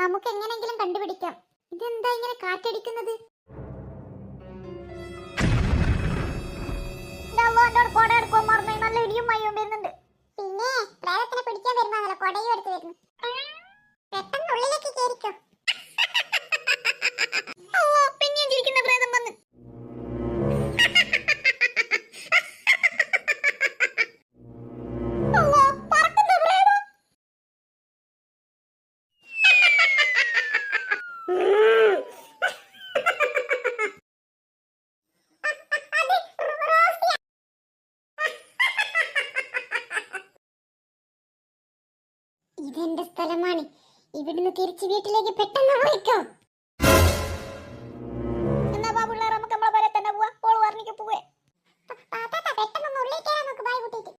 നമുക്ക് എങ്ങനെയെങ്കിലും കണ്ടുപിടിക്കാം. ഇതെന്താ ഇങ്ങനെ കാറ്റടിക്കുന്നത്? നല്ല ഇടിയും മഴയും വരുന്നുണ്ട്. പിന്നെ പ്രേതത്തിനെ പിടിക്കാൻ വരുമ്പോഴല്ലോ കൊടയും എടുത്ത് വരുന്നു. പെട്ടെന്ന് ഉള്ളിലേക്ക് കേറിക്കോ. പിന്നെയും ചിരിക്കുന്ന പ്രേതം വന്ന്. ഇതെന്റെ സ്ഥലമാണ്. ഇവിടുന്ന് തിരിച്ച് വീട്ടിലേക്ക് പെട്ടെന്ന് പോയിക്കോ. എന്നാ ബാ പിള്ളേർ, നമുക്ക് നമ്മളെ വരെ തന്നെ പോവാ. ഓൾ പറഞ്ഞിക്ക് പോവേ. പെട്ടെന്ന് ഉള്ളിൽ കയറാൻ നോക്ക്. ബായ് കുട്ടിക്ക്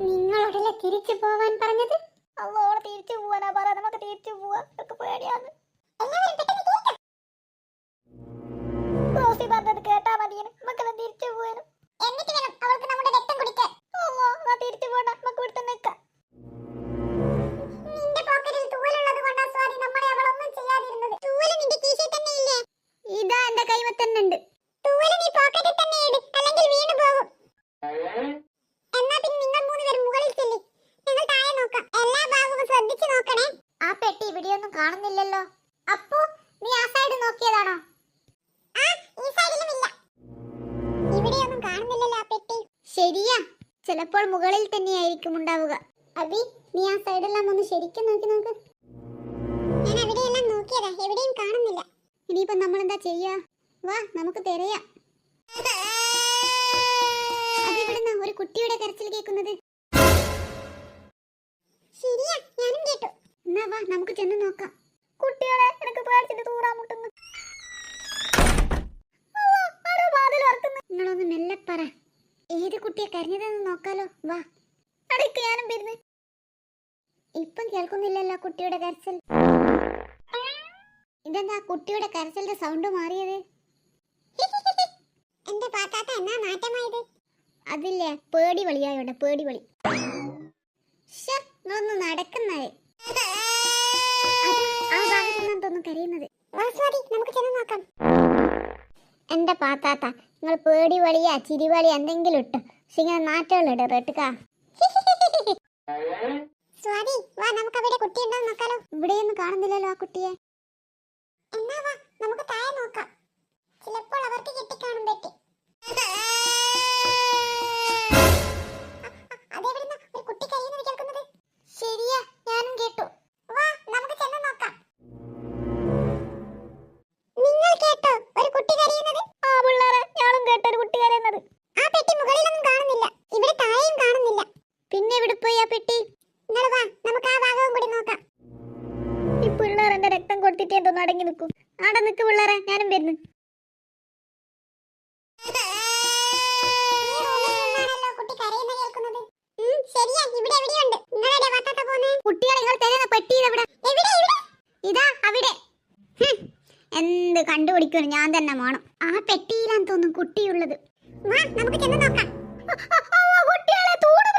നിങ്ങളോടല്ലേ തിരിച്ചു പോവാൻ പറഞ്ഞത്? ഓളെ തിരിച്ചു പോവാനാ പറ. നമുക്ക് തിരിച്ചു പോവാ. ഒക്കെ പേടിയാണ്. എല്ലാവരും പെട്ടെന്ന് കേൾക്കാം. റോസി പറഞ്ഞത് കേട്ടാ മതിയെന്ന്. നമുക്കെല്ലാം തിരിച്ചു പോവാനും എന്നിട്ട് വേണം അവൾക്ക് നമ്മുടെ രക്തം കുടിക്കാൻ. ഓ, തിരിച്ചു പോണ്ട. നമുക്ക് ഇവിടുത്തെ നിൽക്കാം. നിന്റെ പോക്കറ്റിൽ തൂവലുള്ളത് കൊണ്ടാ സ്വാതി നമ്മളെ അവളൊന്നും ചെയ്യാതിരുന്നത്. തൂവല് നിന്റെ കീശയിൽ തന്നെ ഇല്ലേ? ഇതാ എന്റെ കൈമ തന്നെ ഉണ്ട്. തൂവല് നീ പോക്കറ്റിൽ തന്നെ ഇട്, അല്ലെങ്കിൽ വീണു പോകും. എന്നാ പിന്നെ നിങ്ങൾ 3 പേരും മുകളിൽ ചെല്ലി, ഞങ്ങൾ താഴെ നോക്കാം. എല്ലാ ഭാഗവും ശ്രദ്ധിച്ചു നോക്കണേ. ആ പെട്ടി ഇവിടെയൊന്നും കാണുന്നില്ലല്ലോ. അപ്പോ നീ ആ സൈഡ് നോക്കിയതാണോ? ആ, ഈ സൈഡിലും ഇല്ല. ഇവിടെയൊന്നും കാണുന്നില്ലല്ലോ ആ പെട്ടി. ശരിയാ, ചിലപ്പോൾ മുകളിൽ തന്നെയായിരിക്കും ഉണ്ടാവുക. അബി, നീ ആ സൈഡെല്ലാം ഒന്ന് ശരിക്കും നോക്കി നോക്ക്. ഞാൻ അവിടെയെല്ലാം നോക്കിയതാ, എവിടെയും കാണുന്നില്ല. ഇനിയിപ്പോ നമ്മൾ എന്താ ചെയ്യാ? വാ, നമുക്ക് തിരയാം. അതിവിടുന്ന ഒരു കുട്ടിയുടെ കരച്ചിൽ കേൾക്കുന്നത്. ശരിയാ, ഞാനും കേട്ടു. എന്നാ വാ, നമുക്ക് ചെന്ന് നോക്കാം. കുട്ടികളെ, എനിക്ക് പേടിച്ചിട്ട് തൂറാൻ മുട്ടുന്നു. നിങ്ങളൊന്ന് മെല്ലെ പറ. ഏത് കുട്ടിയെ കരഞ്ഞതെന്ന് നോക്കാലോ. വാ, അടയ്ക്ക്, ഞാനും വരുന്നു. ഇപ്പം കേൾക്കുന്നില്ലല്ലോ കുട്ടിയുടെ കരച്ചിൽ. ഇതെന്താ കുട്ടിയുടെ കരച്ചിലിന്റെ സൗണ്ട് മാറിയത്? എന്റെ പാത്താത്ത എന്നാ നാട്ടമായത്? അതില്ലേ, പേടി വിളിയായോണ്ട്. പേടി വിളി. നിങ്ങളൊന്ന് നടക്കുന്നേ. ആ ഭാഗത്തുനിന്നാണ് തോന്നുന്നു കരയുന്നത്. നമുക്ക് ചെന്ന് നോക്കാം. എന്റെ പാത്താത്ത, നിങ്ങൾ പേടി വളിയാ ചിരിവളി എന്തെങ്കിലും ഇട്ടോ. പക്ഷെ ഇങ്ങനെ നാട്ടുകളിട റേട്ടുകാ. സ്വാതി, വാ, നമുക്ക് അവിടെ കുട്ടിയുണ്ടോ നോക്കാലോ. ഇവിടെയൊന്നും കാണുന്നില്ലല്ലോ ആ കുട്ടിയെ. എന്നാ വാ, നമുക്ക് താഴെ നോക്കാം. ചിലപ്പോൾ അവർക്ക് കിട്ടിക്കാണും പറ്റി. അതെവിടുന്ന ഒരു കുട്ടി കരയുന്നത് കേൾക്കുന്നത്? ശരിയാ, ഞാനും കേട്ടു. വാ, നമുക്ക് ചെന്ന് നോക്കാം. നിങ്ങൾ കേട്ടോ ഒരു കുട്ടി കരയുന്നത്? ആ പിള്ളേരെ, ഞാനും കേട്ടോ ഒരു കുട്ടി കരയുന്നത്. ആ പെട്ടി മുകളിലൊന്നും കാണുന്നില്ല, ഇവിടെ താഴെയും കാണുന്നില്ല. പിന്നെ എവിടെ പോയി ആ പെട്ടി? നമുക്ക് ആ ഭാഗവും കൂടി നോക്കാം. ഈ പിള്ളേർ എന്റെ രക്തം കൊടുത്തിട്ട് എന്തോ അടങ്ങി നിൽക്കും. ആടെ നിൽക്ക് പിള്ളേരെ, ഞാനും വരുന്നു. എന്ത് കണ്ടുപിടിക്കും ഞാൻ തന്നെ വേണം. ആ പെട്ടിയിലാന്ന് തോന്നുന്നു കുട്ടിയുള്ളത്. നമുക്ക് ചെന്ന് നോക്കാം. കുട്ടികളെ, തൂണ്